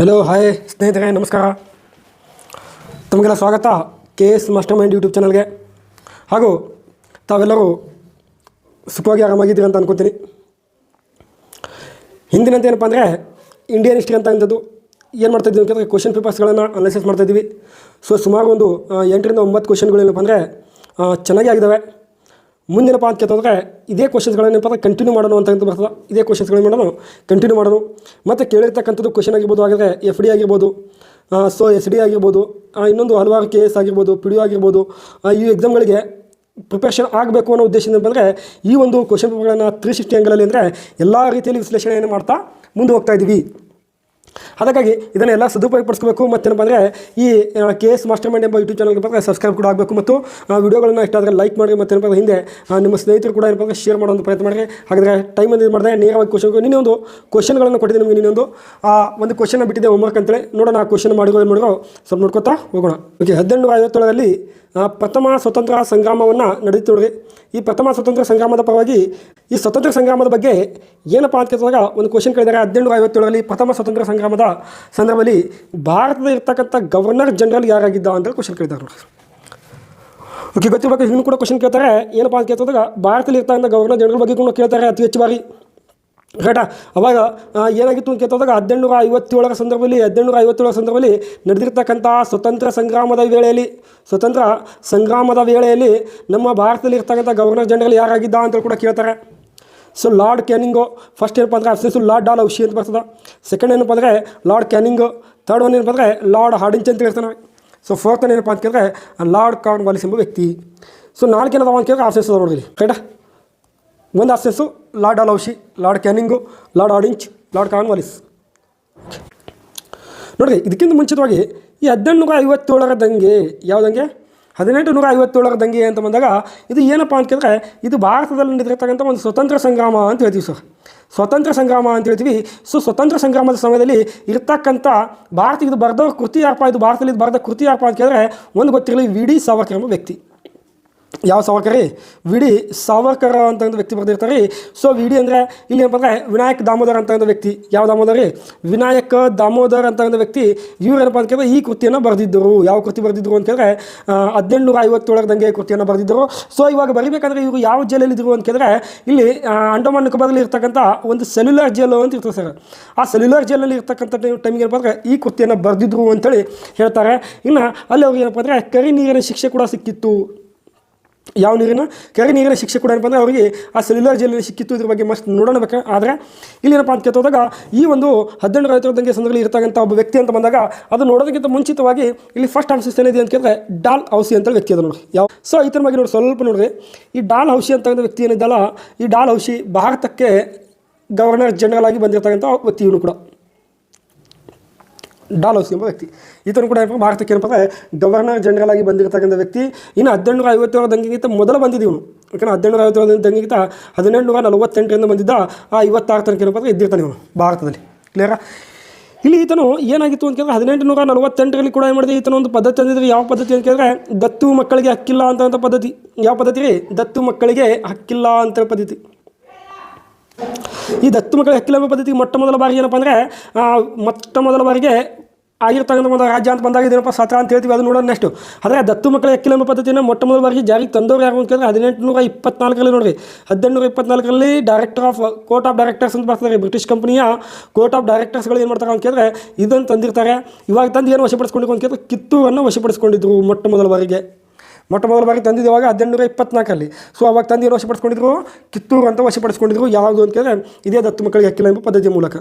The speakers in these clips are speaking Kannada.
ಹಲೋ ಹಾಯ್ ಸ್ನೇಹಿತರೆ, ನಮಸ್ಕಾರ. ತಮಗೆಲ್ಲ ಸ್ವಾಗತ KS ಮಾಸ್ಟರ್ ಮೈಂಡ್ ಯೂಟ್ಯೂಬ್ ಚಾನಲ್ಗೆ. ಹಾಗೂ ತಾವೆಲ್ಲರೂ ಸುಖವಾಗಿ ಆರಾಮಾಗಿದ್ದೀರಿ ಅಂತ ಅನ್ಕೊತೀನಿ. ಹಿಂದಿನಂತೆ ಏನಪ್ಪ ಅಂದರೆ ಇಂಡಿಯನ್ ಹಿಸ್ಟ್ರಿ ಅಂತಂಥದ್ದು ಏನು ಮಾಡ್ತಾಯಿದ್ದೀವಿ ಅಂತಂದರೆ ಕ್ವಶನ್ ಪೇಪರ್ಸ್ಗಳನ್ನು ಅನಾಲಿಸಿಸ್ ಮಾಡ್ತಾಯಿದ್ದೀವಿ. ಸುಮಾರು ಒಂದು 8 ರಿಂದ 9 ಕ್ವಶನ್ಗಳೇನಪ್ಪ ಅಂದರೆ ಚೆನ್ನಾಗಿ ಆಗಿದ್ದಾವೆ. ಮುಂದಿನಪ್ಪ ಅಂತ ಕೇಳ್ತಂದರೆ ಇದೇ ಕ್ವಶನ್ಸ್ಗಳೇನಪ್ಪ ಅಂದರೆ ಕಂಟಿನ್ಯೂ ಮಾಡೋಣ ಅಂತ ಬರ್ತದೆ. ಇದೇ ಕ್ವಶನ್ಸ್ಗಳನ್ನ ಮಾಡೋಣ, ಕಂಟಿನ್ಯೂ ಮಾಡೋಣ. ಮತ್ತು ಕೇಳಿರ್ತಕ್ಕಂಥದ್ದು ಕ್ವಶನ್ ಆಗಿರ್ಬೋದು, ಹಾಗಾದರೆ FD ಆಗಿರ್ಬೋದು, SD ಆಗಿರ್ಬೋದು, ಇನ್ನೊಂದು ಹಲವಾರು KS ಆಗಿರ್ಬೋದು, PDO ಆಗಿರ್ಬೋದು, ಈ ಎಕ್ಸಾಮ್ಗಳಿಗೆ ಪ್ರಿಪ್ರೇಷನ್ ಆಗಬೇಕು ಅನ್ನೋ ಉದ್ದೇಶದಿಂದ ಬಂದರೆ ಈ ಒಂದು ಕ್ವಶನ್ ಪೇಪರ್ಗಳನ್ನು 360 ಆ್ಯಂಗಲಲ್ಲಿ ಅಂದರೆ ಎಲ್ಲ ರೀತಿಯಲ್ಲಿ ವಿಶ್ಲೇಷಣೆಯನ್ನು ಮಾಡ್ತಾ ಮುಂದೆ ಹೋಗ್ತಾ ಇದ್ದೀವಿ. ಹಾಗಾಗಿ ಇದನ್ನೆಲ್ಲ ಸದುಪಯೋಗಪಡಿಸ್ಕೋಬೇಕು. ಮತ್ತೇನಪ್ಪ ಅಂದರೆ ಈ KS ಮಾಸ್ಟರ್ ಮೈಂಡ್ ಎಂಬ ಯೂಟ್ಯೂಬ್ ಚಾನಲ್ಗೆ ಬಂದರೆ ಸಬ್ಸ್ಕ್ರೈಬ್ ಕೂಡ ಆಗಬೇಕು. ಮತ್ತು ವಿಡಿಯೋಗಳನ್ನು ಇಷ್ಟ ಆದರೆ ಲೈಕ್ ಮಾಡಿ. ಮತ್ತೇನಪ್ಪ ಹಿಂದೆ ನಿಮ್ಮ ಸ್ನೇಹಿತರು ಕೂಡ ಏನಪ್ಪ ಅಂದರೆ ಶೇರ್ ಮಾಡೋದು ಪ್ರಯತ್ನ ಮಾಡಿ. ಹಾಗಾದರೆ ಟೈಮ್ ಅಂದಿದ್ದು ಮಾಡಿದೆ ನೇರವಾಗಿ ನಿನ್ನೆ ಒಂದು ಕ್ವಶನ್ಗಳನ್ನು ಕೊಟ್ಟಿದ್ದೆ ನಿಮಗೆ. ಒಂದು ಕ್ವಶನ್ ಬಿಟ್ಟಿದ್ದೆ ಹೋಮ್ವರ್ಕ್ ಅಂತೇಳಿ. ನೋಡೋಣ ಆ ಕ್ವಶನ್ ಮಾಡಿರೋ ಏನು ಮಾಡಿರೋ ಸ್ವಲ್ಪ ನೋಡ್ಕೊತಾ ಹೋಗೋಣ. ಓಕೆ, 1857ರಲ್ಲಿ ಪ್ರಥಮ ಸ್ವತಂತ್ರ ಸಂಗ್ರಾಮವನ್ನು ನಡೆದಿತ್ತು ನೋಡ್ರಿ. ಈ ಪ್ರಥಮ ಸ್ವತಂತ್ರ ಸಂಗ್ರಾಮದ ಪರವಾಗಿ ಈ ಸ್ವತಂತ್ರ ಸಂಗ್ರಾಮದ ಬಗ್ಗೆ ಏನಪ್ಪ ಅಂತ ಕೇಳಿದಾಗ ಒಂದು ಕ್ವಶನ್ ಕೇಳಿದ್ದಾರೆ. 1857ರಲ್ಲಿ ಪ್ರಥಮ ಸ್ವತಂತ್ರ ಸಂಗ್ರಾಮದ ಸಂದರ್ಭದಲ್ಲಿ ಭಾರತದ ಇರ್ತಕ್ಕಂಥ ಗವರ್ನರ್ ಜನರಲ್ ಯಾರಾಗಿದ್ದ ಅಂತ ಕ್ವಶನ್ ಕೇಳಿದ್ದಾರೆ ನೋಡಿ. ಓಕೆ, ಗೊತ್ತಿರಬೇಕು. ಇನ್ನೂ ಕೂಡ ಕ್ವಶನ್ ಕೇಳ್ತಾರೆ. ಏನಪ್ಪ ಅಂತ ಕೇಳಿದಾಗ ಭಾರತದಲ್ಲಿ ಇರ್ತಕ್ಕಂಥ ಗವರ್ನರ್ ಜನರಲ್ ಬಗ್ಗೆ ಕೂಡ ಕೇಳ್ತಾರೆ ಅತಿ ಹೆಚ್ಚು ಬಾರಿ. ರೈಟಾ? ಅವಾಗ ಏನಾಗಿತ್ತು ಅಂತ ಕೇಳಿದಾಗ 1857ರ ಸಂದರ್ಭದಲ್ಲಿ ನಡೆದಿರ್ತಕ್ಕಂಥ ಸ್ವತಂತ್ರ ಸಂಗ್ರಾಮದ ವೇಳೆಯಲ್ಲಿ ನಮ್ಮ ಭಾರತದಲ್ಲಿ ಇರ್ತಕ್ಕಂಥ ಗವರ್ನರ್ ಜನರಲ್ ಯಾರಾಗಿದ್ದ ಅಂತ ಕೂಡ ಕೇಳ್ತಾರೆ. ಲಾರ್ಡ್ ಕ್ಯಾನಿಂಗು ಫಸ್ಟ್ ಏನಪ್ಪ ಅಂದರೆ ಆಪ್ಷನ್ಸು ಲಾರ್ಡ್ ಡಾಲ್ಹೌಸಿ ಅಂತ ಬರ್ತದೆ. ಸೆಕೆಂಡ್ ಏನಪ್ಪ ಅಂದರೆ ಲಾರ್ಡ್ ಕ್ಯಾನಿಂಗು. ಥರ್ಡ್ ಒನ್ ಏನಪ್ಪ ಅಂದರೆ ಲಾರ್ಡ್ ಹಾರ್ಡಿಂಜ್ ಅಂತ ಹೇಳ್ತಾನೆ. ಫೋರ್ತ್ ಒನ್ ಏನಪ್ಪ ಅಂತ ಕೇಳಿದ್ರೆ ಲಾರ್ಡ್ ಕಾರ್ನ್ವಾಲಿಸ್ ಎಂಬ ವ್ಯಕ್ತಿ. 4 ಏನಪ್ಪ ಅಂತ ಕೇಳಿದ್ರೆ ಆಪ್ಷನ್ಸ್ ಅದ ನೋಡಿರಿ. ರೈಟಾ? ಒಂದು options Lord Dalhousie, Lord Canning, Lord Hardinge, Lord Cornwallis. ನೋಡಿರಿ, ಇದಕ್ಕಿಂತ ಮುಂಚಿತವಾಗಿ ಈ 1857ರ ದಂಗೆ, ಯಾವುದಂಗೆ 1857ರ ದಂಗೆ ಅಂತ ಬಂದಾಗ ಇದು ಏನಪ್ಪ ಅಂತ ಕೇಳಿದ್ರೆ ಇದು ಭಾರತದಲ್ಲಿ ನಡೆದಿರ್ತಕ್ಕಂಥ ಒಂದು ಸ್ವತಂತ್ರ ಸಂಗ್ರಾಮ ಅಂತ ಹೇಳ್ತೀವಿ ಸರ್. ಸ್ವತಂತ್ರ ಸಂಗ್ರಾಮ ಅಂತ ಹೇಳ್ತೀವಿ. ಸ್ವತಂತ್ರ ಸಂಗ್ರಾಮದ ಸಮಯದಲ್ಲಿ ಇರ್ತಕ್ಕಂಥ ಇದು ಬರೆದ ಕೃತಿ ಯಾರಪ್ಪ, ಇದು ಭಾರತದಲ್ಲಿ ಬರೆದ ಕೃತಿ ಯಾರಪ್ಪ ಅಂತ ಕೇಳಿದ್ರೆ ಒಂದು ಗೊತ್ತಿರಲಿ, VD ಸಾವರ್ಕರ್ ಎಂಬ ವ್ಯಕ್ತಿ. ಯಾವ ಸಾವರ್ಕರ್ ರೀ? VD ಸಾವರ್ಕರ್ ಅಂತ ಒಂದು ವ್ಯಕ್ತಿ ಬರೆದಿರ್ತಾರೆ. VD ಅಂದರೆ ಇಲ್ಲಿ ಏನಪ್ಪ ಅಂದರೆ ವಿನಾಯಕ್ ದಾಮೋದರ್ ಅಂತ ಒಂದು ವ್ಯಕ್ತಿ. ಯಾವ ದಾಮೋದರ್ ರೀ? ವಿನಾಯಕ್ ದಾಮೋದರ್ ಅಂತ ಒಂದು ವ್ಯಕ್ತಿ. ಇವ್ರು ಏನಪ್ಪ ಅಂತ ಕೇಳಿದ್ರೆ ಈ ಕೃತಿಯನ್ನು ಬರೆದಿದ್ದರು. ಯಾವ ಕೃತಿ ಬರೆದಿದ್ದರು ಅಂತ ಕೇಳಿದ್ರೆ 1857ರ ದಂಗೆ ಕೃತಿಯನ್ನು ಬರೆದಿದ್ದರು. ಇವಾಗ ಬರೀಬೇಕಂದ್ರೆ ಇವರು ಯಾವ ಜೈಲಲ್ಲಿದ್ದರು ಅಂತ ಕೇಳಿದ್ರೆ ಇಲ್ಲಿ ಅಂಡಮಾನ್ ನಿಕೋಬಾರಲ್ಲಿ ಇರ್ತಕ್ಕಂಥ ಒಂದು ಸೆಲ್ಯುಲರ್ ಜೈಲು ಅಂತ ಇರ್ತದೆ ಸರ್. ಆ ಸೆಲ್ಯುಲರ್ ಜೈಲಲ್ಲಿ ಇರ್ತಕ್ಕಂಥ ಟೈಮಿಗೆ ಏನಪ್ಪ ಅಂದರೆ ಈ ಕೃತಿಯನ್ನು ಬರೆದಿದ್ರು ಅಂತೇಳಿ ಹೇಳ್ತಾರೆ. ಇನ್ನು ಅಲ್ಲಿ ಅವ್ರಿಗೆ ಏನಪ್ಪ ಅಂದರೆ ಕರಿ ನೀರಿನ ಶಿಕ್ಷೆ ಕೂಡ ಸಿಕ್ಕಿತ್ತು. ಯಾವ ನೀರಿನ? ಕರಿ ನೀರಿನ ಶಿಕ್ಷೆ ಕೂಡ ಏನಪ್ಪ ಅಂದರೆ ಅವರಿಗೆ ಆ ಸೆಲ್ಯುಲರ್ ಜೈಲಲ್ಲಿ ಸಿಕ್ಕಿತ್ತು. ಇದ್ರ ಬಗ್ಗೆ ಮಸ್ತ್ ನೋಡೋಣ ಬೇಕಾ. ಆದರೆ ಇಲ್ಲಿ ಏನಪ್ಪ ಅಂತ ಕೇಳ್ತೋದಾಗ ಈ ಒಂದು 1857ರ ದಂಗೆ ಸಂದರ್ಭದಲ್ಲಿ ಇರ್ತಕ್ಕಂಥ ಒಬ್ಬ ವ್ಯಕ್ತಿ ಅಂತ ಬಂದಾಗ ಅದು ನೋಡೋದಕ್ಕಿಂತ ಮುಂಚಿತವಾಗಿ ಇಲ್ಲಿ ಫಸ್ಟ್ ಆನ್ಸರ್ ಏನಿದೆ ಅಂತ ಕೇಳಿದ್ರೆ ಡಾಲ್ಹೌಸಿ ಅಂತ ವ್ಯಕ್ತಿ ಅದ ನೋಡಿ. ಯಾವ ಈತನ ಬಗ್ಗೆ ನೋಡಿ ಸ್ವಲ್ಪ ನೋಡ್ರಿ. ಈ ಡಾಲ್ಹೌಸಿ ಅಂತ ವ್ಯಕ್ತಿ ಏನಿದ್ದಲ್ಲ, ಈ ಡಾಲ್ಹೌಸಿ ಭಾರತಕ್ಕೆ ಗವರ್ನರ್ ಜನರಲ್ ಆಗಿ ಬಂದಿರತಕ್ಕಂಥ ವ್ಯಕ್ತಿ. ಇವನು ಕೂಡ ಡಾಲ್ಹೌಸಿ ಎಂಬ ವ್ಯಕ್ತಿ. ಈತನು ಕೂಡ ಏನಪ್ಪ ಭಾರತಕ್ಕೆ ಏನಪ್ಪ ಗವರ್ನರ್ ಜನರಲ್ ಆಗಿ ಬಂದಿರತಕ್ಕಂಥ ವ್ಯಕ್ತಿ. ಇನ್ನು 1857ರ ದಂಗೆಗಿಂತ ಮೊದಲು ಬಂದಿದ್ದೀವನು. ಯಾಕಂದರೆ 1857ರ ದಂಗೆಗಿಂತ 1848ರಿಂದ ಬಂದಿದ್ದ 56 ತನಕ ಏನಪ್ಪ ಅಂದರೆ ಇದ್ದಿರ್ತಾನೆ ಇವನು ಭಾರತದಲ್ಲಿ. ಕ್ಲಿಯರಾ? ಇಲ್ಲಿ ಈತನು ಏನಾಗಿತ್ತು ಅಂತ ಕೇಳಿದ್ರೆ 1848ರಲ್ಲಿ ಕೂಡ ಏನು ಮಾಡಿದೆ, ಈತನ ಒಂದು ಪದ್ಧತಿ ಅಂದಿದ್ರೆ. ಯಾವ ಪದ್ಧತಿ ಅಂತ ಕೇಳಿದ್ರೆ ದತ್ತು ಮಕ್ಕಳಿಗೆ ಹಕ್ಕಿಲ್ಲ ಅಂತ ಪದ್ಧತಿ. ಯಾವ ಪದ್ಧತಿ ರೀ? ದತ್ತು ಮಕ್ಕಳಿಗೆ ಹಕ್ಕಿಲ್ಲ ಅಂತ ಪದ್ಧತಿ. ಈ ದತ್ತು ಮಕ್ಕಳಿಗೆ ಹಕ್ಕಿಲ್ಲ ಎಂಬ ಪದ್ಧತಿ ಮೊಟ್ಟ ಮೊದಲ ಬಾರಿಗೆ ಏನಪ್ಪ ಅಂದರೆ ಆಗಿರ್ತಕ್ಕಂಥ ಒಂದು ರಾಜ್ಯ ಅಂತ ಬಂದಾಗ ಇದೇನಪ್ಪ ಸತ್ರ ಅಂತ ಹೇಳ್ತೀವಿ. ಅದು ನೋಡೋಣ ನೆಕ್ಸ್ಟು. ಆದರೆ ದತ್ತು ಮಕ್ಕಳ ಹಕ್ಕಿಲ್ಲ ಎಂಬ ಪದ್ಧತಿಯನ್ನು ಮೊಟ್ಟ ಮೊದಲ ಬಾರಿಗೆ ಜಾರಿಗೆ ತಂದವರು ಯಾರು ಅಂತ ಕೇಳಿದ್ರೆ 1824ರಲ್ಲಿ ನೋಡಿರಿ. 1824ರಲ್ಲಿ ಕೋರ್ಟ್ ಆಫ್ ಡೈರೆಕ್ಟರ್ಸ್ ಅಂತ ಬರ್ತಾರೆ. ಬ್ರಿಟಿಷ್ ಕಂಪನಿಯ ಕೋರ್ಟ್ ಆಫ್ ಡೈರೆಕ್ಟರ್ಸ್ಗಳು ಏನು ಮಾಡ್ತಾರೆ ಅಂತ ಕೇಳಿದ್ರೆ ಇದನ್ನು ತಂದಿರ್ತಾರೆ. ಇವಾಗ ತಂದು ಏನು ವಶಪಡಿಸ್ಕೊಂಡಿದ್ದು ಅಂತ ಕೇಳಿದ್ರೆ ಕಿತ್ತೂರನ್ನು ವಶಪಡಿಸ್ಕೊಂಡಿದ್ರು ಮೊಟ್ಟ ಮೊದಲ ಬಾರಿಗೆ ತಂದಿದ್ದು ಇವಾಗ 1824ರಲ್ಲಿ. ಅವಾಗ ತಂದು ಏನು ವಶಪಡಿಸ್ಕೊಂಡಿದ್ರು? ಕಿತ್ತೂರು ಅಂತ ವಶಪಡಿಸ್ಕೊಂಡಿದ್ರು. ಯಾವುದು ಅಂತ ಕೇಳಿದ್ರೆ ಇದೇ ದತ್ತು ಮಕ್ಕಳಿಗೆ ಹಕ್ಕಿಲ್ಲ ಎಂಬ ಪದ್ಧತಿಯ ಮೂಲಕ.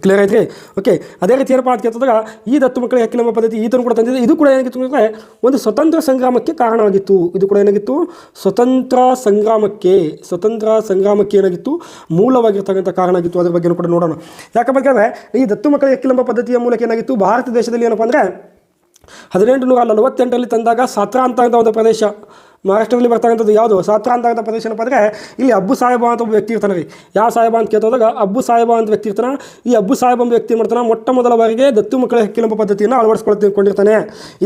ಕ್ಲಿಯರ್ ಆಯ್ತು? ಓಕೆ, ಅದೇ ರೀತಿ ಏನಪ್ಪ ಅಂತ ಕೇಳಿದಾಗ ಈ ದತ್ತು ಮಕ್ಕಳಿಗೆ ಹಕ್ಕಿಲ್ಲ ಎಂಬ ಪದ್ಧತಿ ಈತನು ಕೂಡ ತಂದಿದೆ. ಇದು ಕೂಡ ಏನಾಗಿತ್ತು ಅಂದರೆ ಒಂದು ಸ್ವತಂತ್ರ ಸಂಗ್ರಾಮಕ್ಕೆ ಕಾರಣವಾಗಿತ್ತು. ಇದು ಕೂಡ ಏನಾಗಿತ್ತು? ಸ್ವತಂತ್ರ ಸಂಗ್ರಾಮಕ್ಕೆ ಏನಾಗಿತ್ತು? ಮೂಲವಾಗಿರ್ತಕ್ಕಂಥ ಕಾರಣ ಆಗಿತ್ತು. ಅದ್ರ ಬಗ್ಗೆ ಕೂಡ ನೋಡೋಣ. ಯಾಕಪ್ಪ ಕೇಳಿದ್ರೆ ಈ ದತ್ತು ಮಕ್ಕಳಿಗೆ ಹಕ್ಕಿಲ್ಲ ಎಂಬ ಪದ್ಧತಿಯ ಮೂಲಕ ಏನಾಗಿತ್ತು? ಭಾರತ ದೇಶದಲ್ಲಿ ಏನಪ್ಪ ಅಂದರೆ 1848ರಲ್ಲಿ ತಂದಾಗ ಸಾತ್ರಾ ಅಂತ ಒಂದು ಪ್ರದೇಶ ಮಹಾರಾಷ್ಟ್ರದಲ್ಲಿ ಬರ್ತಕ್ಕಂಥದ್ದು. ಯಾವುದು ಸಾತ್ರಾ ಅಂತ ಪ್ರದೇಶ ಏನಪ್ಪ ಅಂದರೆ ಇಲ್ಲಿ ಅಬ್ಬು ಸಾಹೇಬ ಅಂತ ಒಬ್ಬ ವ್ಯಕ್ತಿ ಇರ್ತಾನೆ ರೀ. ಯಾವ ಸಾಹೇಬ ಅಂತ ಕೇಳ್ತೋದಾಗ ಅಬ್ಬು ಸಾಹೇಬ ಅಂತ ವ್ಯಕ್ತಿ ಇರ್ತಾನೆ. ಈ ಅಬ್ಬು ಸಾಹೇಬ ಎಂಬ ವ್ಯಕ್ತಿ ಮಾಡ್ತಾನೆ ಮೊಟ್ಟ ಮೊದಲ ಬಾರಿಗೆ ದತ್ತು ಮಕ್ಕಳ ಹಕ್ಕಿಲ್ಲ ಎಂಬ ಪದ್ಧತಿಯನ್ನು ಅಳವಡಿಸ್ಕೊಂಡಿರ್ತಾನೆ.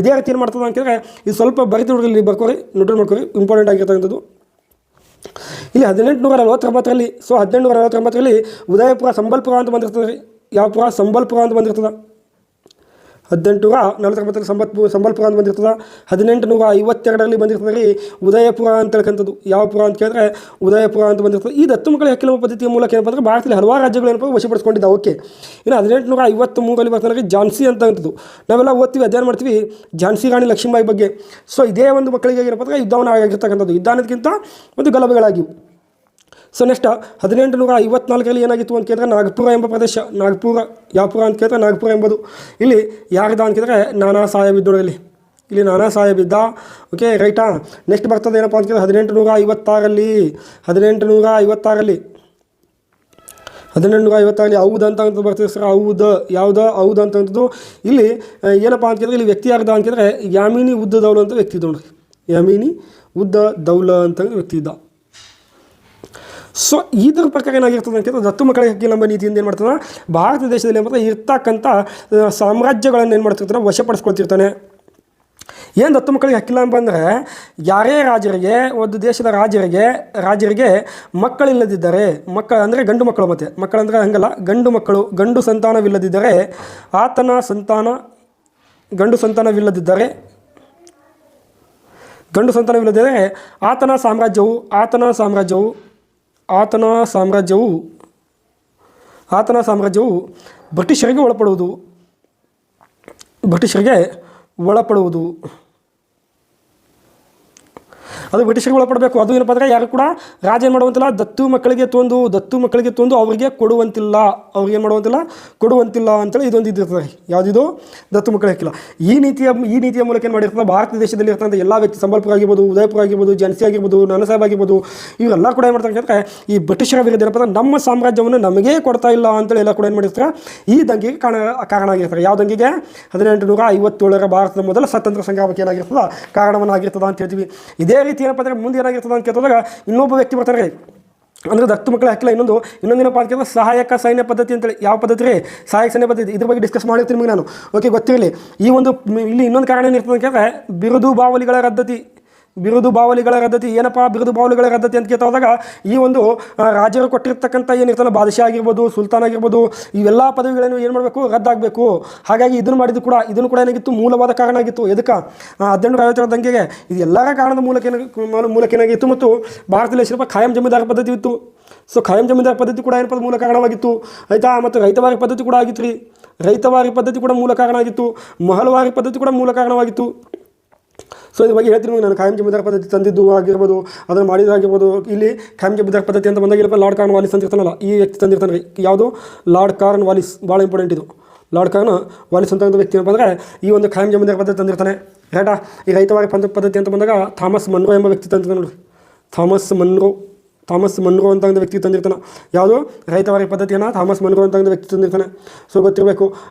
ಇದೇ ರೀತಿ ಏನು ಮಾಡ್ತದೆ ಅಂತ ಕೇಳಿದ್ರೆ ಇದು ಸ್ವಲ್ಪ ಬರಿತು ನೋಡ್ರಿ, ಇಲ್ಲಿ ಬರ್ಕೋರಿ, ನೋಡ್ರಿ ಮಾಡ್ಕೋರಿ, ಇಂಪಾರ್ಟೆಂಟ್ ಆಗಿರ್ತಕ್ಕಂಥದ್ದು. ಇಲ್ಲಿ 1849ರಲ್ಲಿ 1849ರಲ್ಲಿ ಉದಯಪುರ ಸಂಬಲ್ಪುರ ಅಂತ ಬಂದಿರ್ತದೆ ರೀ. ಯಾವ ಪುರ? ಸಂಬಲ್ಪುರ ಅಂತ ಬಂದಿರ್ತದೆ. 1849 ಸಂಬಲ್ಪುರ ಅಂತ ಬಂದಿರ್ತದೆ. 1852ರಲ್ಲಿ ಬಂದಿರ್ತದೆ ರೀ ಉದಯಪುರ ಅಂತ ಹೇಳ್ಕಂಥದ್ದು. ಯಾವ ಪುರ ಅಂತ ಕೇಳಿದ್ರೆ ಉದಯಪುರ ಅಂತ ಬಂದಿರ್ತದೆ. ಈ ದತ್ತು ಮಕ್ಕಳ ಹಕ್ಕಿನ ಪದ್ಧತಿಯ ಮೂಲಕ ಏನಪ್ಪ ಅಂದರೆ ಭಾರತದಲ್ಲಿ ಹಲವಾರು ರಾಜ್ಯಗಳು ಏನಪ್ಪ ವಶಪಡಿಸ್ಕೊಂಡಿದ್ದ. ಓಕೆ, ಇನ್ನು 1853ರಲ್ಲಿ ಬರ್ತಾನೆ ಝಾನ್ಸಿ ಅಂತಕ್ಕಂಥದ್ದು. ನಾವೆಲ್ಲ ಓದ್ತೀವಿ, ಅಧ್ಯಯನ ಮಾಡ್ತೀವಿ ಝಾನ್ಸಿ ರಾಣಿ ಲಕ್ಷ್ಮೀಬಾಯಿ ಬಗ್ಗೆ. ಸೊ ಇದೇ ಒಂದು ಮಕ್ಕಳಿಗೆ ಏನಪ್ಪ ಅಂದರೆ ಯುದ್ಧವನ್ನು ಆಗಿರ್ತಕ್ಕಂಥದ್ದು. ಯುದ್ಧ ಅನ್ನೋದಕ್ಕಿಂತ ಒಂದು ಗಲಭೆಗಳಾಗಿವು. ಸೊ ನೆಕ್ಸ್ಟ್ 1854ರಲ್ಲಿ ಏನಾಗಿತ್ತು ಅಂತ ಕೇಳಿದ್ರೆ ನಾಗಪುರ ಎಂಬ ಪ್ರದೇಶ. ನಾಗಪುರ ಯಾವ ಪುರ ಅಂತ ಕೇಳಿದ್ರೆ ನಾಗಪುರ ಎಂಬುದು. ಇಲ್ಲಿ ಯಾರಿದ್ದ ಅಂತ ಕೇಳಿದ್ರೆ ನಾನಾ ಸಾಹೇಬ್ ಇದ್ದೋರಲ್ಲಿ. ಇಲ್ಲಿ ನಾನಾ ಸಾಹೇಬ್ ಇದ್ದ. ಓಕೆ, ರೈಟಾ. ನೆಕ್ಸ್ಟ್ ಬರ್ತದೆ ಏನಪ್ಪ ಅಂತ ಕೇಳಿದ್ರೆ 1856ರಲ್ಲಿ 1856ರಲ್ಲಿ ಔದ್ ಅಂತ ಬರ್ತೀವಿ ಸರ್. ಔದ್ ಯಾವುದು? ಔದ್ ಅಂತಂಥದ್ದು. ಇಲ್ಲಿ ಏನಪ್ಪ ಅಂತ ಕೇಳಿದ್ರೆ ಇಲ್ಲಿ ವ್ಯಕ್ತಿ ಯಾರ್ದ ಅಂತ ಕೇಳಿದ್ರೆ ಯಾಮಿನಿ ಉದ್ದ ದೌಲ ಅಂತ ವ್ಯಕ್ತಿ ಇದ್ದ ನೋಡ್ರಿ. ಯಾಮಿನಿ ಉದ್ದ ದೌಲ ಅಂತ ವ್ಯಕ್ತಿ ಇದ್ದ. ಸೊ ಇದರ ಪ್ರಕಾರ ಏನಾಗಿರ್ತದೆ ಅಂತ ದತ್ತು ಮಕ್ಕಳಿಗೆ ಹಕ್ಕಿನ ಎಂಬ ನೀತಿಯಿಂದ ಏನು ಮಾಡ್ತಾನೆ, ಭಾರತ ದೇಶದಲ್ಲಿ ಏನು ಇರ್ತಕ್ಕಂಥ ಸಾಮ್ರಾಜ್ಯಗಳನ್ನು ಏನು ಮಾಡ್ತಿರ್ತಾನೆ, ವಶಪಡಿಸ್ಕೊಳ್ತಿರ್ತಾನೆ. ಏನು ದತ್ತು ಮಕ್ಕಳಿಗೆ ಹಕ್ಕಿಲ್ಲ ಅಂತಂದರೆ ಯಾರೇ ರಾಜರಿಗೆ, ಒಂದು ದೇಶದ ರಾಜರಿಗೆ ಮಕ್ಕಳಿಲ್ಲದಿದ್ದರೆ, ಮಕ್ಕಳು ಅಂದರೆ ಗಂಡು ಮಕ್ಕಳು, ಮತ್ತು ಮಕ್ಕಳಂದರೆ ಹಂಗಲ್ಲ, ಗಂಡು ಸಂತಾನವಿಲ್ಲದಿದ್ದರೆ ಗಂಡು ಸಂತಾನವಿಲ್ಲದಿದ್ದರೆ ಆತನ ಸಾಮ್ರಾಜ್ಯವು ಬ್ರಿಟಿಷರಿಗೆ ಒಳಪಡುವುದು. ಅದು ಬ್ರಿಟಿಷರಿಗೆ ಒಳಪಡಬೇಕು. ಅದು ಏನಪ್ಪ ಅಂದರೆ ಯಾರು ಕೂಡ ರಾಜ ಏನು ಮಾಡುವಂತಿಲ್ಲ, ದತ್ತು ಮಕ್ಕಳಿಗೆ ತೊಂದು ಅವರಿಗೆ ಕೊಡುವಂತಿಲ್ಲ ಅಂತೇಳಿ ಇದೊಂದು ಇದಿರ್ತದೆ. ಯಾವುದಿದು? ದತ್ತು ಮಕ್ಕಳಿಗೆ ಹಕ್ಕಿಲ್ಲ. ಈ ನೀತಿಯ ಮೂಲಕ ಏನು ಮಾಡಿರ್ತದೆ, ಭಾರತ ದೇಶದಲ್ಲಿ ಇರ್ತಂಥ ಎಲ್ಲ ವ್ಯಕ್ತಿ, ಸಂಬಲ್ಪುರ ಆಗಿರ್ಬೋದು, ಉದಯಪುರ ಆಗಿರ್ಬೋದು, ಝಾನ್ಸಿ ಆಗಿರ್ಬೋದು, ನಾನಾ ಸಾಹೇಬ್ ಆಗಿರ್ಬೋದು, ಇವರೆಲ್ಲ ಕೂಡ ಏನು ಮಾಡ್ತಾರೆ ಅಂತಂದರೆ ಈ ಬ್ರಿಟಿಷರ ವಿರುದ್ಧ ಏನಪ್ಪ ಅಂದರೆ ನಮ್ಮ ಸಾಮ್ರಾಜ್ಯವನ್ನು ನಮಗೇ ಕೊಡ್ತಾ ಇಲ್ಲ ಅಂತೇಳಿ ಎಲ್ಲ ಕೂಡ ಏನು ಮಾಡಿರ್ತಾರೆ, ಈ ದಂಗೆಗೆ ಕಾರಣ ಆಗಿರ್ತಾರೆ. ಯಾವ ದಂಗೆಗೆ? 1857ರ ಭಾರತದ ಮೊದಲ ಸ್ವತಂತ್ರ ಸಂಗ್ರಾಮಕ್ಕೆ ಏನಾಗಿರ್ತದೆ, ಕಾರಣವನ್ನಾಗಿರ್ತದೆ ಅಂತ ಹೇಳ್ತೀವಿ. ಇದೇ ರೀತಿ ಏನಪ್ಪ ಅಂದರೆ ಮುಂದೆ ಏನಾಗಿರ್ತದೆ ಅಂತ ಕೇಳಿದಾಗ ಇನ್ನೊಬ್ಬ ವ್ಯಕ್ತಿ ಬರ್ತಾರೆ ಅಂದರೆ ದತ್ತು ಮಕ್ಕಳ ಹಕ್ಕಿಲ್ಲ. ಇನ್ನೊಂದೇನಪ್ಪ ಅಂತ ಕೇಳಿದ್ರೆ ಸಹಾಯಕ ಸೈನ್ಯ ಪದ್ಧತಿ ಅಂತೇಳಿ. ಯಾವ ಪದ್ಧತಿ ರೀ? ಸಹಾಯಕ ಸೈನ್ಯ ಪದ್ಧತಿ. ಇದ್ರ ಬಗ್ಗೆ ಡಿಸ್ಕಸ್ ಮಾಡಿರ್ತೀನಿ ನಿಮಗೆ ನಾನು. ಓಕೆ, ಗೊತ್ತಿರಲಿ. ಈ ಒಂದು ಇಲ್ಲಿ ಇನ್ನೊಂದು ಕಾರಣ ಏನಿರ್ತದೆ ಅಂತ ಕೇಳಿದ್ರೆ ಬಿರುದು ಬಾವಲಿಗಳ ರದ್ದತಿ. ಏನಪ್ಪ ಬಿರುದು ಬಾವಲಿಗಳ ರದ್ದತಿ ಅಂತ ಕೇಳ್ತಾವಾಗ ಈ ಒಂದು ರಾಜರು ಕೊಟ್ಟಿರ್ತಕ್ಕಂಥ ಏನಿರ್ತಲ್ಲ, ಬಾದಶಾ ಆಗಿರ್ಬೋದು, ಸುಲ್ತಾನ್ ಆಗಿರ್ಬೋದು, ಇವೆಲ್ಲ ಪದವಿಗಳನ್ನು ಏನು ಮಾಡಬೇಕು, ರದ್ದಾಗಬೇಕು. ಹಾಗಾಗಿ ಇದನ್ನು ಕೂಡ ಏನಾಗಿತ್ತು, ಮೂಲವಾದ ಕಾರಣ ಆಗಿತ್ತು. ಎದಕ್ಕೆ? 1857 ದಂಗೆಗೆ. ಇದು ಎಲ್ಲರ ಕಾರಣದ ಮೂಲಕ ಏನಾಗಿತ್ತು. ಮತ್ತು ಭಾರತದಲ್ಲಿ ಸ್ವಲ್ಪ ಖಾಯಂ ಜಮೀದಾರ ಪದ್ಧತಿ ಇತ್ತು. ಸೊ ಖಾಯಂ ಜಮೀದಾರ ಪದ್ಧತಿ ಕೂಡ ಏನಪ್ಪ ಮೂಲ ಕಾರಣವಾಗಿತ್ತು, ಆಯಿತಾ. ಮತ್ತು ರೈತವಾರಿ ಪದ್ಧತಿ ಕೂಡ ಆಗಿತ್ತು ರೀ. ರೈತವಾರಿ ಪದ್ಧತಿ ಕೂಡ ಮೂಲ ಕಾರಣ ಆಗಿತ್ತು. ಮಹಲ್ವಾರಿ ಪದ್ಧತಿ ಕೂಡ ಮೂಲ ಕಾರಣವಾಗಿತ್ತು. ಸೊ ಇದ್ರ ಬಗ್ಗೆ ಹೇಳ್ತೀನಿ ನಾನು. ಖಾಯಂ ಜಮೀದಾರ ಪದ್ಧತಿ ತಂದಿದ್ದು ಆಗಿರ್ಬೋದು, ಅದನ್ನು ಮಾಡಿದಾಗಿರ್ಬೋದು. ಇಲ್ಲಿ ಖಾಯಂ ಜಮೀದಾರ ಪದ್ಧತಿ ಅಂತ ಬಂದಾಗಿರಪ್ಪ ಲಾರ್ಡ್ ಕಾರ್ನ್ ವಾಲಿಸ್ ಅಂತ ಇರ್ತಾನಲ್ಲ, ಈ ವ್ಯಕ್ತಿ ತಂದಿರ್ತಾನೆ ರೀ. ಯಾವುದು? Lord corn Wallis. ಭಾಳ ಇಂಪಾರ್ಟೆಂಟ್ ಇದು. ಲಾರ್ಡ್ ಕಾರ್ನ್ ವಾಲಿಸ್ ಅಂತ ಒಂದು ವ್ಯಕ್ತಿ ಏನಪ್ಪ ಅಂದರೆ ಈ ಒಂದು ಖಾಯಂ ಜಮೀದಾರ ಪದ್ಧತಿ ತಂದಿರ್ತಾನೆ. ರೈಟಾ. ಈ ರೈತವಾರಿ ಪದ್ಧತಿ ಅಂತ ಬಂದಾಗ ಥಾಮಸ್ ಮನ್ರೋ ಎಂಬ ವ್ಯಕ್ತಿ ತಂದಿರ್ತಾನೆ ನೋಡಿರಿ. ಥಾಮಸ್ ಮನ್ರೋ ಅಂತ ಒಂದು ವ್ಯಕ್ತಿ ತಂದಿರ್ತಾನೆ. ಯಾವುದು? ರೈತವಾರಿ ಪದ್ಧತಿಯನ್ನು ಥಾಮಸ್ ಮನ್ರೋ ಅಂತ ಒಂದು ವ್ಯಕ್ತಿ ತಂದಿರ್ತಾನೆ. ಸೊ ಗೊತ್ತಿರಬೇಕು.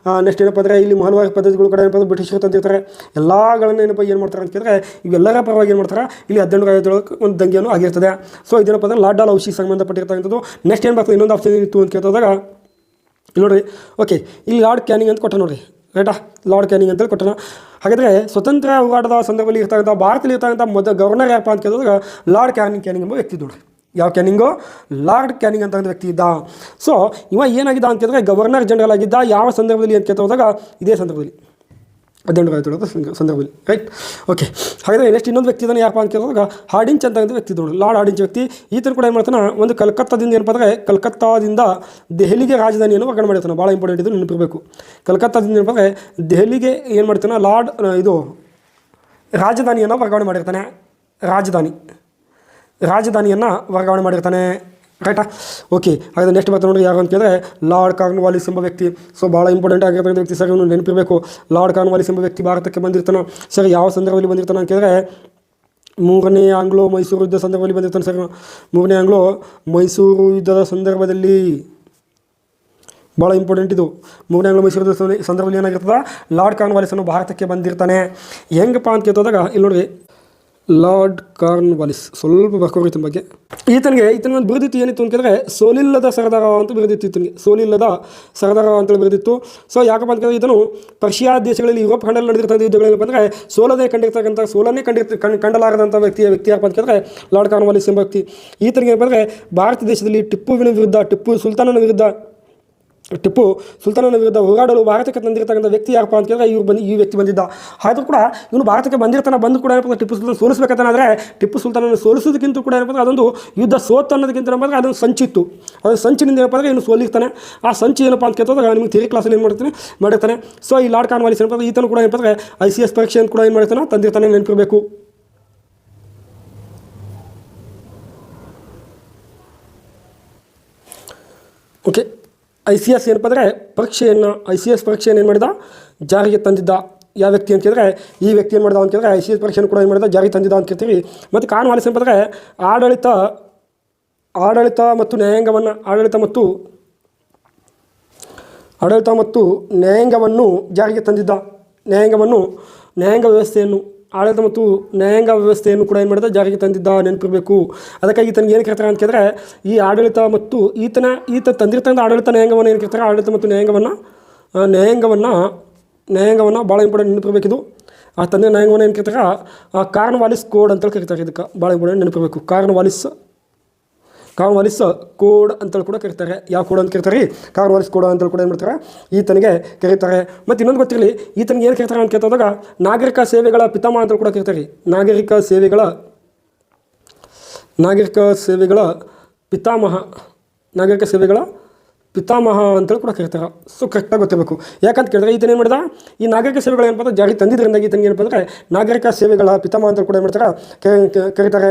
ನೆಕ್ಸ್ಟ್ ಏನಪ್ಪ ಅಂದರೆ ಇಲ್ಲಿ ಮಹಲ್ವಾರಿ ಪದ್ಧತಿಗಳು ಕೂಡ ಏನಪ್ಪ ಬ್ರಿಟಿಷರು ತಂದಿರ್ತಾರೆ. ಎಲ್ಲಗಳನ್ನು ಏನು ಮಾಡ್ತಾರೆ ಅಂತ ಕೇಳಿದ್ರೆ ಇವೆಲ್ಲರ ಪರವಾಗಿ ಏನು ಮಾಡ್ತಾರೆ, ಇಲ್ಲಿ 1857 ಒಂದು ದಂಗೆಯನ್ನು ಆಗಿರ್ತದೆ. ಸೊ ಇದೇನಪ್ಪ ಅಂದರೆ ಲಾರ್ಡ್ ಡಲ್ಹೌಸಿ ಸಂಬಂಧಪಟ್ಟಿರ್ತಕ್ಕಂಥದ್ದು. ನೆಕ್ಸ್ಟ್ ಏನು ಬರ್ತದೆ, ಇನ್ನೊಂದು ಆಪ್ಷನ್ ಇತ್ತು ಅಂತ ಕೇಳಿದಾಗ ಇಲ್ಲಿ ನೋಡಿರಿ. ಓಕೆ, ಇಲ್ಲಿ ಲಾರ್ಡ್ ಕ್ಯಾನಿಂಗ್ ಅಂತ ಕೊಟ್ಟ ನೋಡಿರಿ. ರೈಟಾ. ಲಾರ್ಡ್ ಕ್ಯಾನಿಂಗ್ ಅಂತೇಳಿ ಕೊಟ್ಟಣ. ಹಾಗಾದರೆ ಸ್ವತಂತ್ರ ಹೋರಾಟದ ಸಂದರ್ಭದಲ್ಲಿ ಇರ್ತಕ್ಕಂಥ ಭಾರತದಲ್ಲಿ ಇರ್ತಕ್ಕಂಥ ಗವರ್ನರ್ ಯಾರಪ್ಪ ಅಂತ ಕೇಳಿದಾಗ ಲಾರ್ಡ್ ಕ್ಯಾನಿಂಗ್ ಎಂಬ ವ್ಯಕ್ತಿ ನೋಡಿರಿ. ಯಾವ ಕ್ಯಾನಿಂಗು? ಲಾರ್ಡ್ ಕ್ಯಾನಿಂಗ್ ಅಂತ ಒಂದು ವ್ಯಕ್ತಿ ಇದ್ದ. ಸೊ ಇವ ಏನಾಗಿದ್ದ ಅಂತ ಕೇಳಿದ್ರೆ ಗವರ್ನರ್ ಜನರಲ್ ಆಗಿದ್ದ. ಯಾವ ಸಂದರ್ಭದಲ್ಲಿ ಅಂತ ಕೇಳ್ತಾ ಇದೇ ಸಂದರ್ಭದಲ್ಲಿ 1857 ಸಂದರ್ಭದಲ್ಲಿ. ರೈಟ್. ಓಕೆ, ಹಾಗಾದರೆ ನೆಕ್ಸ್ಟ್ ಇನ್ನೊಂದು ವ್ಯಕ್ತಿ ಇದ್ದಾನೆ. ಯಾರಪ್ಪ ಅಂತ ಕೇಳಿದಾಗ ಹಾರ್ಡಿಂಚ್ ಅಂತ ಒಂದು ವ್ಯಕ್ತಿ ನೋಡು. ಲಾರ್ಡ್ ಹಾರ್ಡಿಂಚ್ ವ್ಯಕ್ತಿ. ಈತನ ಕೂಡ ಏನು ಮಾಡ್ತಾನೆ, ಒಂದು ಕಲ್ಕತ್ತಾದಿಂದ ಏನಪ್ಪ ಅಂದರೆ ಕಲ್ಕತ್ತಾದಿಂದ ದೆಹಲಿಗೆ ರಾಜಧಾನಿಯನ್ನು ವರ್ಗಾವಣೆ ಮಾಡಿರ್ತಾನೆ. ಭಾಳ ಇಂಪಾರ್ಟೆಂಟ್ ಇದು, ನೆನಪಿರಬೇಕು. ಕಲ್ಕತ್ತಾದಿಂದ ಏನಪ್ಪ ಅಂದರೆ ದೆಹಲಿಗೆ ಏನು ಮಾಡ್ತಾನೆ, ರಾಜಧಾನಿಯನ್ನು ವರ್ಗಾವಣೆ ಮಾಡಿರ್ತಾನೆ. ರಾಜಧಾನಿಯನ್ನು ವರ್ಗಾವಣೆ ಮಾಡಿರ್ತಾನೆ. ರೈಟಾ. ಓಕೆ, ಹಾಗಾದರೆ ನೆಕ್ಸ್ಟ್ ಬರ್ತಾ ನೋಡಿರಿ ಯಾರು ಅಂತ ಕೇಳಿದ್ರೆ ಲಾರ್ಡ್ ಕಾರ್ನ್ ವಾಲಿಸ್ ಎಂಬ ವ್ಯಕ್ತಿ. ಸೊ ಭಾಳ ಇಂಪಾರ್ಟೆಂಟ್ ಆಗಿರ್ತಕ್ಕಂಥ ವ್ಯಕ್ತಿ ಸರ್, ಇವನು ನೆನಪಿರಬೇಕು. ಲಾರ್ಡ್ ಕಾರ್ನ್ ವಾಲಿಸ್ ಎಂಬ ವ್ಯಕ್ತಿ ಭಾರತಕ್ಕೆ ಬಂದಿರ್ತಾನೆ. ಸರ್ ಯಾವ ಸಂದರ್ಭದಲ್ಲಿ ಬಂದಿರ್ತಾನೆ ಅಂತ ಕೇಳಿದ್ರೆ 3ನೇ ಆಂಗ್ಲೋ ಮೈಸೂರು ಯುದ್ಧ ಸಂದರ್ಭದಲ್ಲಿ ಬಂದಿರ್ತಾನೆ ಸರ್. 3ನೇ ಆಂಗ್ಲೋ ಮೈಸೂರು ಯುದ್ಧದ ಸಂದರ್ಭದಲ್ಲಿ. ಭಾಳ ಇಂಪಾರ್ಟೆಂಟ್ ಇದು. 3ನೇ ಆಂಗ್ಲೋ ಮೈಸೂರು ಯುದ್ಧದ ಸಂದರ್ಭದಲ್ಲಿ ಏನಾಗಿರ್ತದೆ, ಲಾರ್ಡ್ ಕಾರ್ನ್ ವಾಲಿಸನ್ನು ಭಾರತಕ್ಕೆ ಬಂದಿರ್ತಾನೆ. ಹೆಂಗಪ್ಪ ಅಂತ ಕೇಳ್ದಾಗ ಇಲ್ಲಿ ನೋಡಿರಿ, ಲಾರ್ಡ್ ಕಾರ್ನ್ ವಾಲಿಸ್ ಸ್ವಲ್ಪ ಬರ್ಕೋರಿ ಈತನ ಬಗ್ಗೆ. ಈತನಿಗೆ ಬಿರುದಿತ್ತು ಏನಿತ್ತು ಅಂತ ಕೇಳಿದ್ರೆ ಸೋಲಿಲ್ಲದ ಸರದಾರ ಅಂತ ಬಿರುದಿತ್ತು. ಈತನಿಗೆ ಸೋಲಿಲ್ಲದ ಸರದಾರ ಅಂತೇಳಿ ಬಿರುದಿತ್ತು. ಸೊ ಯಾಕಪ್ಪ ಅಂತ ಕೇಳಿದ್ರೆ ಇದನ್ನು ಪರ್ಷಿಯಾ ದೇಶಗಳಲ್ಲಿ ಯುರೋಪ್ ಖಂಡದಲ್ಲಿ ನಡೆದಿರ್ತಕ್ಕಂಥ ಯುದ್ಧಗಳೇನಪ್ಪ ಅಂದರೆ ಸೋಲನ್ನೇ ಕಂಡಲಾರದಂಥ ವ್ಯಕ್ತಿ ಯಾಕಪ್ಪ ಅಂತ ಕೇಳಿದ್ರೆ ಲಾರ್ಡ್ ಕಾರ್ನ್ ವಾಲಿಸ್ ಎಂಬ ವ್ಯಕ್ತಿ. ಈತನಿಗೆ ಏನಪ್ಪ ಅಂದರೆ ಭಾರತ ದೇಶದಲ್ಲಿ ಟಿಪ್ಪು ಸುಲ್ತಾನನ ವಿರುದ್ಧ ಟಿಪ್ಪು ಸುಲ್ತಾನನ ವಿರುದ್ಧ ಹೋರಾಡಲು ಭಾರತಕ್ಕೆ ತಂದಿರತಕ್ಕಂಥ ವ್ಯಕ್ತಿ ಯಾರಪ್ಪ ಅಂತ ಕೇಳಿದ್ರೆ ಈ ವ್ಯಕ್ತಿ ಬಂದಿದ್ದ. ಆದರೂ ಕೂಡ ಇವನು ಭಾರತಕ್ಕೆ ಬಂದಿರ್ತಾನೆ, ಬಂದು ಕೂಡ ಏನಪ್ಪ ಟಿಪ್ಪು ಸುಲ್ತಾನ ಸೋಲಿಸಬೇಕಂತಾದ್ರೆ ಟಿಪ್ಪು ಸುಲ್ತಾನನ್ನು ಸೋಲಿಸೋದಕ್ಕಿಂತ ಕೂಡ ಏನಪ್ಪ ಅದೊಂದು ಯುದ್ಧ ಸೋತು ಅನ್ನೋದಕ್ಕಿಂತ ಏನಪ್ಪ ಅದೊಂದು ಸಂಚಿತ್ತು. ಅದು ಸಂಚಿನಿಂದ ಏನಪ್ಪ ಅಂದರೆ ಇವನು ಸೋಲಿರ್ತಾನೆ. ಆ ಸಂಚಿ ಏನಪ್ಪ ಅಂತ ಕೇಳಿದಾಗ ನಿಮಗೆ ಥಿಯರಿ ಕ್ಲಾಸಲ್ಲಿ ಏನು ಮಾಡಿರ್ತಾನೆ. ಸೊ ಈ ಲಾರ್ಡ್ ಕಾರ್ನ್ವಾಲಿಸ್ ಏನಪ್ಪ ಈತನು ಕೂಡ ಏನಪ್ಪ ಅಂದರೆ ICS ಪರೀಕ್ಷೆ ಅಂತ ಕೂಡ ಏನು ಮಾಡಿರ್ತಾನೆ ತಂದಿರ್ತಾನೆ, ನೆನಪಿರಬೇಕು. ಓಕೆ, ICS ಏನಪ್ಪ ಅಂದರೆ ICS ಪರೀಕ್ಷೆಯನ್ನು ಏನು ಮಾಡಿದ, ಜಾರಿಗೆ ತಂದಿದ್ದ. ಯಾವ ವ್ಯಕ್ತಿ ಅಂತ ಕೇಳಿದ್ರೆ ಈ ವ್ಯಕ್ತಿ ಏನು ಮಾಡಿದ ಅಂತ ಕೇಳಿದ್ರೆ ICS ಪರೀಕ್ಷೆಯನ್ನು ಕೂಡ ಏನು ಮಾಡಿದ, ಜಾರಿಗೆ ತಂದಿದ್ದ ಅಂತ ಕೇಳ್ತೀವಿ. ಮತ್ತು ಕಾರ್ನ್ವಾಲಿಸ್ ಏನಪ್ಪ ಅಂದರೆ ಆಡಳಿತ ಮತ್ತು ನ್ಯಾಯಾಂಗವನ್ನು ಜಾರಿಗೆ ತಂದಿದ್ದ. ನ್ಯಾಯಾಂಗ ವ್ಯವಸ್ಥೆಯನ್ನು ಕೂಡ ಏನು ಮಾಡಿದ, ಜಾರಿಗೆ ತಂದಿದ್ದ, ನೆನಪಿರಬೇಕು. ಅದಕ್ಕಾಗಿ ಈತನಿಗೆ ಏನು ಕೇಳ್ತಾರೆ ಅಂತ ಕೇಳಿದ್ರೆ ಈ ಆಡಳಿತ ಮತ್ತು ಈತ ತಂದಿರ್ತಕ್ಕಂಥ ಆಡಳಿತ ನ್ಯಾಯಾಂಗವನ್ನು ಏನು ಕೇಳ್ತಾರೆ, ಆಡಳಿತ ಮತ್ತು ನ್ಯಾಯಾಂಗವನ್ನು ಭಾಳ ಇಂಪಾರ್ಟೆಂಟ್ ನೆನಪಿರಬೇಕಿದು. ಆ ತಂದೆ ನ್ಯಾಯಾಂಗವನ್ನು ಏನು ಕೇಳ್ತಾರೆ, ಕಾರ್ನ್ವಾಲಿಸ್ ಕೋಡ್ ಅಂತೇಳಿ ಕರೀತಾರೆ. ಇದಕ್ಕೆ ಭಾಳ ಇಂಪಾರ್ಟೆಂಟ್ ನೆನಪಿರಬೇಕು. ಕಾರ್ನ್ವಾಲಿಸ್ ಕೋಡ್ ಅಂತೇಳಿ ಕೂಡ ಕರೀತಾರೆ. ಯಾವ ಕೋಡ್ ಅಂತ ಕರೀತಾರೆ, ಕಾರ್ನ್ವಾಲಿಸ್ ಕೋಡ್ ಅಂತೇಳಿ ಕೂಡ ಏನು ಮಾಡ್ತಾರೆ, ಈತನಿಗೆ ಕರೀತಾರೆ. ಮತ್ತು ಇನ್ನೊಂದು ಗೊತ್ತಿರಲಿ, ಈತನಿಗೆ ಏನು ಕರೀತಾರೆ ಅಂತ ಕೇಳಿದಾಗ ನಾಗರಿಕ ಸೇವೆಗಳ ಪಿತಾಮಹ ಅಂತೇಳಿ ಕೂಡ ಕರೀತಾರೆ. ನಾಗರಿಕ ಸೇವೆಗಳ ಪಿತಾಮಹ ಅಂತೇಳಿ ಕೂಡ ಕರೀತಾರೆ. ಸೊ ಕರೆಕ್ಟಾಗಿ ಗೊತ್ತಿರಬೇಕು. ಯಾಕಂತ ಕೇಳಿದ್ರೆ ಈತನ ಏನು ಮಾಡಿದ, ಈ ನಾಗರಿಕ ಸೇವೆಗಳು ಏನಪ್ಪ ಜಾರಿ ತಂದಿದ್ದರಿಂದ ಈತನಿಗೆ ಏನಪ್ಪ ಅಂದರೆ ನಾಗರಿಕ ಸೇವೆಗಳ ಪಿತಾಮಹ ಅಂತೇಳಿ ಕೂಡ ಏನು ಮಾಡ್ತಾರೆ, ಕರೀತಾರೆ.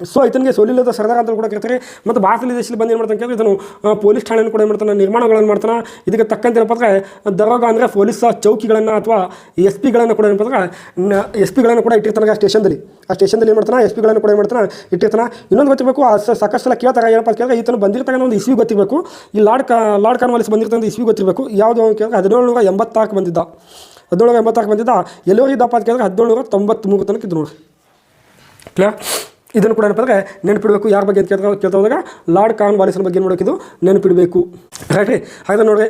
ಸೊ ಈತನಿಗೆ ಸೋಲಿಲ್ಲದ ಸರ್ದಾರ ಅಂತ ಕೂಡ ಕರೀತಾರೆ. ಮತ್ತು ಭಾರತದ ದೇಶದಲ್ಲಿ ಬಂದು ಏನು ಮಾಡ್ತಾನೆ ಕೇಳಿದ್ರೆ ಇದನ್ನು ಪೊಲೀಸ್ ಠಾಣೆಯನ್ನು ಕೂಡ ಏನು ಮಾಡ್ತಾನೆ, ನಿರ್ಮಾಣಗಳನ್ನು ಮಾಡ್ತಾನೆ. ಇದಕ್ಕೆ ತಕ್ಕಂತೆ ಏನಪ್ಪ ಅಂದರೆ ದರೋಗ ಅಂದರೆ ಪೊಲೀಸ್ ಚೌಕಿಗಳನ್ನು ಅಥವಾ SP ಗಳನ್ನು ಕೂಡ ಏನಪ್ಪ ಅಂದರೆ SP ಗಳನ್ನು ಕೂಡ ಇಟ್ಟಿರ್ತಾನೆ. ಆ ಸ್ಟೇಷನ್ದಲ್ಲಿ ಏನು ಮಾಡ್ತಾನೆ, SP ಗಳನ್ನು ಕೂಡ ಏನು ಮಾಡ್ತಾನೆ, ಇಟ್ಟಿರ್ತಾನೆ. ಇನ್ನೊಂದು ಗೊತ್ತಿರಬೇಕು, ಸಾಕಷ್ಟು ಸಲ ಕೇಳ್ತಾರೆ ಏನಪ್ಪ ಅಂತ ಕೇಳಿದ್ರೆ ಈತನು ಬಂದಿರ್ತಕ್ಕಂಥ ಒಂದು ಇಸ್ವಿ ಗೊತ್ತಿರಬೇಕು. ಈ ಲಾರ್ಡ್ ಕಾರ್ನ್ವಾಲಿಸ್ ಬಂದಿರ್ತಕ್ಕಂಥ ಇಸ್ವಿ ಗೊತ್ತಿರಬೇಕು. ಯಾವುದು ಅಂತ ಕೇಳಿದ್ರೆ 1786 ಬಂದಿದ್ದ. 1786 ಬಂದಿದ್ದ. ಎಲ್ಲೋಗಿದ್ದಪ್ಪ ಅಂತ ಕೇಳಿದ್ರೆ 1793 ತನಕ ಇದ್ದು ನೋಡಿ. ಕ್ಲಿಯರ್? ಇದನ್ನು ಕೂಡ ಏನಪ್ಪ ಅಂದರೆ ನೆನಪಿಡಬೇಕು. ಯಾರ ಬಗ್ಗೆ ಅಂತ ಕೇಳ್ತಾ ಹೋದಾಗ ಲಾರ್ಡ್ ಕಾರ್ನ್ವಾಲಿಸ್ನ ಬಗ್ಗೆ ಏನು ಮಾಡಬೇಕಿದು, ನೆನಪಿಡಬೇಕು. ರೈಟ್ ರೀ? ಹಾಗಾದ್ರೆ ನೋಡಿರಿ,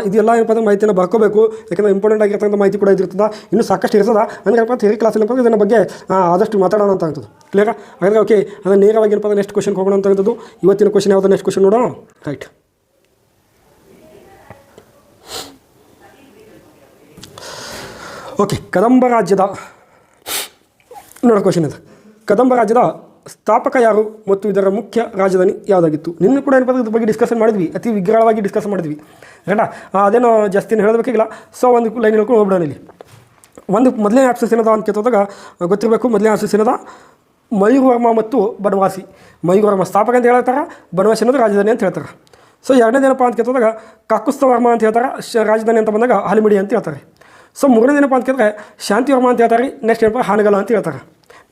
ಇದೆಲ್ಲ ಏನಪ್ಪ ಅಂದರೆ ಮಾಹಿತಿಯನ್ನು ಬರ್ಕೋಬೇಕು. ಯಾಕಂದರೆ ಇಂಪಾರ್ಟೆಂಟ್ ಆಗಿರ್ತಕ್ಕಂಥ ಮಾಹಿತಿ ಕೂಡ ಇದಿರ್ತದೆ, ಇನ್ನೂ ಸಾಕಷ್ಟು ಇರ್ತದೆ. ಅಂದರೆ ಏನಪ್ಪ ಥಿಯರಿ ಕ್ಲಾಸ್ ಏನಪ್ಪ ಇದನ್ನ ಬಗ್ಗೆ ಆದಷ್ಟು ಮಾತಾಡೋಣ ಅಂತ ಆಗ್ತದೆ. ಕ್ಲಿಯರ್? ಹಾಗಾದರೆ ಓಕೆ, ಅದನ್ನು ನೇರವಾಗಿ ಏನಪ್ಪ ನೆಕ್ಸ್ಟ್ ಕ್ವಶನ್ಗೆ ಹೋಗೋಣ ಅಂತಕ್ಕಂಥದ್ದು. ಇವತ್ತಿನ ಕ್ವಶನ್ ಯಾವುದು, ನೆಕ್ಸ್ಟ್ ಕ್ವಶನ್ ನೋಡೋಣ. Right, okay. ಕದಂಬ ರಾಜ್ಯದ ಕ್ವಶನ್ ಇದೆ. ಕದಂಬ ರಾಜ್ಯದ ಸ್ಥಾಪಕ ಯಾರು ಮತ್ತು ಇದರ ಮುಖ್ಯ ರಾಜಧಾನಿ ಯಾವುದಾಗಿತ್ತು? ನಿನ್ನೆ ಕೂಡ ಏನಪ್ಪ ಇದ್ರ ಬಗ್ಗೆ ಡಿಸ್ಕಷನ್ ಮಾಡಿದ್ವಿ, ಅತಿ ವಿಗ್ರಹವಾಗಿ ಡಿಸ್ಕಸ್ ಮಾಡಿದ್ವಿ. ರೈಟಾ? ಅದೇನೋ ಜಾಸ್ತಿ ಹೇಳೋದಕ್ಕಿಲ್ಲ. ಸೊ ಒಂದು ಲೈನ್ ಹೇಳ್ಕೊಂಡು ಹೋಗ್ಬಿಡೋಣ. ಇಲ್ಲಿ ಒಂದು ಮೊದಲನೇ ಆಪ್ಷನ್ಸ್ ಏನದ ಅಂತ ಕೇಳಿದಾಗ ಗೊತ್ತಿರಬೇಕು. ಮೊದಲನೇ ಆಪ್ಷನ್ಸ್ ಏನದ, ಮಯೂರವರ್ಮ ಮತ್ತು ಬನವಾಸಿ. ಮಯೂರವರ್ಮ ಸ್ಥಾಪಕ ಅಂತ ಹೇಳ್ತಾರೆ, ಬನವಾಸಿ ಅನ್ನೋದು ರಾಜಧಾನಿ ಅಂತ ಹೇಳ್ತಾರೆ. ಸೊ ಎರಡನೇದೇನಪ್ಪ ಅಂತ ಕೇಳಿದಾಗ ಕಾಕುಸ್ಥವರ್ಮ ಅಂತ ಹೇಳ್ತಾರೆ, ರಾಜಧಾನಿ ಅಂತ ಬಂದಾಗ ಹಲಿಮಿಡಿ ಅಂತ ಹೇಳ್ತಾರೆ. ಸೊ ಮೂರನೇದೇನಪ್ಪ ಅಂತ ಕೇಳಿದ್ರೆ ಶಾಂತಿವರ್ಮ ಅಂತ ಹೇಳ್ತಾರೆ. ನೆಕ್ಸ್ಟ್ ಏನಪ್ಪ ಹಾನಗಲ ಅಂತ ಹೇಳ್ತಾರೆ.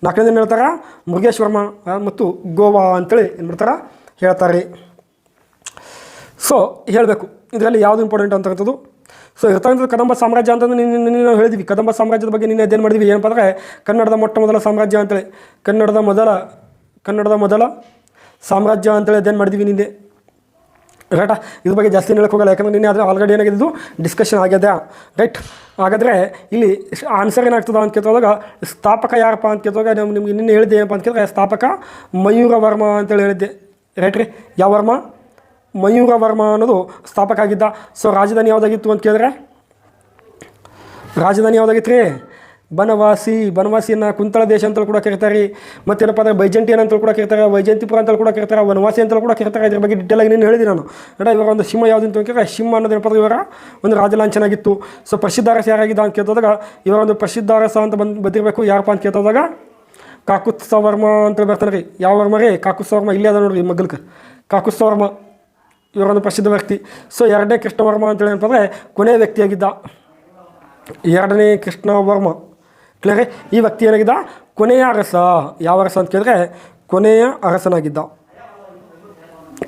ನಾಲ್ಕನೇದು ಏನು ಹೇಳ್ತಾರೆ, ಮುರುಗೇಶ್ವರ್ಮ ಮತ್ತು ಗೋವಾ ಅಂತೇಳಿ ಏನು ಮಾಡ್ತಾರೆ, ಹೇಳ್ತಾರೆ. ಸೊ ಹೇಳಬೇಕು ಇದರಲ್ಲಿ ಯಾವುದು ಇಂಪಾರ್ಟೆಂಟ್ ಅಂತಕ್ಕಂಥದ್ದು. ಸೊ ಇರ್ತಕ್ಕಂಥದ್ದು ಕದಂಬ ಸಾಮ್ರಾಜ್ಯ ಅಂತಂದು ನಿನ್ನೆ ನಾವು ಹೇಳಿದ್ವಿ. ಕದಂಬ ಸಾಮ್ರಾಜ್ಯದ ಬಗ್ಗೆ ನಿನ್ನೆ ಅಧ್ಯಯನ ಮಾಡಿದ್ವಿ. ಏನಪ್ಪ ಅಂದರೆ ಕನ್ನಡದ ಮೊದಲ ಸಾಮ್ರಾಜ್ಯ ಅಂತೇಳಿ, ಕನ್ನಡದ ಮೊದಲ ಸಾಮ್ರಾಜ್ಯ ಅಂತೇಳಿ ಅಧ್ಯಯನ ಮಾಡಿದ್ವಿ ನಿನ್ನೆ. ರೈಟಾ? ಇದ್ರ ಬಗ್ಗೆ ಜಾಸ್ತಿ ಹೇಳಕ್ಕೆ ಹೋಗಲ್ಲ, ಯಾಕಂದರೆ ನಿನ್ನೆ ಆದರೆ ಆಲ್ರೆಡಿ ಏನಾಗಿದ್ದು ಡಿಸ್ಕಷನ್ ಆಗಿದೆ. ರೈಟ್? ಹಾಗಾದರೆ ಇಲ್ಲಿ ಆನ್ಸರ್ ಏನಾಗ್ತದೆ ಅಂತ ಕೇಳಿದಾಗ ಸ್ಥಾಪಕ ಯಾರಪ್ಪ ಅಂತ ಕೇಳಿದಾಗ ನಿಮ್ಗೆ ನಿನ್ನೆ ಹೇಳಿದ್ದೆ ಏನಪ್ಪ ಅಂತ ಕೇಳಿದ್ರೆ ಸ್ಥಾಪಕ ಮಯೂರವರ್ಮ ಅಂತೇಳಿ ಹೇಳಿದ್ದೆ. ರೈಟ್ ರೀ? ಯಾವ ವರ್ಮ? ಮಯೂರವರ್ಮ ಅನ್ನೋದು ಸ್ಥಾಪಕ ಆಗಿದ್ದ. ಸೊ ರಾಜಧಾನಿ ಯಾವುದಾಗಿತ್ತು ಅಂತ ಕೇಳಿದ್ರೆ ರಾಜಧಾನಿ ಯಾವುದಾಗಿತ್ತು ರೀ? ಬನವಾಸಿಯನ್ನು ಕುಂತಳ ದೇಶ ಅಂತಲೂ ಕೂಡ ಕರೀತಾರೆ. ಮತ್ತೇನಪ್ಪ ಅಂದರೆ ಬೈಜಂಟಿಯನ್ ಅಂತಲೂ ಕೂಡ ಕರೀತಾರೆ, ವೈಜಂತಿಪುರ ಅಂತಲೂ ಕೂಡ ಕರೀತಾರೆ, ವನವಾಸಿ ಅಂತಲೂ ಕೂಡ ಕರೀತಾರೆ. ಇದ್ರ ಬಗ್ಗೆ ಡಿಟೇಲಾಗಿ ನೀನು ಹೇಳಿದ್ದೀನಿ ನಾನು. ಇವಾಗ ಒಂದು ಸಿಂಹ ಯಾವುದು ಅಂತ ಕೇಳಿದ್ರೆ ಸಿಂಹ ಅನ್ನೋದೇನಪ್ಪ ಅಂದರೆ ಇವರ ಒಂದು ರಾಜಲಾಂಛನ ಆಗಿತ್ತು. ಸೊ ಪ್ರಸಿದ್ಧ ಅರಸ ಯಾರಾಗಿದ್ದ ಅಂತ ಕೇಳಿದಾಗ ಇವರ ಒಂದು ಪ್ರಸಿದ್ಧ ಅರಸ ಅಂತ ಬಂದಿರಬೇಕು. ಯಾರಪ್ಪ ಅಂತ ಕೇಳಿದಾಗ ಕಾಕುತ್ಸ್ಥವರ್ಮ ಅಂತೇಳಿ ಬರ್ತಾನೆ ರೀ. ಯಾವ ವರ್ಮ ರೀ? ಕಾಕುತ್ಸ್ಥವರ್ಮ. ಇಲ್ಲೇ ಅದ ನೋಡಿರಿ ಮಗ್ಗಲ್ಕ, ಕಾಕುತ್ಸ್ಥವರ್ಮ ಇವರೊಂದು ಪ್ರಸಿದ್ಧ ವ್ಯಕ್ತಿ. ಸೊ ಎರಡನೇ ಕೃಷ್ಣವರ್ಮ ಅಂತೇಳಿ ಏನಪ್ಪ ಅಂದರೆ ಕೊನೆಯ ವ್ಯಕ್ತಿಯಾಗಿದ್ದ. ಎರಡನೇ ಕೃಷ್ಣವರ್ಮ. ಕ್ಲಿಯರ್? ಈ ವ್ಯಕ್ತಿ ಏನಾಗಿದ್ದ? ಕೊನೆಯ ಅರಸ. ಯಾವ ಅರಸ ಅಂತ ಕೇಳಿದ್ರೆ ಕೊನೆಯ ಅರಸನಾಗಿದ್ದ.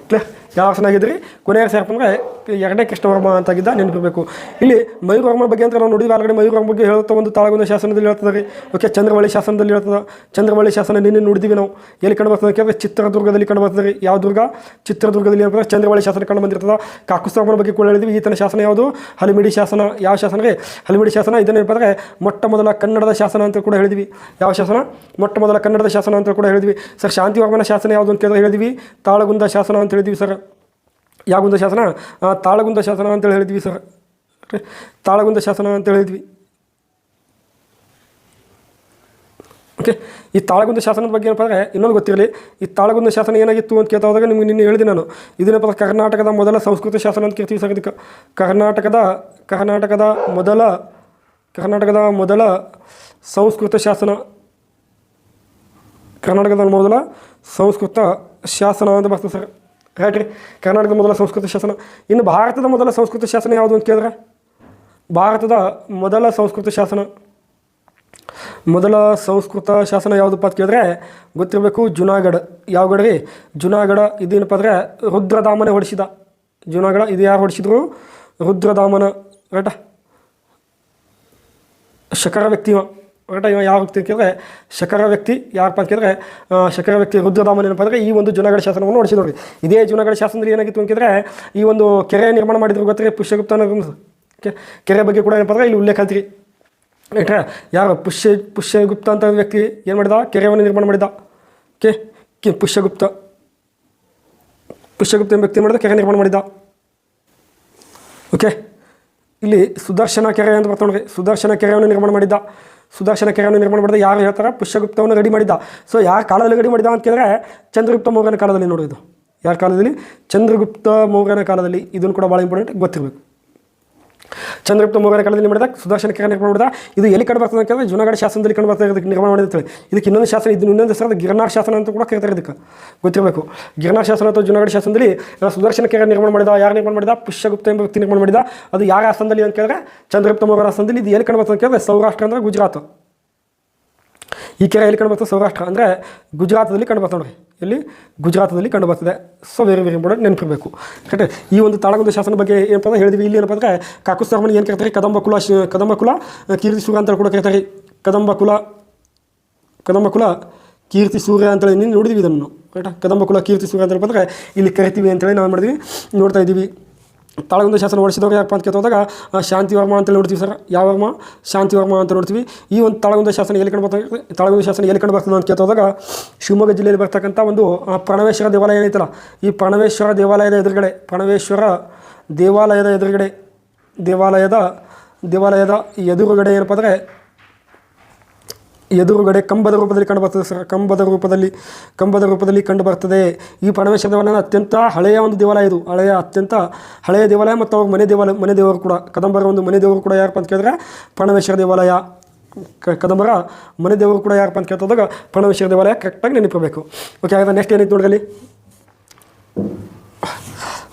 ಕ್ಲಿಯರ್? ಯಾವ ಅರಸನಾಗಿದ್ರಿ? ಕೊನೆಯ ಅರಸ ಯಾರಪ್ಪ ಅಂದರೆ ಎರಡನೇ ಕೃಷ್ಣವರ್ಮ ಅಂತಾಗಿದ್ದ, ನೆನಪಿರಬೇಕು. ಇಲ್ಲಿ ಮಯೂರವರ್ಮನ ಬಗ್ಗೆ ಅಂತ ನಾವು ನೋಡಿದ್ವಿ ಆಲ್ರೆಡಿ. ಮಯೂರವರ್ಮ ಬಗ್ಗೆ ಹೇಳ್ತಾ ಒಂದು ತಾಳಗುಂದ ಶಾಸನದಲ್ಲಿ ಹೇಳ್ತದೆ ರೀ. ಓಕೆ, ಚಂದ್ರವಳ್ಳಿ ಶಾಸನದಲ್ಲಿ ಹೇಳ್ತದೆ. ಚಂದ್ರವಳ್ಳಿ ಶಾಸನ ನಿನ್ನೆ ನೋಡಿದ್ವಿ ನಾವು. ಎಲ್ಲಿ ಕಂಡು ಬರ್ತದೆ ಕೇಳಿದ್ರೆ ಚಿತ್ರದುರ್ಗದಲ್ಲಿ ಕಂಡು ಬರ್ತದೆ ರೀ. ಯಾವ ದುರ್ಗ? ಚಿತ್ರದುರ್ಗದಲ್ಲಿ ಏನಪ್ಪ ಚಂದ್ರವಳ್ಳಿ ಶಾಸನ ಕಂಡು ಬಂದಿರ್ತದೆ. ಕಾಕುಸ್ಥವರ್ಮನ ಬಗ್ಗೆ ಕೂಡ ಹೇಳಿದ್ವಿ. ಈತನ ಶಾಸನ ಯಾವುದು? ಹಲಿಮಿಡಿ ಶಾಸನ. ಯಾವ ಶಾಸನ ರೀ? ಹಲಿಮಿಡಿ ಶಾಸನ. ಇದನ್ನು ಏನಪ್ಪ ಅಂದರೆ ಮೊದಲ ಕನ್ನಡದ ಶಾಸನ ಅಂತ ಕೂಡ ಹೇಳಿದ್ವಿ. ಯಾವ ಶಾಸನ? ಮೊದಲ ಕನ್ನಡದ ಶಾಸನ ಅಂತ ಕೂಡ ಹೇಳಿದ್ವಿ. ಸರ್ ಶಾಂತಿವರ್ಮನ ಶಾಸನ ಯಾವುದು ಅಂತ ಕೇಳಿದ್ರೆ ಹೇಳಿದ್ವಿ ತಾಳಗುಂದ ಶಾಸನ ಅಂತ ಹೇಳಿದ್ವಿ ಸರ್. ಯಾಗುಂದ ಶಾಸನ ತಾಳಗುಂದ ಶಾಸನ ಅಂತೇಳಿ ಹೇಳಿದ್ವಿ ಸರ್. ತಾಳಗುಂದ ಶಾಸನ ಅಂತೇಳಿ ಹೇಳಿದ್ವಿ. ಓಕೆ, ಈ ತಾಳಗುಂದ ಶಾಸನದ ಬಗ್ಗೆ ಏನಪ್ಪ ಅಂದರೆ ಇನ್ನೊಂದು ಗೊತ್ತಿರಲಿ. ಈ ತಾಳಗುಂದ ಶಾಸನ ಏನಾಗಿತ್ತು ಅಂತ ಕೇಳ್ತಾ ಹೋದಾಗ ನಿಮ್ಗೆ ನಿನ್ನೆ ಹೇಳಿದೆ ನಾನು. ಇದನ್ನಪ್ಪ ಕರ್ನಾಟಕದ ಮೊದಲ ಸಂಸ್ಕೃತ ಶಾಸನ ಅಂತ ಕೇಳ್ತೀವಿ ಸರ್. ಇದಕ್ಕೆ ಕರ್ನಾಟಕದ ಮೊದಲ ಸಂಸ್ಕೃತ ಶಾಸನ, ಕರ್ನಾಟಕದ ಮೊದಲ ಸಂಸ್ಕೃತ ಶಾಸನ ಅಂತ ಬರ್ತದೆ ಸರ್. ರೈಟ್ ರೀ, ಕರ್ನಾಟಕದ ಮೊದಲ ಸಂಸ್ಕೃತ ಶಾಸನ. ಇನ್ನು ಭಾರತದ ಮೊದಲ ಸಂಸ್ಕೃತ ಶಾಸನ ಯಾವುದು ಅಂತ ಕೇಳಿದ್ರೆ, ಭಾರತದ ಮೊದಲ ಸಂಸ್ಕೃತ ಶಾಸನ ಯಾವುದಪ್ಪ ಅಂತ ಕೇಳಿದ್ರೆ ಗೊತ್ತಿರಬೇಕು, ಜುನಾಗಢ. ಯಾವ ಗಢ ರೀ? ಜುನಾಗಢ. ಇದೇನಪ್ಪ ಅಂದರೆ ರುದ್ರದಾಮನ ಹೊಡಿಸಿದ. ಜುನಾಗಢ ಇದು ಯಾರು ಹೊಡಿಸಿದ್ರು? ರುದ್ರದಾಮನ. ರೈಟ, ಶಕರ ವ್ಯಕ್ತಿ ರೈಟ. ಇವ ಯಾವ ವ್ಯಕ್ತಿ ಅಂತ ಕೇಳಿದ್ರೆ ಶಕರ ವ್ಯಕ್ತಿ. ಯಾರಪ್ಪ ಅಂತ ಕೇಳಿದ್ರೆ ಶಕರ ವ್ಯಕ್ತಿ ರುದ್ರದಾಮನ. ಏನಪ್ಪ ಅಂದರೆ ಈ ಒಂದು ಜುನಾಗಢ ಶಾಸನವನ್ನು ಹೊಡಿಸಿ ನೋಡಿ. ಇದೇ ಜುನಾಗಢ ಶಾಸನದಲ್ಲಿ ಏನಾಗಿತ್ತು ಅಂತಂದರೆ ಈ ಒಂದು ಕೆರೆ ನಿರ್ಮಾಣ ಮಾಡಿದ್ರು ಗೊತ್ತಿರಿ, ಪುಷ್ಯಗುಪ್ತ ಅನ್ನೋದು. ಕೆರೆ ಬಗ್ಗೆ ಕೂಡ ಏನಪ್ಪ ಅಂದರೆ ಇಲ್ಲಿ ಉಲ್ಲೇಖ ಅಂತೀರಿ. ರೈಟ್ರಾ, ಯಾರು? ಪುಷ್ಯಗುಪ್ತ ಅಂತ ವ್ಯಕ್ತಿ ಏನು ಮಾಡಿದ? ಕೆರೆಯನ್ನು ನಿರ್ಮಾಣ ಮಾಡಿದ. ಪುಷ್ಯಗುಪ್ತ ಎಂಬ ವ್ಯಕ್ತಿ ಮಾಡಿದ, ಕೆರೆ ನಿರ್ಮಾಣ ಮಾಡಿದ. ಓಕೆ, ಇಲ್ಲಿ ಸುದರ್ಶನ ಕೆರೆ ಅಂತ ಬರ್ತಾ ನೋಡ್ರಿ. ಸುದರ್ಶನ ಕೆರೆಯನ್ನು ನಿರ್ಮಾಣ ಮಾಡಿದ್ದ. ಯಾರು ಹೇಳ್ತಾರೆ? ಪುಷ್ಯಗುಪ್ತವನ್ನು ರೆಡಿ ಮಾಡಿದ್ದ. ಸೊ ಯಾರ ಕಾಲದಲ್ಲಿ ರೆಡಿ ಮಾಡಿದ ಅಂತ ಕೇಳಿದ್ರೆ ಚಂದ್ರಗುಪ್ತ ಮೌರ್ಯನ ಕಾಲದಲ್ಲಿ. ನೋಡಿ, ಇದು ಯಾರ ಕಾಲದಲ್ಲಿ? ಚಂದ್ರಗುಪ್ತ ಮೌರ್ಯನ ಕಾಲದಲ್ಲಿ. ಇದನ್ನು ಕೂಡ ಭಾಳ ಇಂಪಾರ್ಟೆಂಟ್ ಗೊತ್ತಿರಬೇಕು. ಚಂದ್ರಗುಪ್ತ ಮೌರ್ಯನ ಕಾಲದಲ್ಲಿ ಮಾಡಿದ ಸುದರ್ಶನ ಕೆರೆ ನಿರ್ಮಾಣ ಮಾಡಿದ. ಇದು ಎಲ್ಲಿ ಕಂಡು ಬರ್ತದೆ ಅಂತ ಕೇಳಿದ್ರೆ ಜುನಾಗಢ ಶಾಸನದಲ್ಲಿ ಕಂಡು ಬರ್ತದೆ. ಇದಕ್ಕೆ ನಿರ್ಮಾಣ ಮಾಡಿರ್ತೇವೆ. ಇದಕ್ಕೆ ಇನ್ನೊಂದು ಶಾಸನ, ಇನ್ನೊಂದು ಹೆಸರು ಗಿರ್ನಾರ್ ಶಾಸನ ಅಂತ ಕೂಡ ಕರೀತಾರೆ. ಇದಕ್ಕೆ ಗೊತ್ತಿರಬೇಕು. ಗಿರ್ನಾರ್ ಶಾಸನ ಅಥವಾ ಜುನಾಗಢ ಶಾಸನದಲ್ಲಿ ಸುದರ್ಶನ ಕೆರೆ ನಿರ್ಮಾಣ ಮಾಡಿದ. ಯಾರು ನಿರ್ಮಾಣ ಮಾಡಿದ? ಪುಷ್ಯಗುಪ್ತ ಎಂಬ ವ್ಯಕ್ತಿ ನಿರ್ಮಾಣ ಮಾಡಿದ. ಅದು ಯಾರ ಆಸ್ಥಾನದಲ್ಲಿ ಅಂತ ಕೇಳಿದ್ರೆ ಚಂದ್ರಗುಪ್ತ ಮೌರ್ಯನ ಆಸ್ಥಾನದಲ್ಲಿ. ಇದು ಎಲ್ಲಿ ಕಂಡು ಬರ್ತದೆ ಅಂತ ಕೇಳಿದ್ರೆ ಸೌರಾಷ್ಟ್ರ ಅಂದರೆ ಗುಜರಾತ್. ಈ ಕೆರೆ ಎಲ್ಲಿ ಕಂಡು ಬರ್ತದೆ? ಸೌರಾಷ್ಟ್ರ ಅಂದರೆ ಗುಜರಾತದಲ್ಲಿ ಕಂಡು ಬರ್ತದೆ ನೋಡಿ. ಎಲ್ಲಿ? ಗುಜರಾತದಲ್ಲಿ ಕಂಡು ಬರ್ತದೆ. ಸೊ ವೆರಿ ಇಂಪಾರ್ಟೆಂಟ್, ನೆನಪಿರಬೇಕು. ಕರೆಕ್ಟ್. ಈ ಒಂದು ತಾಳಗುಂದ ಶಾಸನ ಬಗ್ಗೆ ಏನಪ್ಪ ಅಂದ್ರೆ ಹೇಳಿದ್ವಿ. ಇಲ್ಲಿ ಏನಪ್ಪ ಅಂದರೆ ಕಾಕುಸ್ತರಮಣಿ ಏನು ಕರೀತಾರೆ? ಕದಂಬ ಕುಲ ಕೀರ್ತಿ ಸೂರ್ಯ ಅಂತ ಕೂಡ ಕರೀತಾರೆ. ಕದಂಬ ಕುಲ ಕೀರ್ತಿ ಸೂರ್ಯ ಅಂತೇಳಿ ನೀನು ನೋಡಿದ್ವಿ ಇದನ್ನು. ಕರೆಕ್ಟಾ? ಕದಂಬ ಕುಲ ಕೀರ್ತಿ ಸೂರ್ಯ ಅಂತ ಬಂದರೆ ಇಲ್ಲಿ ಕರಿತೀವಿ ಅಂತೇಳಿ ನಾವು ಮಾಡಿದ್ವಿ, ನೋಡ್ತಾ ಇದ್ದೀವಿ. ತಾಳಗುಂದ ಶಾಸನ ಹೊಡಿಸಿದವರು ಯಾಕಪ್ಪ ಅಂತ ಕೇಳ್ತೋದಾಗ ಶಾಂತಿವರ್ಮ ಅಂತೇಳಿ ನೋಡ್ತೀವಿ ಸರ್. ಯಾವ ವರ್ಮ? ಶಾಂತಿವರ್ಮ ಅಂತ ನೋಡ್ತೀವಿ. ಈ ಒಂದು ತಾಳಗುಂದ ಶಾಸನ ಎಲ್ಲಿ ಕಂಡು ಬರ್ತದೆ? ಅಂತ ಕೇಳ್ತೋದಾಗ ಶಿವಮೊಗ್ಗ ಜಿಲ್ಲೆಯಲ್ಲಿ ಬರ್ತಕ್ಕಂಥ ಒಂದು ಪ್ರಣವೇಶ್ವರ ದೇವಾಲಯ ಏನೈತಲ್ಲ, ಈ ಪ್ರಣವೇಶ್ವರ ದೇವಾಲಯದ ಎದುರುಗಡೆ ಏನಪ್ಪ ಅಂದರೆ ಕಂಬದ ರೂಪದಲ್ಲಿ ಕಂಡು ಬರ್ತದೆ ಸರ್. ಕಂಬದ ರೂಪದಲ್ಲಿ ಕಂಡು ಬರ್ತದೆ. ಈ ಪರಮೇಶ್ವರ ದೇವಾಲಯ ಅತ್ಯಂತ ಹಳೆಯ ಒಂದು ದೇವಾಲಯ. ಇದು ಅತ್ಯಂತ ಹಳೆಯ ದೇವಾಲಯ. ಮತ್ತು ಅವ್ರ ಮನೆ ದೇವರು ಕೂಡ, ಕದಂಬರ ಒಂದು ಮನೆ ದೇವರು ಕೂಡ ಯಾರಪ್ಪ ಅಂತ ಕೇಳಿದ್ರೆ ಪರಮೇಶ್ವರ ದೇವಾಲಯ. ಕದಂಬರ ಮನೆ ದೇವರು ಕೂಡ ಯಾರಪ್ಪ ಅಂತ ಕೇಳ್ತದಾಗ ಪರಮೇಶ್ವರ ದೇವಾಲಯ. ಕರೆಕ್ಟಾಗಿ ನೆನಪಿರಬೇಕು. ಓಕೆ, ಹಾಗಾದ್ರೆ ನೆಕ್ಸ್ಟ್ ಏನಿತ್ತು ನೋಡ್ರಿ.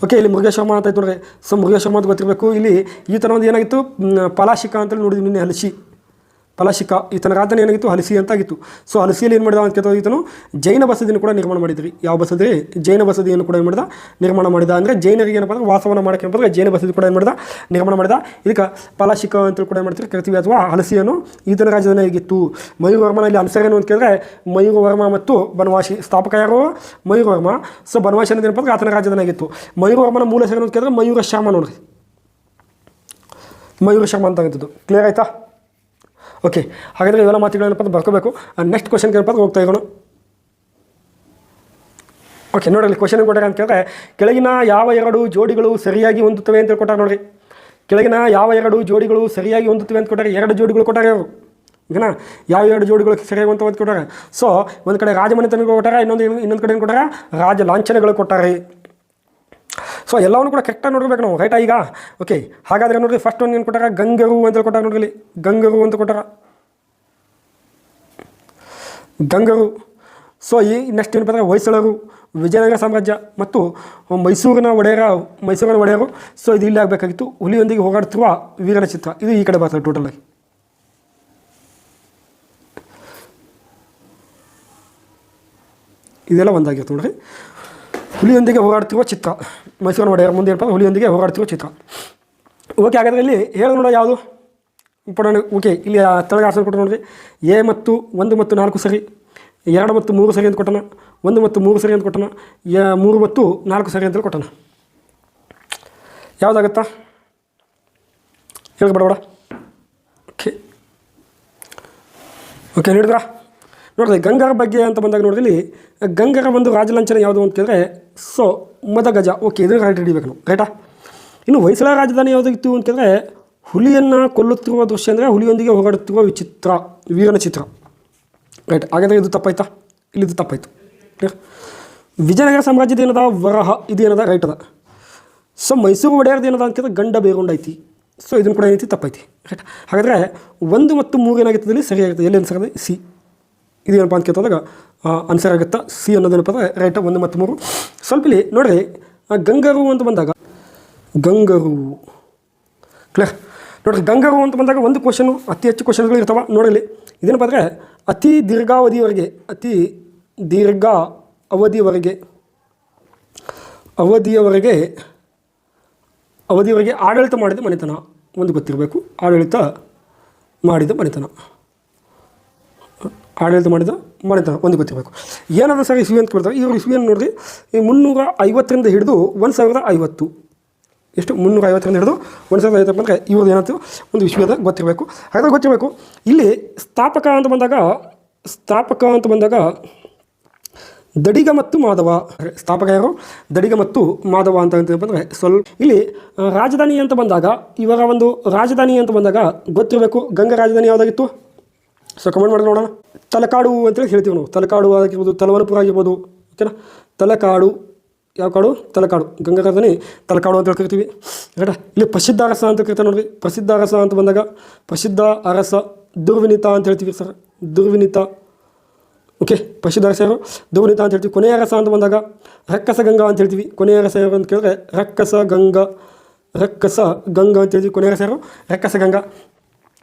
ಓಕೆ, ಇಲ್ಲಿ ಮುರುಘೇಶ್ವರ ಅಂತ ಐತೆ ನೋಡ್ರಿ. ಸೊ ಮುರುಘೇಶ್ವರ ಅಂತ ಗೊತ್ತಿರಬೇಕು. ಇಲ್ಲಿ ಈ ಥರ ಒಂದು ಏನಾಗಿತ್ತು? ಪಲಾಶಿಕ ಅಂತೇಳಿ ನೋಡಿದ್ವಿ ನಿನ್ನೆ. ಫಲಶಿಖ ಈತನ ರಾಜಧಾನಿ ಏನಾಗಿತ್ತು? ಹಲಸಿ ಅಂತಾಗಿತ್ತು. ಸೊ ಹಲಸಿಯಲ್ಲಿ ಏನು ಮಾಡಿದ ಅಂತ ಕೇಳ್ತಾ ಈತನು ಜೈನ ಬಸದಿಯನ್ನು ಕೂಡ ನಿರ್ಮಾಣ ಮಾಡಿದ್ರಿ. ಯಾವ ಬಸದಿ? ಜೈನ ಬಸದಿಯನ್ನು ಕೂಡ ಏನು ಮಾಡಿದ? ನಿರ್ಮಾಣ ಮಾಡಿದ. ಅಂದರೆ ಜೈನರಿಗೆ ಏನಪ್ಪ ಅಂದ್ರೆ ವಾಸವನ್ನು ಮಾಡೋಕ್ಕೆ ಏನಪ್ಪ ಜೈನ ಬಸದಿ ಕೂಡ ಏನು ಮಾಡಿದ? ನಿರ್ಮಾಣ ಮಾಡಿದ. ಇದಕ್ಕೆ ಫಲಶಿಖ ಅಂತೇಳಿ ಕೂಡ ಏನು ಮಾಡ್ತೀವಿ ಕರಿತೀವಿ. ಅಥವಾ ಹಲಸಿಯನ್ನು ಈತನ ರಾಜಧಾನಿ ಆಗಿತ್ತು. ಮಯೂರವರ್ಮನ ಇಲ್ಲಿ ಅನುಸರಣೆ ಅಂತ ಕೇಳಿದ್ರೆ ಮಯೂರವರ್ಮ ಮತ್ತು ಬನವಾಸಿ. ಸ್ಥಾಪಕ ಯಾರು? ಮಯೂರವರ್ಮ. ಸೊ ಬನವಾಸಿ ಅನ್ನೋದು ಏನಪ್ಪ ಅಂದ್ರೆ ಆತನ ರಾಜಧಾನಿ ಆಗಿತ್ತು. ಮಯೂರವರ್ಮನ ಮೂಲ ಹೆಸರು ಅಂತ ಕೇಳಿದ್ರೆ ಮಯೂರ ಶರ್ಮ. ನೋಡ್ರಿ, ಮಯೂರ ಶರ್ಮ ಅಂತ ಆಗಿದ್ದು. ಕ್ಲಿಯರ್ ಆಯಿತಾ? ಓಕೆ, ಹಾಗಾದರೆ ಇವೆಲ್ಲ ಮಾತುಗಳೇನಪ್ಪ ಅಂತ ಬರ್ಕೋಬೇಕು. ನೆಕ್ಸ್ಟ್ ಕ್ವಶನ್ಗೆ ಏನಪ್ಪ ಹೋಗ್ತಾ ಇರೋಣ. ಓಕೆ, ನೋಡಿರಿ ಕ್ವಶನ್ ಕೊಟ್ಟಾರೆ ಅಂತ ಕೇಳಿದ್ರೆ ಕೆಳಗಿನ ಯಾವ ಎರಡು ಜೋಡಿಗಳು ಸರಿಯಾಗಿ ಹೊಂದುತ್ತವೆ ಅಂತ ಕೊಟ್ಟಾರೆ ನೋಡಿರಿ. ಕೆಳಗಿನ ಯಾವ ಎರಡು ಜೋಡಿಗಳು ಸರಿಯಾಗಿ ಹೊಂದುತ್ತವೆ ಅಂತ ಕೊಟ್ಟಾರೆ. ಎರಡು ಜೋಡಿಗಳು ಕೊಟ್ಟಾರೆ ಅವರು. ಈಗನಾ ಯಾವ ಎರಡು ಜೋಡಿಗಳು ಸರಿಯಾಗಿ ಅಂತ ಕೊಟ್ಟಾರೆ. ಸೊ ಒಂದು ಕಡೆ ರಾಜಮನೆತನಗಳು ಕೊಟ್ಟಾರೆ, ಇನ್ನೊಂದು ಕಡೆ ಏನು ಕೊಟ್ಟಾರೆ? ರಾಜ ಲಾಂಛನಗಳು ಕೊಟ್ಟಾರೆ. ಸೊ ಎಲ್ಲವನ್ನೂ ಕೂಡ ಕರೆಕ್ಟಾಗಿ ನೋಡ್ಬೇಕು ನಾವು. ರೈಟಾ? ಈಗ ಓಕೆ, ಹಾಗಾದರೆ ನೋಡಿರಿ ಫಸ್ಟ್ ಒಂದು ಏನು ಕೊಟ್ಟಾರ? ಗಂಗರು ಅಂತ ಕೊಟ್ಟಾರ ನೋಡ್ರಿ. ಗಂಗರು ಅಂತ ಕೊಟ್ಟಾರ. ಗಂಗರು. ಸೊ ಈ ನೆಕ್ಸ್ಟ್ ಏನಪ್ಪ ಅಂದರೆ ಹೊಯ್ಸಳರು, ವಿಜಯನಗರ ಸಾಮ್ರಾಜ್ಯ ಮತ್ತು ಮೈಸೂರಿನ ಒಡೆಯರು. ಸೊ ಇದು ಇಲ್ಲಿ ಆಗಬೇಕಾಗಿತ್ತು. ಹುಲಿಯೊಂದಿಗೆ ಹೋರಾಡುತ್ತಿರುವ ವೀರನ ಚಿತ್ರ. ಇದು ಈ ಕಡೆ ಬರ್ತದೆ ಟೋಟಲಾಗಿ. ಇದೆಲ್ಲ ಒಂದಾಗಿರುತ್ತೆ ನೋಡ್ರಿ. ಹುಲಿಯೊಂದಿಗೆ ಹೋರಾಡ್ತಿರುವ ಚಿತ್ರ, ಮೈಸೂರಿನ ಒಡೆಯರ ಮುಂದೆ ಏನಪ್ಪ ಹುಲಿಯೊಂದಿಗೆ ಹೋರಾಡ್ತಿರುವ ಚಿತ್ರ. ಓಕೆ, ಹಾಗಾದರೆ ಇಲ್ಲಿ ಹೇಳೋ ನೋಡೋ ಯಾವುದು ಇಂಪಾರ್ಟೆಂಟ್. ಓಕೆ, ಇಲ್ಲಿ ತೆಳಗೆ ಆನ್ಸರ್ ಕೊಟ್ಟು ನೋಡಿರಿ. ಎ ಮತ್ತು 1 ಮತ್ತು 4 ಸರಿ, 2 ಮತ್ತು 3 ಸರಿ ಅಂತ ಕೊಟ್ಟಣ, 1 ಮತ್ತು 3 ಸರಿ ಅಂತ ಕೊಟ್ಟಣ, 3 ಮತ್ತು 4 ಸರಿ ಅಂತ ಕೊಟ್ಟಣ. ಯಾವುದಾಗತ್ತಾ ಹೇಳ್ಬೇಡ. ಓಕೆ, ನೀಡಿದ್ರಾ ನೋಡಿರಿ ಗಂಗರ ಬಗ್ಗೆ ಅಂತ ಬಂದಾಗ ನೋಡಿರಿ ಇಲ್ಲಿ ಗಂಗರ ಒಂದು ರಾಜಲಾಂಛನ ಯಾವುದು ಅಂತ ಕೇಳಿದ್ರೆ ಸೊ ಮದಗಜ. ಓಕೆ, ಇದನ್ನು ರೈಟ್ ಹಿಡಿಬೇಕು ನಾವು, ರೈಟಾ. ಇನ್ನು ಹೊಯ್ಸಳ ರಾಜಧಾನಿ ಯಾವುದಾಗಿತ್ತು ಅಂತ ಕೇಳಿದ್ರೆ ಹುಲಿಯನ್ನು ಕೊಲ್ಲುತ್ತಿರುವ ದೃಶ್ಯ ಅಂದರೆ ಹುಲಿಯೊಂದಿಗೆ ಹೋರಾಡುತ್ತಿರುವ ವಿಚಿತ್ರ ವೀರನ ಚಿತ್ರ. ರೈಟ್, ಹಾಗಾದರೆ ಇದು ತಪ್ಪಾಯ್ತಾ? ಇಲ್ಲಿದು ತಪ್ಪಾಯಿತು. ವಿಜಯನಗರ ಸಾಮ್ರಾಜ್ಯದ ಏನದ ವರಹ, ಇದು ಏನದ ರೈಟ್ ಅದ. ಸೊ ಮೈಸೂರು ಒಡೆಯರ್ದು ಏನದ ಅಂತ ಕೇಳಿದ್ರೆ ಗಂಡ ಬೇರುಂಡೈತಿ. ಸೊ ಇದನ್ನು ಕೂಡ ಏನೈತಿ ತಪ್ಪಾಯ್ತಿ. ರೈಟ್, ಹಾಗಾದರೆ 1 ಮತ್ತು 3 ಏನಾಗಿರ್ತದೆ ಇಲ್ಲಿ ಸರಿಯಾಗಿರ್ತದೆ. ಎಲ್ಲಿ ಅನ್ಸರ್ ಅಂದರೆ ಸಿ. ಇದು ಏನಪ್ಪ ಅಂತ ಕೇಳಿದಾಗ ಆನ್ಸರ್ ಆಗುತ್ತಾ ಸಿ ಅನ್ನೋದೇನಪ್ಪ ಅಂದರೆ ರೈಟ್ 1 ಮತ್ತು 3. ಸ್ವಲ್ಪ ಇಲ್ಲಿ ನೋಡಿರಿ ಗಂಗರು ಅಂತ ಬಂದಾಗ ಗಂಗರು ಕ್ಲಿಯರ್. ನೋಡಿರಿ ಗಂಗರು ಅಂತ ಬಂದಾಗ ಒಂದು ಕ್ವಶನು ಅತಿ ಹೆಚ್ಚು ಕ್ವಶನ್ಗಳು ಇರ್ತಾವೆ. ನೋಡಿಲಿ ಇದೇನಪ್ಪ ಅಂದರೆ ಅತಿ ದೀರ್ಘಾವಧಿಯವರೆಗೆ ಅವಧಿಯವರೆಗೆ ಆಡಳಿತ ಮಾಡಿದ ಮನೆತನ ಒಂದು ಗೊತ್ತಿರಬೇಕು. ಆಡಳಿತ ಮಾಡಿದ ಮನೆತನ ಒಂದು ಗೊತ್ತಿರಬೇಕು. ಏನಾದರೂ ಸರ್ ಇಸ್ವಿ ಅಂತ ಕೇಳ್ತಾರೆ. ಇವರು ಇಸ್ವಿಯನ್ನು ನೋಡಿರಿ 350ರಿಂದ ಹಿಡಿದು 1050. ಎಷ್ಟು? 350ರಿಂದ ಹಿಡಿದು 1050 ಅಂದರೆ ಇವ್ರದ್ದು ಏನಾಯ್ತು ಒಂದು ವಿಷಯದ ಗೊತ್ತಿರಬೇಕು. ಹಾಗಾದ್ರೆ ಗೊತ್ತಿರಬೇಕು. ಇಲ್ಲಿ ಸ್ಥಾಪಕ ಅಂತ ಬಂದಾಗ ದಡಿಗ ಮತ್ತು ಮಾಧವ. ಸ್ಥಾಪಕ ಯಾರು? ದಡಿಗ ಮತ್ತು ಮಾಧವ ಅಂತ ಬಂದರೆ ಸ್ವಲ್ಪ ಇಲ್ಲಿ ರಾಜಧಾನಿ ಅಂತ ಬಂದಾಗ ಇವರ ಒಂದು ರಾಜಧಾನಿ ಅಂತ ಬಂದಾಗ ಗೊತ್ತಿರಬೇಕು. ಗಂಗಾ ರಾಜಧಾನಿ ಯಾವುದಾಗಿತ್ತು? ಸೊ ಕಮೆಂಟ್ ಮಾಡಿ ನೋಡೋಣ. ತಲಕಾಡು ಅಂತೇಳಿ ಹೇಳ್ತೀವಿ ನಾವು. ತಲಕಾಡು ಆಗಿರ್ಬೋದು, ತಲವನಪುರ ಆಗಿರ್ಬೋದು. ಓಕೆನಾ? ತಲಕಾಡು ಯಾವ ಕಾಡು? ತಲಕಾಡು. ಗಂಗಾ ರಾಜಧಾನಿ ತಲಕಾಡು ಅಂತ ಹೇಳ್ತಿರ್ತೀವಿ. ರೈಟಾ? ಇಲ್ಲಿ ಪ್ರಸಿದ್ಧ ಅರಸ ಅಂತ ಕರಿತಾರೆ ನೋಡಿರಿ. ಪ್ರಸಿದ್ಧ ಅರಸ ಅಂತ ಬಂದಾಗ ಪ್ರಸಿದ್ಧ ಅರಸ ದುರ್ವಿನೀತ ಅಂತ ಹೇಳ್ತೀವಿ ಸರ್. ದುರ್ವಿನೀತ. ಓಕೆ, ಪ್ರಸಿದ್ಧ ಅರಸ ಯಾರು? ದುರ್ವಿನೀತ ಅಂತ ಹೇಳ್ತೀವಿ. ಕೊನೆಯ ಅರಸ ಅಂತ ಬಂದಾಗ ರಕ್ಕಸ ಗಂಗಾ ಅಂತ ಹೇಳ್ತೀವಿ. ಕೊನೆಯ ಅರಸ ಯಾರು ಅಂತ ಕೇಳಿದ್ರೆ ರಕ್ಕಸ ಗಂಗಾ ಅಂತ ಹೇಳ್ತೀವಿ. ಕೊನೆಯ ಅರಸ ಯಾರು? ರಕ್ಕಸ ಗಂಗಾ.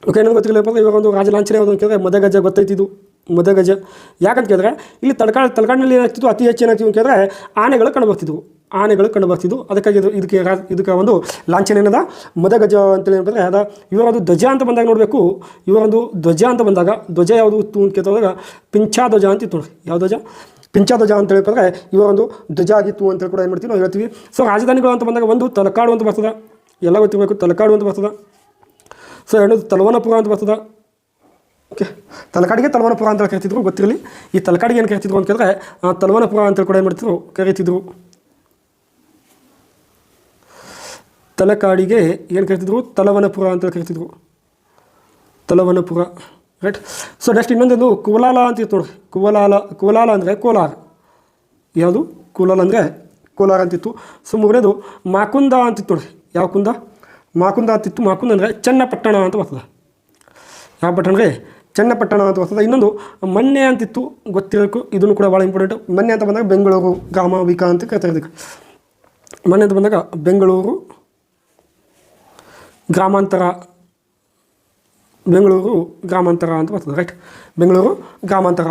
ಓಕೆ, ಏನೋ ಗೊತ್ತಿರಲಿಲ್ಲ. ಇವಾಗ ಒಂದು ರಾಜಲಾಂಛನ ಯಾವುದು ಅಂತ ಕೇಳಿದ್ರೆ ಮದಗಜ ಗೊತ್ತೈತಿದ್ದು. ಮದಗಜ ಯಾಕಂತ ಕೇಳಿದ್ರೆ ಇಲ್ಲಿ ತಲಕಾಡಿನಲ್ಲಿ ಏನಾಗ್ತಿತ್ತು ಅತಿ ಹೆಚ್ಚು ಏನಾಗ್ತಿತ್ತು ಅಂತ ಕೇಳಿದ್ರೆ ಆನೆಗಳು ಕಂಡುಬರ್ತಿದ್ವು. ಅದಕ್ಕಾಗಿ ಇದಕ್ಕೆ ಒಂದು ಲಾಂಛನ ಏನದ ಮದಗಜ ಅಂತೇಳಿ ಏನಂದರೆ ಅದ. ಇವರೊಂದು ಧ್ವಜ ಅಂತ ಬಂದಾಗ ನೋಡಬೇಕು. ಇವರೊಂದು ಧ್ವಜ ಅಂತ ಬಂದಾಗ ಧ್ವಜ ಯಾವುದು ಇತ್ತು ಅಂತ ಕೇಳಿದಾಗ ಪಿಂಚಾಧ್ವಜ ಅಂತ ಇತ್ತು ನೋಡಿ. ಯಾವ ಧ್ವಜ? ಪಿಂಚಾಧ್ವಜ ಅಂತ ಹೇಳಿದ್ರೆ ಇವರೊಂದು ಧ್ವಜ ಆಗಿತ್ತು ಅಂತೇಳಿ ಕೂಡ ಏನು ಮಾಡ್ತೀವಿ ನಾವು ಹೇಳ್ತೀವಿ. ಸೊ ರಾಜಧಾನಿಗಳು ಅಂತ ಬಂದಾಗ ಒಂದು ತಲಕಾಡು ಅಂತ ಬರ್ತದೆ, ಎಲ್ಲ ಗೊತ್ತಿರಬೇಕು. ತಲಕಾಡು ಅಂತ ಬರ್ತದೆ. ಸೊ ಎರಡನೇದು ತಲವನಪುರ ಅಂತ ಬರ್ತದೆ. ಓಕೆ, ತಲಕಾಡಿಗೆ ತಲವನಪುರ ಅಂತ ಕರಿತಿದ್ರು, ಗೊತ್ತಿರಲಿ. ಈ ತಲಕಾಡಿಗೆ ಏನು ಕರಿತಿದ್ರು ಅಂತ ಕೇಳಿದ್ರೆ ತಲವನಪುರ ಅಂತೇಳಿ ಕೂಡ ಏನು ಮಾಡ್ತಿದ್ರು ಕರಿತಿದ್ರು. ತಲಕಾಡಿಗೆ ಏನು ಕರಿತಿದ್ರು? ತಲವನಪುರ ಅಂತೇಳಿ ಕರಿತಿದ್ರು. ತಲವನಪುರ. ರೈಟ್. ಸೊ ನೆಕ್ಸ್ಟ್ ಇನ್ನೊಂದು ಕುವಲಾಲ ಅಂತ ಇತ್ತು ನೋಡಿ. ಕುವಲಾಲ ಅಂದರೆ ಕೋಲಾರ. ಯಾವುದು? ಕುಲಾಲ ಅಂದರೆ ಕೋಲಾರ ಅಂತಿತ್ತು. ಸೊ ಮೂರನೇದು ಮಾಕುಂದ ಅಂತಿತ್ತು ನೋಡಿ. ಯಾವ ಕುಂದ? ಮಾಕುಂದ ಅಂತಿತ್ತು. ಮಾಕುಂದ ಅಂದರೆ ಚನ್ನಪಟ್ಟಣ ಅಂತ ಬರ್ತದೆ. ಯಾವ ಪಟ್ಟಣ ಅಂದರೆ ಚನ್ನಪಟ್ಟಣ ಅಂತ ಬರ್ತದೆ. ಇನ್ನೊಂದು ಮನ್ನೆ ಅಂತಿತ್ತು, ಗೊತ್ತಿರಬೇಕು. ಇದನ್ನು ಕೂಡ ಭಾಳ ಇಂಪಾರ್ಟೆಂಟು. ಮನ್ನೆ ಅಂತ ಬಂದಾಗ ಬೆಂಗಳೂರು ಗ್ರಾಮಾವಿಕ ಅಂತ ಕರಿತಾರೆ ಇದಕ್ಕೆ. ಮನ್ನೆ ಅಂತ ಬಂದಾಗ ಬೆಂಗಳೂರು ಗ್ರಾಮಾಂತರ ಅಂತ ಬರ್ತದೆ. ರೈಟ್, ಬೆಂಗಳೂರು ಗ್ರಾಮಾಂತರ.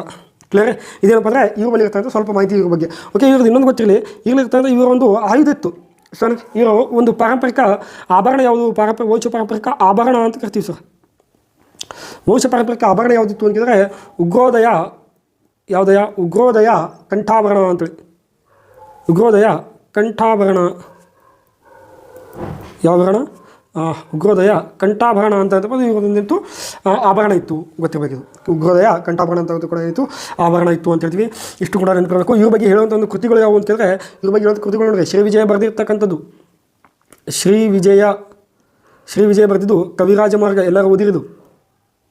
ಕ್ಲಿಯರ್? ಇದೇನಪ್ಪ ಅಂದರೆ ಇವ್ರ ಬಳಿ ಇರ್ತಂಥ ಸ್ವಲ್ಪ ಮಾಹಿತಿ ಇವ್ರ ಬಗ್ಗೆ. ಓಕೆ, ಇವ್ರದ್ದು ಇನ್ನೊಂದು ಗೊತ್ತಿರಲಿ. ಇರ್ಲಿರ್ತಂದ್ರೆ ಇವರ ಒಂದು ಆಯುಧ ಇತ್ತು. ಸೊ ಇರೋ ಒಂದು ಪಾರಂಪರಿಕ ಆಭರಣ ಯಾವುದು? ವಂಶ ಪಾರಂಪರಿಕ ಆಭರಣ ಅಂತ ಕರಿತೀವಿ ಸರ್. ವಂಶ ಪಾರಂಪರಿಕ ಆಭರಣ ಯಾವುದಿತ್ತು ಅಂತಂದರೆ ಉಗ್ರೋದಯ. ಯಾವುದಯ? ಉಗ್ರೋದಯ ಕಂಠಾಭರಣ ಅಂತೇಳಿ. ಉಗ್ರೋದಯ ಕಂಠಾಭರಣ. ಯಾವ ಭರಣ? ಉಗ್ರೋದಯ ಕಂಠಾಭರಣ ಅಂತ ಇವರೊಂದಿತ್ತು ಆಭರಣ ಇತ್ತು, ಗೊತ್ತಿರಬೇಕಿದು. ಉಗ್ರೋದಯ ಕಂಠಾಭರಣ ಅಂತ ಕೂಡ ಏನಿತ್ತು? ಆಭರಣ ಇತ್ತು ಅಂತ ಹೇಳ್ತೀವಿ. ಇಷ್ಟು ಕೂಡ ನೆನಪಿರಬೇಕು. ಇವ್ರ ಬಗ್ಗೆ ಹೇಳುವಂಥ ಒಂದು ಕೃತಿಗಳು ಯಾವುವು ಅಂತ ಹೇಳಿದ್ರೆ ಇವ್ರ ಬಗ್ಗೆ ಹೇಳುವಂಥ ಕೃತಿಗಳು ನೋಡಿದ್ರೆ ಶ್ರೀವಿಜಯ ಬರೆದಿರ್ತಕ್ಕಂಥದ್ದು. ಶ್ರೀವಿಜಯ ಬರೆದಿದ್ದು ಕವಿರಾಜ ಮಾರ್ಗ. ಎಲ್ಲರೂ ಓದಿರೋದು.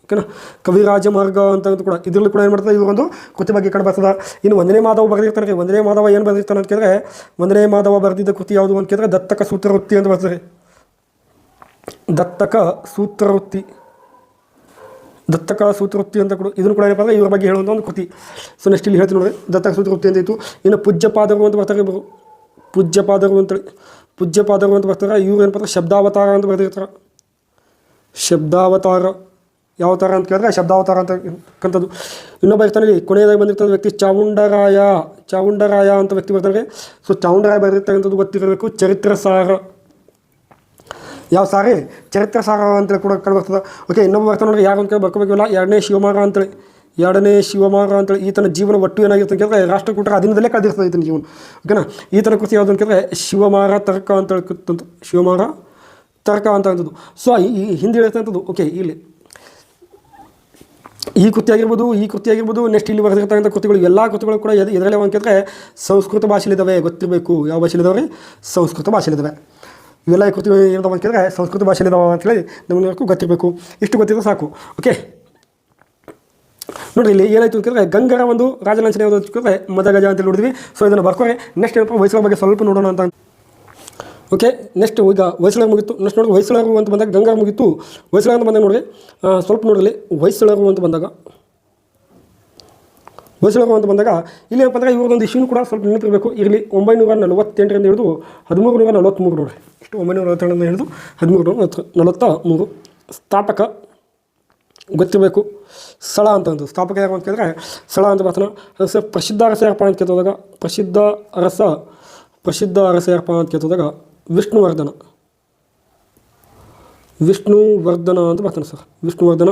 ಓಕೆನಾ? ಕವಿರಾಜ ಮಾರ್ಗ ಅಂತ ಕೂಡ ಇದರಲ್ಲಿ ಕೂಡ ಏನು ಮಾಡ್ತದೆ ಇವರೊಂದು ಕೃತಿ ಬಗ್ಗೆ ಕಂಡುಬರ್ತದೆ. ಇನ್ನು ಒಂದನೇ ಮಾಧವ ಬರೆದಿರ್ತಾರೆ. ಒಂದನೇ ಮಾಧವ ಏನು ಬರೆದಿರ್ತಾನೆ ಅಂತ ಕೇಳಿದ್ರೆ ಒಂದನೇ ಮಾಧವ ಬರೆದಿದ್ದ ಕೃತಿ ಯಾವುದು ಅಂತ ಕೇಳಿದ್ರೆ ದತ್ತಕ ಸೂತ್ರವೃತ್ತಿ ಅಂತ ಬರ್ತದೆ. ದತ್ತಕ ಸೂತ್ರವೃತ್ತಿ ಅಂತ ಕೂಡ ಇದನ್ನು ಕೂಡ ಏನಪ್ಪ ಅಂದರೆ ಇವ್ರ ಬಗ್ಗೆ ಹೇಳುವಂಥ ಒಂದು ಕೃತಿ. ಸೊ ನೆಕ್ಸ್ಟ್ ಇಲ್ಲಿ ಹೇಳ್ತೀನಿ ನೋಡಿ. ದತ್ತಕ ಸೂತ್ರವೃತ್ತಿ ಅಂತ ಇತ್ತು. ಇನ್ನು ಪೂಜ್ಯಪಾದರು ಅಂತ ಬರ್ತಾರೆ ಇವರು. ಪೂಜ್ಯಪಾದರು ಅಂತ ಬರ್ತಾರೆ. ಇವ್ರು ಏನಪ್ಪ ಅಂದರೆ ಶಬ್ದಾವತಾರ ಅಂತ ಬರೆದಿರ್ತಾರೆ. ಶಬ್ದಾವತಾರ ಯಾವ ಥರ ಅಂತ ಕೇಳಿದ್ರೆ ಶಬ್ದಾವತಾರ ಅಂತಕ್ಕಂಥದ್ದು. ಇನ್ನೊಬ್ಬ ಇರ್ತಾನೆ ಕೊನೆಯದಾಗಿ ಬಂದಿರ್ತಂಥ ವ್ಯಕ್ತಿ ಚಾವುಂಡರಾಯ ಅಂತ ವ್ಯಕ್ತಿ ಬರ್ತಾನೆ. ಸೊ ಚಾವುಂಡರಾಯ ಬರೆದಿರ್ತಕ್ಕಂಥದ್ದು ಗೊತ್ತಿರಬೇಕು. ಚರಿತ್ರಸಾರ. ಯಾವ ಸಾರಿ? ಚರಿತ್ರಸಾರ ಅಂತೇಳಿ ಕೂಡ ಕಂಡುಬರ್ತದೆ. ಓಕೆ, ಇನ್ನೊಬ್ಬ ಬರ್ತಾನೆ ನೋಡಿ. ಯಾರು ಅಂತ ಬರ್ಕೋಬೇಕಿಲ್ಲ. ಎರಡನೇ ಶಿವಮಾರ ಅಂತೇಳಿ ಈತನ ಜೀವನ ಒಟ್ಟು ಏನಾಗಿರ್ತದೆ ಕೇಳಿದ್ರೆ ರಾಷ್ಟ್ರಕೂಟರ ಅಧೀನದಲ್ಲೇ ಕಳೆದಿರ್ತದೆ ಈತನ ಜೀವನ. ಓಕೆನಾ? ಈತನ ಕೃತಿ ಯಾವುದು ಅಂತ ಕೇಳಿದ್ರೆ ಶಿವಮಾರ ತರ್ಕ ಅಂತೇಳಿ ಶಿವಮಾರ ತರ್ಕ ಅಂತಕ್ಕಂಥದ್ದು. ಸೊ ಈ ಹಿಂದೆ ಹೇಳ್ತಕ್ಕಂಥದ್ದು. ಓಕೆ, ಇಲ್ಲಿ ಈ ಕೃತಿ ಆಗಿರ್ಬೋದು ನೆಕ್ಸ್ಟ್ ಇಲ್ಲಿ ಬರೆದಿರ್ತಕ್ಕಂಥ ಕೃತಿಗಳು ಎಲ್ಲ ಕೃತಿಗಳು ಕೂಡ ಇದರಲ್ಲೇ ಕೇಳಿದ್ರೆ ಸಂಸ್ಕೃತ ಭಾಷೆಲಿದ್ದಾವೆ, ಗೊತ್ತಿರಬೇಕು. ಯಾವ ಭಾಷೆಲಿದ್ದಾವೆ? ಸಂಸ್ಕೃತ ಭಾಷೆಲಿದ್ದಾವೆ. ಇವೆಲ್ಲ ಕೃತಿ ಏನಂತ ಕೇಳಿದ್ರೆ ಸಂಸ್ಕೃತ ಭಾಷೆಲಿದ್ದಾವೆ ಅಂತೇಳಿ ನಮಗೆ ಗೊತ್ತಿರಬೇಕು. ಇಷ್ಟು ಗೊತ್ತಿದ್ರೆ ಸಾಕು. ಓಕೆ, ನೋಡಿರಿ ಇಲ್ಲಿ ಏನಾಯಿತು ಅಂತಂದರೆ ಗಂಗರ ಒಂದು ರಾಜಲಾಂಛನ ಯಾವುದು ಅಂತ ಕೇಳಿದ್ರೆ ಮದಗಜ ಅಂತೇಳಿ ನೋಡಿದ್ವಿ. ಸೊ ಇದನ್ನು ಬರ್ಕೋರೆ. ನೆಕ್ಸ್ಟ್ ಏನಪ್ಪ ಹೊಯ್ಸಳರ ಬಗ್ಗೆ ಸ್ವಲ್ಪ ನೋಡೋಣ ಅಂತ. ಓಕೆ, ನೆಕ್ಸ್ಟ್ ಈಗ ಹೊಯ್ಸಳರು ಮುಗಿತು. ನೆಕ್ಸ್ಟ್ ನೋಡಿ ಹೊಯ್ಸಳರು ಅಂತ ಬಂದಾಗ ಗಂಗಾ ಮುಗಿತು. ಹೊಯ್ಸಳ ಅಂತ ಬಂದಾಗ ನೋಡಿರಿ ಸ್ವಲ್ಪ ನೋಡಲಿ. ಹೊಯ್ಸಳರು ಅಂತ ಬಂದಾಗ ಇಲ್ಲಿ ಏನಪ್ಪ ಅಂದರೆ ಇವ್ರದ್ದೊಂದು ಇಶ್ಯೂನು ಕೂಡ ಸ್ವಲ್ಪ ನೆನಪಿರಬೇಕು. ಇರಲಿ 948ರಿಂದ ಹಿಡಿದು 1343 ನೋಡಿರಿ. ಇಷ್ಟು 942ರಿಂದ ಹಿಡಿದು 1343. ಸ್ಥಾಪಕ ಗೊತ್ತಿರಬೇಕು. ಸ್ಥಳ ಅಂತಂದು ಸ್ಥಾಪಕ ಯಾರು ಅಂತ ಕೇಳಿದ್ರೆ ಸ್ಥಳ ಅಂತ ಬರ್ತಾನೆ. ಅದು ಸರ್ ಪ್ರಸಿದ್ಧ ಅರಸ ಯಾರಪ್ಪ ಅಂತ ಕೇಳಿದಾಗ ಪ್ರಸಿದ್ಧ ಅರಸ ಯಾರಪ್ಪ ಅಂತ ಕೇಳಿದಾಗ ವಿಷ್ಣುವರ್ಧನ ಅಂತ ಬರ್ತಾನೆ ಸರ್. ವಿಷ್ಣುವರ್ಧನ.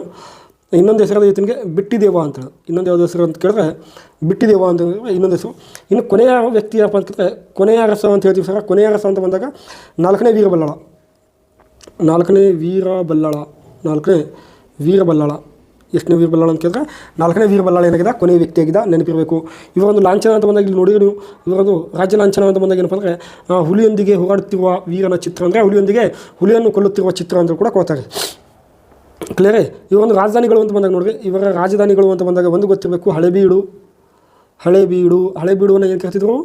ಇನ್ನೊಂದು ಹೆಸರಾದ ಈತನಿಗೆ ಬಿಟ್ಟಿದೇವ ಅಂತೇಳಿ. ಇನ್ನೊಂದು ಯಾವ್ದು ಹೆಸರು ಅಂತ ಕೇಳಿದ್ರೆ ಬಿಟ್ಟಿದೇವ ಅಂತ ಇನ್ನೊಂದು ಹೆಸರು. ಇನ್ನು ಕೊನೆಯ ವ್ಯಕ್ತಿ ಯಾರಪ್ಪ ಅಂತ ಕೇಳಿದ್ರೆ ಕೊನೆಯ ಅರಸ ಅಂತ ಹೇಳ್ತೀವಿ ಸರ್. ಕೊನೆಯ ಅರಸ ಅಂತ ಬಂದಾಗ 4ನೇ ವೀರಬಲ್ಲಾಳ. ಎಷ್ಟನೇ ವೀರಬಲ್ಲಾಳ ಅಂತ ಕೇಳಿದ್ರೆ 4ನೇ ವೀರಬಲ್ಲಾಳ ಏನಾಗಿದೆ ಕೊನೆಯ ವ್ಯಕ್ತಿಯಾಗಿದ್ದ, ನೆನಪಿರಬೇಕು. ಇವರೊಂದು ಲಾಂಛನ ಅಂತ ಬಂದಾಗ ಇಲ್ಲಿ ನೋಡಿದ್ರು. ಇವರೊಂದು ರಾಜ್ಯ ಲಾಂಛನ ಅಂತ ಬಂದಾಗ ಏನಪ್ಪ ಅಂದರೆ ಹುಲಿಯೊಂದಿಗೆ ಹೋರಾಡುತ್ತಿರುವ ವೀರನ ಚಿತ್ರ ಅಂದರೆ ಹುಲಿಯನ್ನು ಕೊಲ್ಲುತ್ತಿರುವ ಚಿತ್ರ ಅಂತ ಕೂಡ ಕೊಡ್ತಾರೆ. ಕ್ಲಿಯರೇ? ಇವರೊಂದು ರಾಜಧಾನಿಗಳು ಅಂತ ಬಂದಾಗ ನೋಡಿರಿ. ಇವರ ರಾಜಧಾನಿಗಳು ಅಂತ ಬಂದಾಗ ಒಂದು ಗೊತ್ತಿರಬೇಕು, ಹಳೆಬೀಡುವನ್ನು ಏನು ಕರಿತಿದ್ರು?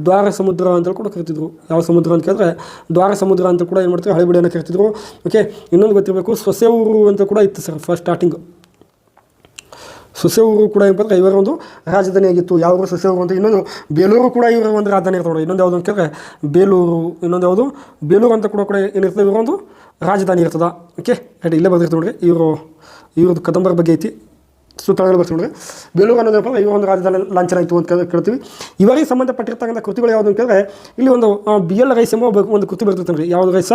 ದ್ವಾರ ಸಮುದ್ರ ಅಂತೇಳಿ ಕೂಡ ಕರಿತಿದ್ರು. ಯಾವ ಸಮುದ್ರ ಅಂತ ಕೇಳಿದ್ರೆ ದ್ವಾರ ಸಮುದ್ರ ಅಂತ ಕೂಡ ಏನು ಮಾಡ್ತಾರೆ ಹಳೆಬೀಡನ್ನು ಕರಿತಿದ್ರು. ಓಕೆ, ಇನ್ನೊಂದು ಗೊತ್ತಿರಬೇಕು ಸೊಸೆ ಊರು ಅಂತ ಕೂಡ ಇತ್ತು ಸರ್. ಫಸ್ಟ್ ಸ್ಟಾರ್ಟಿಂಗ್ ಸೊಸೆ ಊರು ಕೂಡ ಏನಂದ್ರೆ ಇವರ ಒಂದು ರಾಜಧಾನಿ ಆಗಿತ್ತು. ಯಾವ ಸೊಸೆ ಊರು ಅಂತ. ಇನ್ನೊಂದು ಬೇಲೂರು ಕೂಡ ಇವರ ಒಂದು ರಾಜಧಾನಿ ಇರ್ತದೆ. ಇನ್ನೊಂದು ಯಾವುದು ಅಂತ ಕೇಳಿದ್ರೆ ಬೇಲೂರು ಅಂತ ಕೂಡ ಏನಿರ್ತದೆ ಇವರ ಒಂದು ರಾಜಧಾನಿ ಇರ್ತದೆ. Okay, right. ಇಲ್ಲೇ ಬರ್ತಿರ್ತೀವಿ ನೋಡಿರಿ. ಇವ್ರದ್ದು ಕದಂಬರ ಬಗ್ಗೆ ಐತಿ. ಸುತ್ತಳಗಳು ಬರ್ತೀವಿ ನೋಡಿರಿ. ಬೇಲೂರು ಅನ್ನೋದಪ್ಪ ಇವ ಒಂದು ರಾಜಧಾನಿ ಲಾಂಛನ ಆಯಿತು ಅಂತ ಕೇಳ್ತೀವಿ. ಇವರಿಗೆ ಸಂಬಂಧಪಟ್ಟಿರ್ತಕ್ಕಂಥ ಕೃತಿಗಳು ಯಾವುದು ಅಂತ ಕೇಳಿದ್ರೆ ಇಲ್ಲಿ ಒಂದು BL ರೈಸ್ ಎಂಬ ಒಂದು ಕೃತಿ ಬರ್ತಿರ್ತಾನೆ ರೀ. ಯಾವುದು ರೈಸ?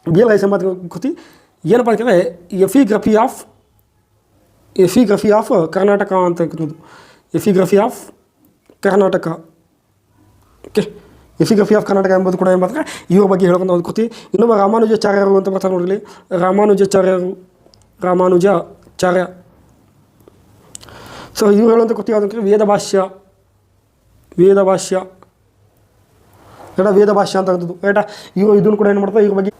BL ರೈಸ್ ಎಂಬ ಕೃತಿ ಏನಪ್ಪ ಅಂತ ಕೇಳಿದ್ರೆ ಎಫಿಗ್ರಫಿ ಆಫ್ ಕರ್ನಾಟಕ ಅಂತ ಹೇಳ್ಬೋದು. Epigraphy of Karnataka. Okay, epigraphy of Karnataka ಎಂಬುದು ಕೂಡ ಏನು ಮಾಡ್ತಾರೆ ಇವ್ರ ಬಗ್ಗೆ ಹೇಳ್ಕೊಂಡು ಒಂದು ಕೃತಿ. ಇನ್ನೊಬ್ಬ ರಾಮಾನುಜಾಚಾರ್ಯರು ಅಂತ ಬರ್ತಾರೆ ನೋಡಿರಿ. ರಾಮಾನುಜಾಚಾರ್ಯ. ಸೊ ಇವ್ರು ಹೇಳುವಂಥ ಕೃತಿ ಯಾವುದಂದ್ರೆ ವೇದಭಾಷ್ಯ ಅಂತ ಅಂತದ್ದು. ರೈಟಾ? ಇದನ್ನು ಕೂಡ ಏನು ಮಾಡ್ತಾರೆ ಇವ್ರ ಬಗ್ಗೆ.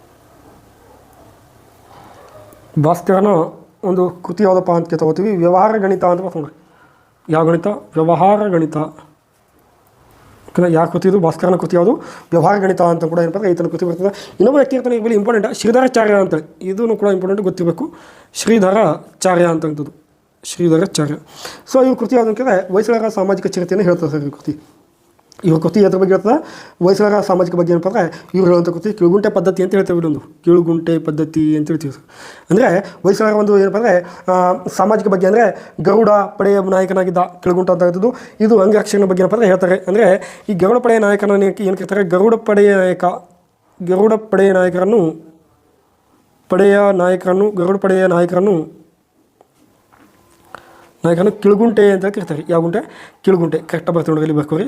ಭಾಸ್ಕರನ ಒಂದು ಕೃತಿ ಯಾವುದಪ್ಪ ಅಂತ ತಗೋತೀವಿ, ವ್ಯವಹಾರ ಗಣಿತ ಅಂತ ಬರ್ತಾರೆ. ಯಾವ ಗಣಿತ? ವ್ಯವಹಾರ ಗಣಿತ. ಯಾವ ಕೃತಿ ಇದು? ಭಾಸ್ಕರನ ಕೃತಿ ಯಾವುದು? ವ್ಯವಹಾರ ಗಣಿತ ಅಂತ ಕೂಡ ಏನಪ್ಪ ಈತನ ಕೃತಿ ಬರ್ತದೆ. ಇನ್ನೊಬ್ಬ ವ್ಯಕ್ತಿ ಇರ್ತಾನೆ ಇಲ್ಲಿ ಇಂಪಾರ್ಟೆಂಟ್, ಶ್ರೀಧರಾಚಾರ್ಯ ಅಂತೇಳಿ. ಇದನ್ನು ಕೂಡ ಇಂಪಾರ್ಟೆಂಟ್ ಗೊತ್ತಿರಬೇಕು. ಶ್ರೀಧರಾಚಾರ್ಯ ಅಂತಂಥದ್ದು. ಸೊ ಇವ್ರ ಕೃತಿ ಯಾವುದು ಅಂತಂದರೆ ಹೊಯ್ಸಳರ ಸಾಮಾಜಿಕ ಚರಿತ್ರೆಯನ್ನು ಹೇಳ್ತಾರೆ ಸರ್. ಇವ್ರ ಕೃತಿ ಅದ್ರ ಬಗ್ಗೆ ಹೇಳ್ತದೆ ಹೊಯ್ಸಳರ ಸಾಮಾಜಿಕ ಬಗ್ಗೆ ಏನಪ್ಪ ಅಂದರೆ ಇವ್ರು ಹೇಳುವಂಥ ಕೃತಿ ಕಿಳುಗುಂಟೆ ಪದ್ಧತಿ ಅಂತ ಹೇಳ್ತೇವೆ. ಇದೊಂದು ಕಿಳುಗುಂಟೆ ಪದ್ಧತಿ ಅಂತ ಹೇಳ್ತೀವಿ ಸರ್. ಅಂದರೆ ಹೊಯ್ಸಳರ ಒಂದು ಏನಪ್ಪ ಅಂದರೆ ಸಾಮಾಜಿಕ ಬಗ್ಗೆ ಅಂದರೆ ಗರುಡ ಪಡೆಯ ನಾಯಕನಾಗಿದ್ದ ಕಿಳುಗುಂಟ ಅಂತಕ್ಕಂಥದ್ದು. ಇದು ಅಂಗರಕ್ಷಣೆ ಬಗ್ಗೆ ಏನಪ್ಪ ಅಂದರೆ ಹೇಳ್ತಾರೆ. ಅಂದರೆ ಈ ಗರುಡ ಪಡೆಯ ನಾಯಕನ ಏನು ಕೇಳ್ತಾರೆ? ಗರುಡ ಪಡೆಯ ನಾಯಕರನ್ನು ಕಿಳುಗುಂಟೆ ಅಂತ ಕರಿತಾರೆ. ಯಾವ ಗುಂಟೆ? ಕಿಳುಗುಂಟೆ. ಕರೆಕ್ಟಾಗಿ ಬರ್ತೀವಿ ನೋಡಿ. ಇಲ್ಲಿ ಬರ್ಕೋರಿ.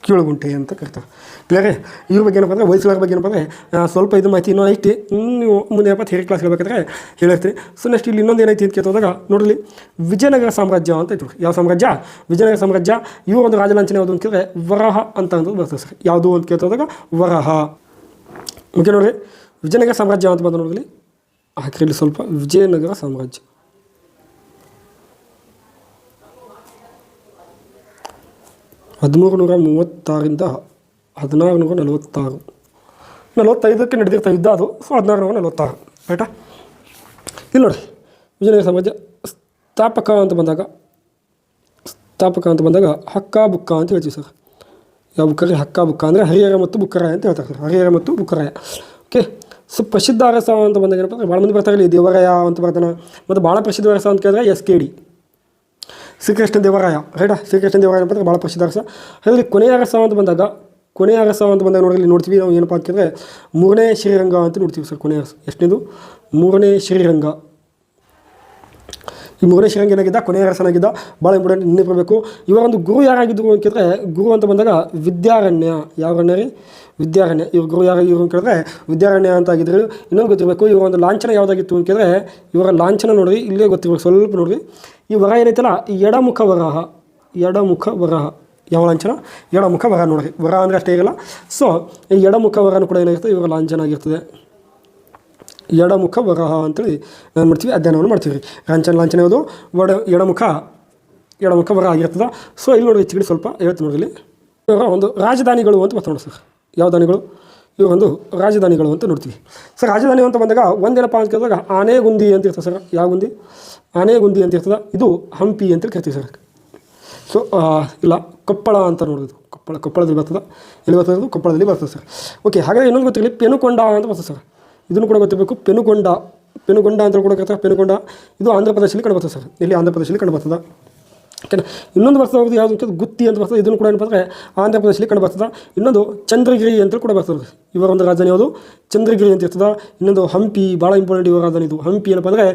ಕಿಳುಗುಂಟೆ ಅಂತ ಕರಿತಾರೆ. ಕ್ಲಿಯರೇ? ಇವ್ರ ಬಗ್ಗೆ ಏನಪ್ಪ ಅಂದರೆ ಹೊಯ್ಸಳರ ಬಗ್ಗೆ ಏನಪ್ಪ ಅಂದರೆ ಸ್ವಲ್ಪ ಇದು ಮಾಹಿತಿ ಇನ್ನೂ ಐತಿ. ನೀವು ಮುಂದೆ ಏನಪ್ಪ ಥಿಯರಿ ಕ್ಲಾಸ್ ಹೇಳ್ಬೇಕಾದ್ರೆ ಹೇಳಿರ್ತೀನಿ. ಸೊ ನೆಕ್ಸ್ಟ್ ಇಲ್ಲಿ ಇನ್ನೊಂದು ಏನೈತಿ ಅಂತ ಕೇಳ್ತೋದಾಗ ನೋಡಲಿ ವಿಜಯನಗರ ಸಾಮ್ರಾಜ್ಯ ಅಂತ ಇತ್ತು. ಯಾವ ಸಾಮ್ರಾಜ್ಯ? ವಿಜಯನಗರ ಸಾಮ್ರಾಜ್ಯ. ಇವ್ರ ಒಂದು ರಾಜಲಾಂಛನ ಯಾವುದು ಅಂತ ಕೇಳಿದ್ರೆ ವರಹ ಅಂತ ಅನ್ನೋದು ಬರ್ತದೆ ಸರ್. ಯಾವುದು ಅಂತ ಕೇಳ್ತೋದಾಗ ವರಹ. ಓಕೆ ನೋಡಿರಿ, ವಿಜಯನಗರ ಸಾಮ್ರಾಜ್ಯ ಅಂತ ಬಂದ ನೋಡಲಿ ಹಾಕಿರಿ ಇಲ್ಲಿ ಸ್ವಲ್ಪ. ವಿಜಯನಗರ ಸಾಮ್ರಾಜ್ಯ 1336ರಿಂದ 1646 45ಕ್ಕೆ ನಡೆದಿರ್ತಾ ಯುದ್ಧ ಅದು. ಸೊ 1646 ರೈಟಾ? ಇಲ್ಲಿ ನೋಡಿ ವಿಜಯನಗರ ಸಾಮ್ರಾಜ್ಯ ಸ್ಥಾಪಕ ಅಂತ ಬಂದಾಗ ಹಕ್ಕ ಬುಕ್ಕ ಅಂತ ಹೇಳ್ತೀವಿ ಸರ್. ಯಾವ ಬುಕ್ಕರಾಯ? ಹಕ್ಕ ಬುಕ್ಕ ಅಂದರೆ ಹರಿಹರ ಮತ್ತು ಬುಕ್ಕರಾಯ ಅಂತ ಹೇಳ್ತಾರೆ ಸರ್. ಹರಿಹರ ಮತ್ತು ಬುಕ್ಕರಾಯ. ಓಕೆ. ಸೊ ಪ್ರಸಿದ್ಧ ಅರಸ ಅಂತ ಬಂದಾಗ ಏನಪ್ಪ ಅಂದರೆ ಭಾಳ ಮಂದಿ ಬರ್ತಾರೆ ಇಲ್ಲಿ. ದೇವರಾಯ ಅಂತ ಬರ್ತಾನೆ. ಮತ್ತು ಭಾಳ ಪ್ರಸಿದ್ಧ ಅರಸ ಅಂತ ಕೇಳಿದ್ರೆ SKD ಶ್ರೀಕೃಷ್ಣ ದೇವರಾಯ. ರೈಟಾ? ಶ್ರೀಕೃಷ್ಣ ದೇವರಾಯ ಅಂತಂದರೆ ಭಾಳ ಪ್ರಸಿದ್ಧ ಅರಸ. ಅದರಲ್ಲಿ ಕೊನೆಯ ಅರಸ ಅಂತ ಬಂದಾಗ ನೋಡಲಿ ನೋಡ್ತೀವಿ ನಾವು ಏನಪ್ಪ ಅಂತ ಕೇಳಿದ್ರೆ 3ನೇ ಶ್ರೀರಂಗ ಅಂತ ನೋಡ್ತೀವಿ ಸರ್. ಕೊನೆಯ ಅರಸ ಎಷ್ಟನೇದು? 3ನೇ ಶ್ರೀರಂಗ. ಈ ಮೂರನೇ ಶ್ರೀರಂಗ ಏನಾಗಿದ್ದ, ಕೊನೆಯ ಅರಸನಾಗಿದ್ದ. ಭಾಳ ಇಂಪಾರ್ಟೆಂಟ್ ನೆನಪಿರಬೇಕು. ಇವರ ಒಂದು ಗುರು ಯಾರಾಗಿದ್ದರು ಅಂತ ಕೇಳಿದ್ರೆ, ಗುರು ಅಂತ ಬಂದಾಗ ವಿದ್ಯಾರಣ್ಯ. ಯಾವ ಅಣ್ಣ ರೀ? ವಿದ್ಯಾರಣ್ಯ. ಇವ್ರ ಗುರು ಯಾರಾಗಿರು ಅಂತ ಕೇಳಿದ್ರೆ ವಿದ್ಯಾರಣ್ಯ ಅಂತ ಆಗಿದ್ರು. ಇನ್ನೊಂದು ಗೊತ್ತಿರಬೇಕು, ಇವರ ಒಂದು ಲಾಂಛನ ಯಾವುದಾಗಿತ್ತು ಅಂತ ಕೇಳಿದ್ರೆ, ಇವರ ಲಾಂಛನ ನೋಡ್ರಿ, ಇಲ್ಲೇ ಗೊತ್ತಿರಬೇಕು, ಸ್ವಲ್ಪ ನೋಡ್ರಿ. ಈ ವರ ಏನೈತಲ್ಲ, ಎಡಮುಖ ವರಹ. ಎಡಮುಖ ವರಹ ಯಾವ ಲಾಂಛನ? ಎಡಮುಖ ವರ ನೋಡ್ರಿ. ವರ ಅಂದರೆ ಅಷ್ಟೇ ಇರಲ್ಲ. ಸೊ ಈ ಎಡಮುಖ ವರನೂ ಕೂಡ ಏನಾಗಿರ್ತದೆ, ಇವರ ಲಾಂಛನ ಆಗಿರ್ತದೆ. ಎಡಮುಖ ವರಹ ಅಂತೇಳಿ ಏನು ಮಾಡ್ತೀವಿ, ಅಧ್ಯಯನವನ್ನು ಮಾಡ್ತೀವಿ. ಲಾಂಛನ ಯಾವುದು? ಎಡಮುಖ ವರ ಆಗಿರ್ತದೆ. ಸೊ ಇಲ್ಲಿ ನೋಡಿ, ಹೆಚ್ಚು ಸ್ವಲ್ಪ ಹೇಳ್ತೀನಿ ನೋಡಿ. ಇಲ್ಲಿ ಇವರ ಒಂದು ರಾಜಧಾನಿಗಳು ಅಂತ ಬರ್ತಾ ನೋಡಿ ಸರ್. ಯಾವ ದಾನಿಗಳು? ಇವು ಒಂದು ರಾಜಧಾನಿಗಳು ಅಂತ ನೋಡ್ತೀವಿ ಸರ್. ರಾಜಧಾನಿ ಅಂತ ಬಂದಾಗ ಒಂದೇನಪ್ಪ ಅಂತ ಕೇಳಿದಾಗ ಆನೆಗುಂದಿ ಅಂತ ಇರ್ತದೆ ಸರ್. ಯಾವ ಗುಂದಿ? ಆನೆಗುಂದಿ ಅಂತ ಇರ್ತದೆ. ಇದು ಹಂಪಿ ಅಂತೇಳಿ ಕರಿತೀವಿ ಸರ್. ಸೊ ಇಲ್ಲ, ಕೊಪ್ಪಳ ಅಂತ ನೋಡೋದು. ಕೊಪ್ಪಳದಲ್ಲಿ ಬರ್ತದೆ. ಎಲ್ಲಿ ಬರ್ತದೆ? ಕೊಪ್ಪಳದಲ್ಲಿ ಬರ್ತದೆ ಸರ್. ಓಕೆ, ಹಾಗಾದರೆ ಇನ್ನೊಂದು ಗೊತ್ತಿರಲಿ, ಪೆನುಕೊಂಡ ಅಂತ ಬರ್ತದೆ ಸರ್. ಇದನ್ನು ಕೂಡ ಗೊತ್ತಿರಬೇಕು. ಪೆನುಕೊಂಡ ಅಂತ ಕೂಡ ಕರೀತಾರೆ. ಪೆನುಕೊಂಡ ಇದು ಆಂಧ್ರ ಪ್ರದೇಶದಲ್ಲಿ ಕಂಡು ಬರ್ತದೆ ಸರ್. ಇಲ್ಲಿ ಆಂಧ್ರ ಪ್ರದೇಶದಲ್ಲಿ ಕಂಡು ಬರ್ತದೆ. ಓಕೆನಾ. ಇನ್ನೊಂದು ಬರ್ತದೆ ಯಾವುದು ಅಂತ ಗುತ್ತಿ ಅಂತ ಬರ್ತದೆ. ಇದನ್ನು ಕೂಡ ಏನಪ್ಪ ಅಂದರೆ ಆಂಧ್ರ ಪ್ರದೇಶದಲ್ಲಿ ಕಂಡು ಬರ್ತದೆ. ಇನ್ನೊಂದು ಚಂದ್ರಗಿರಿ ಅಂತ ಕೂಡ ಬರ್ತದೆ. ಇವರ ಒಂದು ರಾಜಧಾನಿ ಯಾವುದು? ಚಂದ್ರಗಿರಿ ಅಂತ ಇರ್ತದೆ. ಇನ್ನೊಂದು ಹಂಪಿ, ಭಾಳ ಇಂಪಾರ್ಟೆಂಟ್ ಇವರ ರಾಜಧಾನಿ ಇದು. ಹಂಪಿ ಏನಪ್ಪ ಅಂದರೆ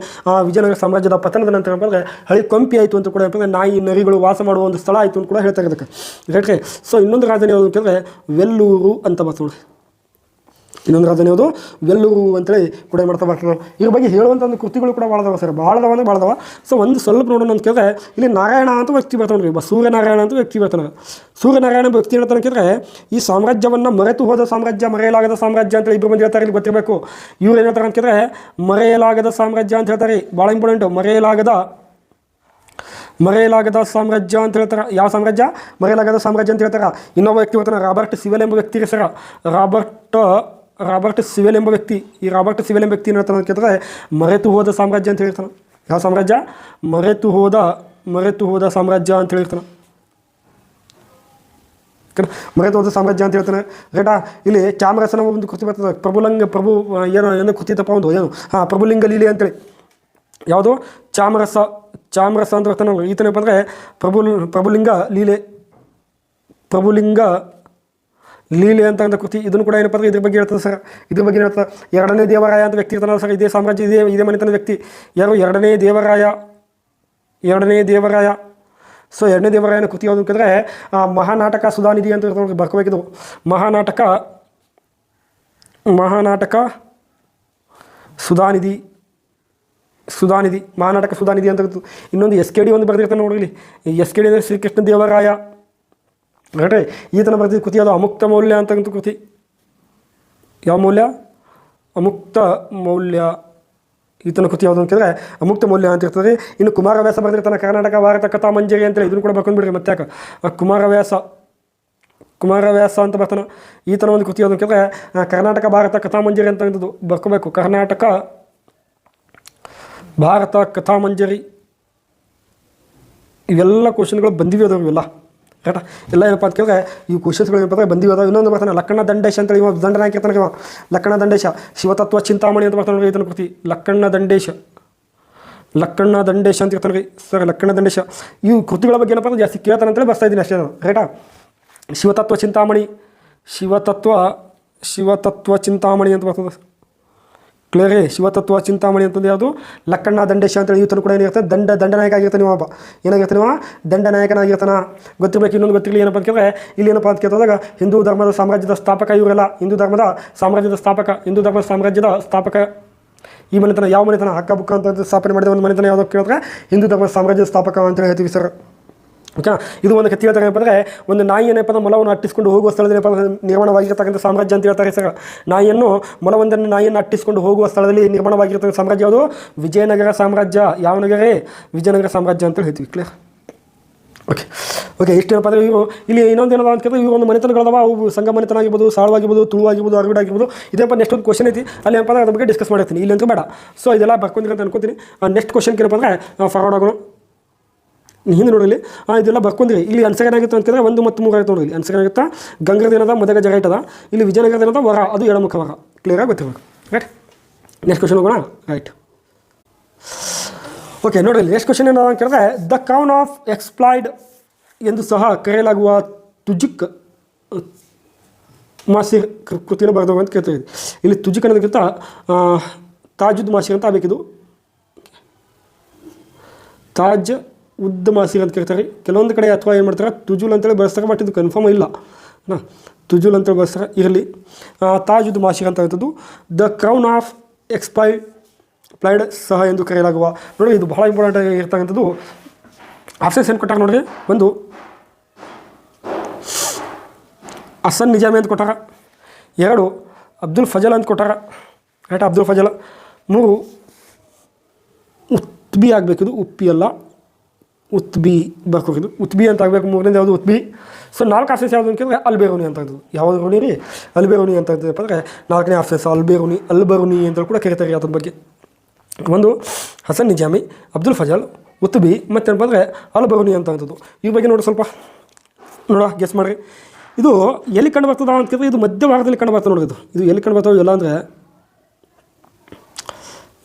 ವಿಜಯನಗರ ಸಾಮ್ರಾಜ್ಯದ ಪತನದ ನಂತರ ಏನಪ್ಪ ಅಂದರೆ ಹಳಿ ಕೊಂಪಿ ಆಯಿತು ಅಂತ ಕೂಡ ಏನಪ್ಪ ಅಂದರೆ ನಾಯಿ ನರಿಗಳು ವಾಸ ಮಾಡುವ ಒಂದು ಸ್ಥಳ ಆಯಿತು ಅಂತ ಕೂಡ ಹೇಳ್ತಾರೆ ಅದಕ್ಕೆ. ರೈಟ್ರೆ. ಸೊ ಇನ್ನೊಂದು ರಾಜಧಾನಿ ಯಾವುದು ಅಂತಂದರೆ ವೆಲ್ಲೂರು ಅಂತ ಬರ್ತದೆ. ಇನ್ನೊಂದು ರಾಜಧಾನಿ ಯಾವುದು? ವೆಲ್ಲೂರು ಅಂತೇಳಿ ಕೂಡ ಏನು ಮಾಡ್ತಾ ಬರ್ತಾರೆ. ಇದ್ರ ಬಗ್ಗೆ ಹೇಳುವಂಥ ಒಂದು ಕೃತಿಗಳು ಕೂಡ ಭಾಳದವ ಸರ್. ಭಾಳದವ. ಸೊ ಒಂದು ಸ್ವಲ್ಪ ನೋಡೋಣ ಅಂತ ಕೇಳಿದ್ರೆ, ಇಲ್ಲಿ ನಾರಾಯಣ ಅಂತ ವ್ಯಕ್ತಿ ಬರ್ತಾನೆ ರೀ. ಸೂರ್ಯನಾರಾಯಣ ಅಂತ ವ್ಯಕ್ತಿ ಬರ್ತಾನೆ. ಸೂರ್ಯನಾರಾಯಣ ವ್ಯಕ್ತಿ ಹೇಳ್ತಾನೆ ಕೇಳಿದ್ರೆ, ಈ ಸಾಮ್ರಾಜ್ಯವನ್ನು ಮರೆತು ಹೋದ ಸಾಮ್ರಾಜ್ಯ, ಮರೆಯಲಾಗದ ಸಾಮ್ರಾಜ್ಯ ಅಂತೇಳಿ ಇಬ್ಬರು ಮಂದಿ ಹೇಳ್ತಾರೆ. ಇಲ್ಲಿ ಗೊತ್ತಿರಬೇಕು. ಇವ್ರು ಏನು ಹೇಳ್ತಾರೆ ಅಂತ ಕೇಳಿದ್ರೆ, ಮರೆಯಲಾಗದ ಸಾಮ್ರಾಜ್ಯ ಅಂತ ಹೇಳ್ತಾರೆ. ಭಾಳ ಇಂಪಾರ್ಟೆಂಟು. ಮರೆಯಲಾಗದ ಸಾಮ್ರಾಜ್ಯ ಅಂತ ಹೇಳ್ತಾರೆ. ಯಾವ ಸಾಮ್ರಾಜ್ಯ? ಮರೆಯಲಾಗದ ಸಾಮ್ರಾಜ್ಯ ಅಂತ ಹೇಳ್ತಾರೆ. ಇನ್ನೊಬ್ಬ ವ್ಯಕ್ತಿ ಬರ್ತಾನೆ, ರಾಬರ್ಟ್ ಸಿವೆಲ್ ಎಂಬ ವ್ಯಕ್ತಿ ಸರ್. ರಾಬರ್ಟ್ ಸಿವೆಲ್ ಎಂಬ ವ್ಯಕ್ತಿ. ಈ ರಾಬರ್ಟ್ ಸಿವೆಲ್ ಎಂಬ ವ್ಯಕ್ತಿ ಏನು ಹೇಳ್ತಾನೆ ಅಂತ ಕೇಳಿದ್ರೆ, ಮರೆತು ಹೋದ ಸಾಮ್ರಾಜ್ಯ ಅಂತ ಹೇಳ್ತಾನೆ. ಯಾವ ಸಾಮ್ರಾಜ್ಯ? ಮರೆತು ಹೋದ ಸಾಮ್ರಾಜ್ಯ ಅಂತ ಹೇಳ್ತಾನೆ. ಮರೆತು ಹೋದ ಸಾಮ್ರಾಜ್ಯ ಅಂತ ಹೇಳ್ತಾನೆ. ರೈಟಾ. ಇಲ್ಲಿ ಚಾಮರಸನ ಒಂದು ಕೃತಿ ಬರ್ತದೆ. ಏನು ಕೃತಿ ತಪ್ಪ ಒಂದು ಏನು ಪ್ರಭುಲಿಂಗ ಲೀಲೆ ಅಂತೇಳಿ. ಯಾವುದು? ಚಾಮರಸ ಅಂತ ಬರ್ತಾನೆ. ಈತನಪ್ಪ ಅಂದರೆ ಪ್ರಭುಲಿಂಗ ಲೀಲೆ ಅಂತ ಕೃತಿ. ಇದನ್ನು ಕೂಡ ಏನಪ್ಪ ಅಂದರೆ ಇದ್ರ ಬಗ್ಗೆ ಹೇಳ್ತದೆ ಸರ್. ಇದ್ರ ಬಗ್ಗೆ ಹೇಳ್ತದೆ. ಎರಡನೇ ದೇವರಾಯ ಅಂತ ವ್ಯಕ್ತಿ ಇರ್ತಾನಲ್ಲ ಸರ್. ಇದೇ ಸಾಮ್ರಾಜ್ಯ, ಇದೇ ಮನೆತನ ವ್ಯಕ್ತಿ. ಯಾರು? ಎರಡನೇ ದೇವರಾಯ. ಸೊ ಎರಡನೇ ದೇವರಾಯನ ಕೃತಿ ಯಾವುದು ಅಂತಂದರೆ ಮಹಾನಾಟಕ ಸುಧಾನಿಧಿ ಅಂತ ಇರ್ತಾರೆ. ಬರ್ಕೋಬೇಕಿದು. ಮಹಾನಾಟಕ ಸುಧಾನಿಧಿ. ಮಹಾನಾಟಕ ಸುಧಾನಿಧಿ ಅಂತ. ಇನ್ನೊಂದು SKD ಒಂದು ಬರೆದಿರ್ತಾನೆ ನೋಡಿ. ಇಲ್ಲಿ SKD ಅಂದರೆ ಶ್ರೀಕೃಷ್ಣ ದೇವರಾಯ. ರೈಟ್ರೆ. ಈತನ ಬರೆದಿದ್ದ ಕೃತಿ ಅದು ಅಮುಕ್ತ ಮೌಲ್ಯ ಅಂತಕ್ಕಂಥ ಕೃತಿ. ಯಾವ ಮೌಲ್ಯ? ಅಮುಕ್ತ ಮೌಲ್ಯ. ಈತನ ಕೃತಿ ಯಾವುದು ಅಂತ ಕೇಳಿದ್ರೆ ಅಮುಕ್ತ ಮೌಲ್ಯ ಅಂತ ಇರ್ತದೆ. ಇನ್ನು ಕುಮಾರವ್ಯಾಸ ಬರೆದಿರ್ತಾನೆ ಕರ್ನಾಟಕ ಭಾರತ ಕಥಾ ಮಂಜರಿ ಅಂತೇಳಿ. ಇದನ್ನು ಕೂಡ ಬರ್ಕೊಂಡ್ಬಿಡ್ರಿ. ಮತ್ತೆ ಯಾಕೆ ಕುಮಾರವ್ಯಾಸ ಅಂತ ಬರ್ತಾನೆ. ಈತನ ಒಂದು ಕೃತಿ ಯಾವುದು ಅಂತ ಕೇಳಿದ್ರೆ ಕರ್ನಾಟಕ ಭಾರತ ಕಥಾ ಮಂಜರಿ ಅಂತ ಬರ್ಕೋಬೇಕು. ಕರ್ನಾಟಕ ಭಾರತ ಕಥಾ ಮಂಜರಿ. ಇವೆಲ್ಲ ಕ್ವಶನ್ಗಳು ಬಂದಿವೆ ಅದಾವೆ ಇವೆಲ್ಲ. ರೈಟಾ. ಎಲ್ಲ ಏನಪ್ಪ ಅಂತ ಕೇಳಿದ್ರೆ ಈ ಕ್ವಶನ್ಸ್ಗಳು ಏನಪ್ಪ ಅಂದರೆ ಬಂದಿವೆ ಅದಾವೆ. ಇನ್ನೊಂದು ಬರ್ತಾನೆ ಲಕ್ಕಣ ದಂಡೇಶ ಅಂತೇಳಿ. ಇವಾಗ ದಂಡನ ಹಾಕಿರ್ತಾನೆ ಇವ. ಲಕ್ಕಣ ದಂಡೇಶ. ಶಿವತತ್ವ ಚಿಂತಾಮಣಿ ಅಂತ ಬರ್ತಾನೆ ಈತನ ಕೃತಿ. ಲಕ್ಕಣ ದಂಡೇಶ ಅಂತ ಇರ್ತಾನೆ ರೀ ಸರ್. ಲಕ್ಕಣ ದಂಡೇಶ. ಇವು ಕೃತಿಗಳ ಬಗ್ಗೆ ಏನಪ್ಪ ಅಂದ್ರೆ ಜಾಸ್ತಿ ಕೇಳ್ತಾನೆ ಅಂತೇಳಿ ಬರ್ತಾ ಇದ್ದೀನಿ ಅಷ್ಟೇ ನಾನು. ರೈಟಾ. ಶಿವತತ್ವ ಚಿಂತಾಮಣಿ ಅಂತ ಬರ್ತದೆ. ಕ್ಲಿಯರ್. ಶಿವತತ್ವ ಚಿಂತಾಮಣಿ ಅಂತಂದು ಯಾವುದು? ಲಕ್ಕಣ್ಣ ದಂಡೇಶ ಅಂತೇಳಿ. ಈತನು ಕೂಡ ಏನಿರುತ್ತೆ? ದಂಡನಾಯಕ ಆಗಿರ್ತಾನೆ ನೀವು. ಏನಾಗಿರ್ತಾನೆ ನೀವು? ದಂಡನಾಯಕನಾಗಿರ್ತಾನೆ. ಗೊತ್ತಿರಬೇಕು. ಇನ್ನೊಂದು ಗೊತ್ತಿರಲಿ ಏನಪ್ಪ ಅಂತ ಕೇಳಿದ್ರೆ, ಇಲ್ಲಿ ಏನಪ್ಪ ಅಂತ ಕೇಳಿದಾಗ ಹಿಂದೂ ಧರ್ಮದ ಸಾಮ್ರಾಜ್ಯದ ಸ್ಥಾಪಕ ಇವರೆಲ್ಲ. ಹಿಂದೂ ಧರ್ಮದ ಸಾಮ್ರಾಜ್ಯದ ಸ್ಥಾಪಕ ಈ ಮನೆತನ. ಯಾವ ಮನೆತನ? ಹಕ್ಕ ಬುಕ್ಕ ಅಂತ ಸ್ಥಾಪನೆ ಮಾಡಿದ ಒಂದು ಮನೆತನ ಯಾವುದು ಕೇಳಿದ್ರೆ ಹಿಂದೂ ಧರ್ಮದ ಸಾಮ್ರಾಜ್ಯದ ಸ್ಥಾಪಕ ಅಂತೇಳಿ ಹೇಳ್ತೀವಿ ಸರ್. ಓಕೆ. ಇದು ಒಂದು ಕಥೆ ಹೇಳ್ತಾರೆ ಏನಪ್ಪ ಅಂದರೆ, ಒಂದು ನಾಯಿ ಏನಪ್ಪ ಅಂದ್ರೆ ಮೊಲವನ್ನು ಅಟ್ಟಿಸ್ಕೊಂಡು ಹೋಗುವ ಸ್ಥಳದಲ್ಲಿ ಏನಪ್ಪ ನಿರ್ಮಾಣವಾಗಿರ್ತಕ್ಕಂಥ ಸಾಮ್ರಾಜ್ಯ ಅಂತ ಹೇಳ್ತಾರೆ ಸರ್. ನಾಯಿಯನ್ನು ಅಟ್ಟಿಸ್ಕೊಂಡು ಹೋಗುವ ಸ್ಥಳದಲ್ಲಿ ನಿರ್ಮಾಣವಾಗಿರ್ತಕ್ಕಂಥ ಸಾಮ್ರಾಜ್ಯ ಯಾವುದು? ವಿಜಯನಗರ ಸಾಮ್ರಾಜ್ಯ. ಯಾವ ನಗರ? ವಿಜಯನಗರ ಸಾಮ್ರಾಜ್ಯ ಅಂತ ಹೇಳ್ತೀವಿ. ಕ್ಲಿಯರ್. ಓಕೆ. ಇಷ್ಟೇನಪ್ಪ ಅಂದರೆ ಇವರು ಇಲ್ಲಿ ಇನ್ನೊಂದು ಏನದ ಅಂತ ಕೇಳಿದ್ರೆ, ಇವರು ಒಂದು ಮನೆತನಗಳದಾವ. ಅವು ಸಂಘ ಮನೆತನ ಆಗಿರ್ಬೋದು, ಸಾಳವಾಗಿರ್ಬೋದು, ತುಳು ಆಗಿರ್ಬೋದು, ಅರವಿಡ ಆಗಿರ್ಬೋದು. ಇದೇನಪ್ಪ ನೆಕ್ಸ್ಟ್ ಒಂದು ಕ್ವಶನ್ ಐತಿ. ಅಲ್ಲಿ ಏನಪ್ಪ ಅಂದ್ರೆ ಅದ್ರ ಬಗ್ಗೆ ಡಿಸ್ಕಸ್ ಮಾಡ್ತೀನಿ. ಇಲ್ಲಂತೂ ಬೇಡ. ಸೊ ಇದೆಲ್ಲ ಬರ್ಕೊಂಡ್ರಿ ಅಂತ ಅನ್ಕೋತೀನಿ. ನೆಕ್ಸ್ಟ್ ಕ್ವಶನ್ಗೆ ಏನಪ್ಪ ಅಂದರೆ ಫಾರ್ವರ್ಡ್ ಆಗೋಣ. ಹಿಂದೆ ನೋಡಿಲಿ ಇದೆಲ್ಲ ಬರ್ಕೊಂಡ್ರಿ. ಇಲ್ಲಿ ಆನ್ಸರ್ ಏನಾಗಿತ್ತು ಅಂತಂದರೆ 1 ಮತ್ತು 3 ಆಯ್ತು ನೋಡಿಲಿ. ಆನ್ಸರ್ ಏನಾಗುತ್ತಾ? ಗಂಗರದ ಏನದ ಮದಗ ಜಗ ಇಟ್ಟದ. ಇಲ್ಲಿ ವಿಜಯನಗರದ ಏನದ ವರ, ಅದು ಎಡಮುಖ ವರ. ಕ್ಲಿಯರಾಗಿ ಗೊತ್ತಿರಬೇಕು. ರೈಟ್. ನೆಕ್ಸ್ಟ್ ಕ್ವಶನ್ ಹೋಗೋಣ. ರೈಟ್. ಓಕೆ. ನೋಡಿರಿ ನೆಕ್ಸ್ಟ್ ಕ್ವಶನ್ ಏನದ ಅಂತ ಕೇಳಿದ್ರೆ, ದ ಕ್ರೌನ್ ಆಫ್ ಎಕ್ಸ್ಪ್ಲಾಯ್ಡ್ ಎಂದು ಸಹ ಕರೆಯಲಾಗುವ ತುಜುಕ್ ಮಾಸಿರ್ ಕೃತಿಯನ್ನು ಬರೆದವ ಅಂತ ಕೇಳ್ತಾ ಇದ್ದೆ. ಇಲ್ಲಿ ತುಜುಕ್ ಅನ್ನೋದಕ್ಕಿಂತ ತಾಜುದ್ ಮಾಸಿರ್ ಅಂತ ಆಗಬೇಕಿದು. ತಾಜ್ ಉದ್ ಮಾಸಿರ್ ಅಂತ ಕರೀತಾರೆ. ಕೆಲವೊಂದು ಕಡೆ ಅಥವಾ ಏನು ಮಾಡ್ತಾರೆ ತುಜುಲ್ ಅಂತೇಳಿ ಬಳಸ್ತಾರೆ, ಬಟ್ ಇದು ಕನ್ಫರ್ಮ್ ಇಲ್ಲ ತುಜುಲ್ ಅಂತೇಳಿ ಬಳಸ್ತಾರೆ, ಇರಲಿ. ತಾಜ್ ಉದ್ ಮಾಸಿರ್ ಅಂತ ಇರ್ತದ್ದು. ದ ಕ್ರೌನ್ ಆಫ್ ಪ್ಲೈಡ್ ಸಹ ಎಂದು ಕರೆಯಲಾಗುವ. ನೋಡಿ ಇದು ಬಹಳ ಇಂಪಾರ್ಟೆಂಟ್ ಆಗಿರ್ತಕ್ಕಂಥದ್ದು. ಆಪ್ಷನ್ಸ್ ಏನು ಕೊಟ್ಟಾರ ನೋಡಿರಿ. ಒಂದು ಹಸನ್ ನಿಜಾಮಿ ಅಂತ ಕೊಟ್ಟಾರ. 2 ಅಬ್ದುಲ್ ಫಜಲ್ ಅಂತ ಕೊಟ್ಟಾರ, ರೈಟ್, ಅಬ್ದುಲ್ ಫಜಲ್. 3 ಉತ್ಬಿ ಆಗಬೇಕಿದು, ಉಪ್ಪಿ ಅಲ್ಲ, ಉತ್ಬಿ ಬರ್ಕೋದು, ಉತ್ಬಿ ಅಂತ ಆಗಬೇಕು. 3ನೇದು ಯಾವುದು ಉತ್ಬಿ. ಸೊ 4 ಆಪ್ಷನ್ಸ್ ಯಾವುದು ಅಂತಂದರೆ ಅಲ್ಬೇರುನಿ ಅಂತ ಇದ್ದು. ಯಾವುದು ರೂನಿ ರೀ? ಅಲ್ಬೇರುನಿ ಅಂತ ಇದ್ದಪ್ಪ ಅಂದರೆ 4ನೇ ಆಪ್ಷನ್ಸ್ ಅಲ್ಬರುನಿ ಅಂತ ಕೂಡ ಕರೀತಾರೆ ಅದ್ರ ಬಗ್ಗೆ. ಒಂದು ಹಸನ್ ನಿಜಾಮಿ, ಅಬ್ದುಲ್ ಫಜಲ್, ಉತ್ಬಿ, ಮತ್ತೇನಪ್ಪ ಅಂದರೆ ಅಲ್ಬರುನಿ ಅಂತ ಇದ್ದದ್ದು. ಈ ಬಗ್ಗೆ ನೋಡಿ ಸ್ವಲ್ಪ ಗೆಸ್ ಮಾಡಿರಿ. ಇದು ಎಲ್ಲಿ ಕಂಡು ಬರ್ತದ ಅಂತ ಕೇಳಿದ್ರೆ ಇದು ಮಧ್ಯ ಭಾರತದಲ್ಲಿ ಕಂಡು ಬರ್ತದೆ ನೋಡಿ. ಇದು ಎಲ್ಲಿ ಕಂಡು ಬರ್ತಾವೆ ಇಲ್ಲ ಅಂದರೆ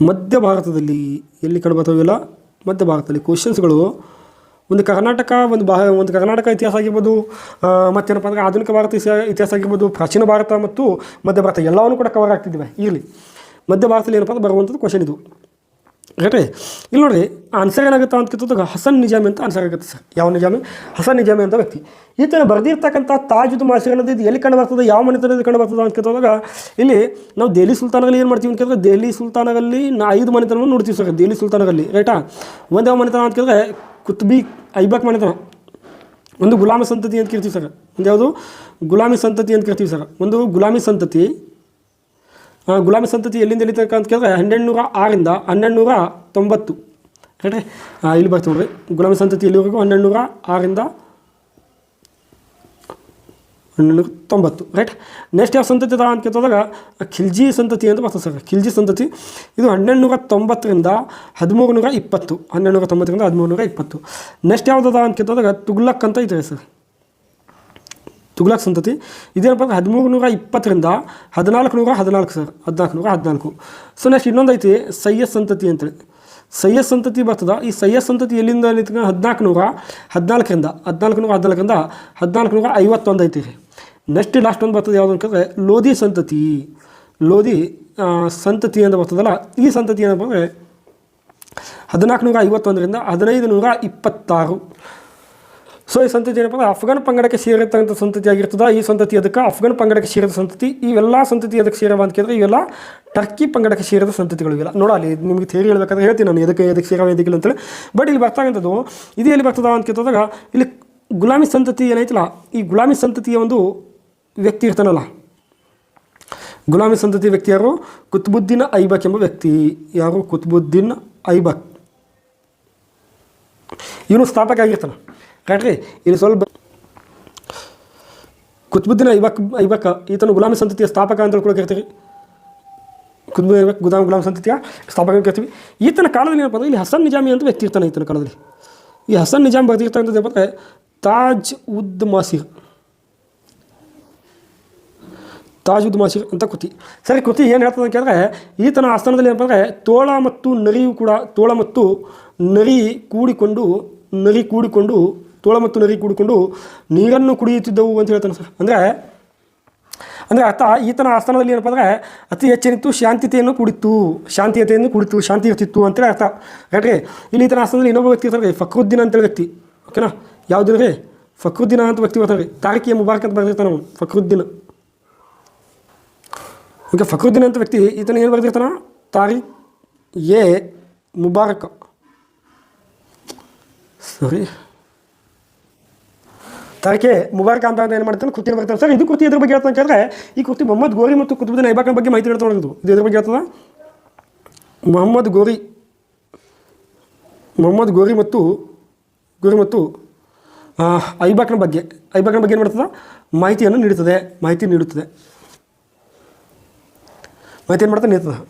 ಮಧ್ಯ ಭಾರತದಲ್ಲಿ. ಎಲ್ಲಿ ಕಂಡು ಬರ್ತಾವೆಲ್ಲ ಮಧ್ಯ ಭಾರತದಲ್ಲಿ. ಕ್ವಶನ್ಸ್ಗಳು ಒಂದು ಕರ್ನಾಟಕ ಒಂದು ಕರ್ನಾಟಕ ಇತಿಹಾಸ ಆಗಿರ್ಬೋದು, ಮತ್ತೇನಪ್ಪ ಅಂದರೆ ಆಧುನಿಕ ಭಾರತ ಇತಿಹಾಸ ಆಗಿರ್ಬೋದು, ಪ್ರಾಚೀನ ಭಾರತ ಮತ್ತು ಮಧ್ಯ ಭಾರತ ಎಲ್ಲವನ್ನೂ ಕೂಡ ಕವರ್ ಆಗ್ತಿದ್ದೇವೆ. ಇರಲಿ, ಮಧ್ಯ ಭಾರತದಲ್ಲಿ ಏನಪ್ಪ ಅಂದ್ರೆ ಬರುವಂಥದ್ದು ಕ್ವಶನ್ ಇದು, ರೈಟ್ರಿ. ಇಲ್ಲಿ ನೋಡಿರಿ ಆನ್ಸರ್ ಏನಾಗುತ್ತೆ ಅಂತ ಕೇಳಿದಾಗ ಹಸನ್ ನಿಜಾಮಿ ಅಂತ ಆನ್ಸರ್ ಆಗುತ್ತೆ ಸರ್. ಯಾವ ನಿಜಾಮಿ? ಹಸನ್ ನಿಜಾಮಿ ಅಂತ ವ್ಯಕ್ತಿ. ಈ ಥರ ಬರೆದಿರ್ತಕ್ಕಂಥ ತಾಜ್ ಉದ್ ಮಾಸಿರ್ ಅನ್ನೋದು ಇದು ಎಲ್ಲಿ ಕಂಡು ಬರ್ತದೆ, ಯಾವ ಮನೆತನದಲ್ಲಿ ಕಂಡು ಬರ್ತದೆ ಅಂತ ಕೇಳಿದಾಗ ಇಲ್ಲಿ ನಾವು ದೆಹಲಿ ಸುಲ್ತಾನದಲ್ಲಿ ಏನು ಮಾಡ್ತೀವಿ ಅಂತ ಕೇಳಿದ್ರೆ ದೆಹಲಿ ಸುಲ್ತಾನದಲ್ಲಿ 5 ಮನೆತನವನ್ನು ನೋಡ್ತೀವಿ ಸರ್. ದೆಹಲಿ ಸುಲ್ತಾನದಲ್ಲಿ, ರೈಟಾ. ಒಂದು ಯಾವ ಮನೆತನ ಅಂತ ಕೇಳಿದ್ರೆ ಕುತ್ಬಿ ಐಬಕ್ ಮನೆತನ. ಒಂದು ಗುಲಾಮಿ ಸಂತತಿ ಅಂತ ಕರಿತೀವಿ ಸರ್. ಒಂದು ಯಾವುದು? ಗುಲಾಮಿ ಸಂತತಿ ಅಂತ ಕರಿತೀವಿ ಸರ್. ಒಂದು ಗುಲಾಮಿ ಸಂತತಿ. ಗುಲಾಮಿ ಸಂತತಿ ಎಲ್ಲಿಂದ ಎಲ್ಲಿತಕ್ಕ ಅಂತ ಕೇಳಿದ್ರೆ 1206ರಿಂದ 1290, ರೈಟ್ರಿ. ಇಲ್ಲಿ ಬರ್ತೀವಿ ನೋಡಿರಿ. ಗುಲಾಮಿ ಸಂತತಿ ಎಲ್ಲಿವರೆಗೂ 1206ರಿಂದ 1290, ರೈಟ್. ನೆಕ್ಸ್ಟ್ ಯಾವ ಸಂತತಿ ಅದ ಅಂತ ಕೇಳಿದಾಗ ಖಿಲ್ಜಿ ಸಂತತಿ ಅಂತ ಬರ್ತದೆ ಸರ್. ಖಿಲ್ಜಿ ಸಂತತಿ ಇದು 1290ರಿಂದ 1320, 1290ರಿಂದ 1320. ನೆಕ್ಸ್ಟ್ ಯಾವುದದ ಅಂತ ಕೇಳಿದಾಗ ತುಗ್ಲಕ್ ಅಂತ ಇದೆ ಸರ್. ತುಗ್ಲಕ್ ಸಂತತಿ ಇದೇನಪ್ಪ ಅಂದರೆ 1320ರಿಂದ 1414 ಸರ್. 1414. ಸೊ ನೆಕ್ಸ್ಟ್ ಇನ್ನೊಂದು ಐತಿ ಸೈಯದ್ ಸಂತತಿ ಅಂತೇಳಿ. ಸೈಯದ್ ಸಂತತಿ ಬರ್ತದೆ. ಈ ಸೈಯದ್ ಸಂತತಿ ಎಲ್ಲಿಂದ 1414ರಿಂದ 1451 ಐತಿ. ನೆಕ್ಸ್ಟ್ ಲಾಸ್ಟ್ ಒಂದು ಬರ್ತದೆ ಯಾವುದು ಅಂತಂದರೆ ಲೋಧಿ ಸಂತತಿ. ಲೋಧಿ ಸಂತತಿ ಅಂತ ಬರ್ತದಲ್ಲ, ಈ ಸಂತತಿ ಏನಪ್ಪ ಅಂದರೆ 1451ರಿಂದ 1526. ಸೊ ಈ ಸಂತತಿ ಏನಪ್ಪ ಅಂದರೆ ಅಫ್ಘಾನ್ ಪಂಗಡಕ್ಕೆ ಸೇರಿರ್ತಕ್ಕಂಥ ಸಂತತಿ ಆಗಿರ್ತದೆ. ಈ ಸಂತತಿ ಅದಕ್ಕೆ ಅಫ್ಘಾನ್ ಪಂಗಡಕ್ಕೆ ಸೇರಿದ ಸಂತತಿ. ಇವೆಲ್ಲ ಸಂತತಿ ಅದಕ್ಕೆ ಸೇರವ ಅಂತ ಕೇಳಿದ್ರೆ ಇವೆಲ್ಲ ಟರ್ಕಿ ಪಂಗಡಕ್ಕೆ ಸೇರಿದ ಸಂತತಿಗಳು. ಇವೆಲ್ಲ ನೋಡಲಿ, ನಿಮಗೆ ಥಿಯರಿ ಹೇಳ್ಬೇಕಾದ್ರೆ ಹೇಳ್ತೀನಿ ನಾನು ಎದಕ್ಕೆ ಸೇರವ ಎದಕ್ಕಿಲ್ಲ ಅಂತೇಳಿ. ಬಟ್ ಇಲ್ಲಿ ಬರ್ತಕ್ಕಂಥದ್ದು ಇದು ಎಲ್ಲಿ ಬರ್ತದ ಅಂತ ಕೇಳಿದಾಗ ಇಲ್ಲಿ ಗುಲಾಮಿ ಸಂತತಿ ಏನೈತಲ್ಲ, ಈ ಗುಲಾಮಿ ಸಂತತಿಯ ಒಂದು ವ್ಯಕ್ತಿ ಇರ್ತಾನಲ್ಲ, ಗುಲಾಮಿ ಸಂತತಿ ವ್ಯಕ್ತಿ ಯಾರು? ಕುತುಬುದ್ದೀನ್ ಐಬಕ್ ಎಂಬ ವ್ಯಕ್ತಿ. ಯಾರು? ಕುತುಬುದ್ದೀನ್ ಐಬಕ್. ಇವನು ಸ್ಥಾಪಕ ಆಗಿರ್ತಾನೆ, ಕರೆಕ್ಟ್ರಿ. ಇಲ್ಲಿ ಸ್ವಲ್ಪ ಕುತುಬುದ್ದೀನ್ ಐಬಕ್ ಈತನು ಗುಲಾಮಿ ಸಂತತಿಯ ಸ್ಥಾಪಕ ಅಂತ ಕೂಡ ಕರಿತೀವಿ. ಕುತುಬುದ್ದೀನ್ ಐಬಕ್ ಗುಲಾಮಿ ಸಂತತಿಯ ಸ್ಥಾಪಕ ಕರಿತೀವಿ. ಈತನ ಕಾಲದಲ್ಲಿ ಏನಪ್ಪ ಅಂದರೆ ಇಲ್ಲಿ ಹಸನ್ ನಿಜಾಮಿ ಅಂತ ವ್ಯಕ್ತಿ ಇರ್ತಾನೆ. ಈತನ ಕಾಲದಲ್ಲಿ ಈ ಹಸನ್ ನಿಜಾಮ್ ಬರೆದಿರ್ತಕ್ಕಂಥದ್ದು ಏನಪ್ಪ ಅಂದರೆ ತಾಜ್ ಉದ್ ಮಾಸಿರ್. ತಾಜ್ ಉದ್ ಮಾಸಿರ್ ಅಂತ ಕೃತಿ. ಸರಿ, ಕೃತಿ ಏನು ಹೇಳ್ತದೆ ಅಂತ ಕೇಳಿದ್ರೆ ಈತನ ಆಸ್ಥಾನದಲ್ಲಿ ಏನಪ್ಪ ಅಂದರೆ ತೋಳ ಮತ್ತು ನರಿಯು ಕೂಡ ತೋಳ ಮತ್ತು ನರಿ ಕೂಡಿಕೊಂಡು ನೀರನ್ನು ಕುಡಿಯುತ್ತಿದ್ದವು ಅಂತ ಹೇಳ್ತಾನೆ ಸರ್. ಅಂದರೆ ಅರ್ಥ ಈತನ ಆಸ್ಥಾನದಲ್ಲಿ ಏನಪ್ಪ ಅಂದರೆ ಅತಿ ಹೆಚ್ಚೇನಿತ್ತು ಶಾಂತಿಯನ್ನು ಕುಡಿತು, ಶಾಂತಿ ಇರ್ತಿತ್ತು ಅಂತೇಳಿ ಅರ್ಥ, ರೈಟ್ರಿ. ಇಲ್ಲಿ ಈತನ ಆಸ್ಥಾನದಲ್ಲಿ ಇನ್ನೊಬ್ಬ ವ್ಯಕ್ತಿ ಇರ್ತಾರೆ, ಫಕ್ರುದ್ದೀನ್ ಅಂತೇಳಿ ವ್ಯಕ್ತಿ. ಓಕೆನಾ? ಯಾವುದಿಲ್ಲ ರೀ? ಫಕ್ರುದ್ದೀನ್ ಅಂತ ವ್ಯಕ್ತಿ ಬರ್ತಾರೆ ರೀ. ತಾರಿಕ್ ಎ ಮುಬಾರಕ್ ಅಂತ ಬರೆದಿರ್ತಾನೆ ಅವನು, ಫಕ್ರುದ್ದೀನ್. ಓಕೆ, ಫಕ್ರುದ್ದೀನ್ ಅಂತ ವ್ಯಕ್ತಿ ಈತನ ಏನು ಬರೆದಿರ್ತಾನೆ? ತಾರಿಕ್ ಎ ಮುಬಾರಕ್. ತಾರಿಕೆ ಮುಬಾರಕ್ ಅಂತ ಏನು ಮಾಡ್ತಾನೆ ಕೃತಿ ಬರ್ತಾನೆ ಸರ್. ಇದು ಕೃತಿ ಇದ್ರ ಬಗ್ಗೆ ಹೇಳ್ತಾನೆ ಕೇಳಿದ್ರೆ ಈ ಕೃತಿ ಮೊಹಮ್ಮದ್ ಗೋರಿ ಮತ್ತು ಕುತುಬುದ್ದೀನ್ ಐಬಕ್ನ ಬಗ್ಗೆ ಮಾಹಿತಿ ಹೇಳ್ತಾ ನೋಡೋದು. ಇದು ಇದ್ರ ಬಗ್ಗೆ ಹೇಳ್ತದ ಮೊಹಮ್ಮದ್ ಗೋರಿ ಮತ್ತು ಐಬಕ್ನ ಬಗ್ಗೆ ಏನು ಮಾಡ್ತದೆ? ಮಾಹಿತಿಯನ್ನು ನೀಡುತ್ತದೆ. ನೀಡ್ತದೆ.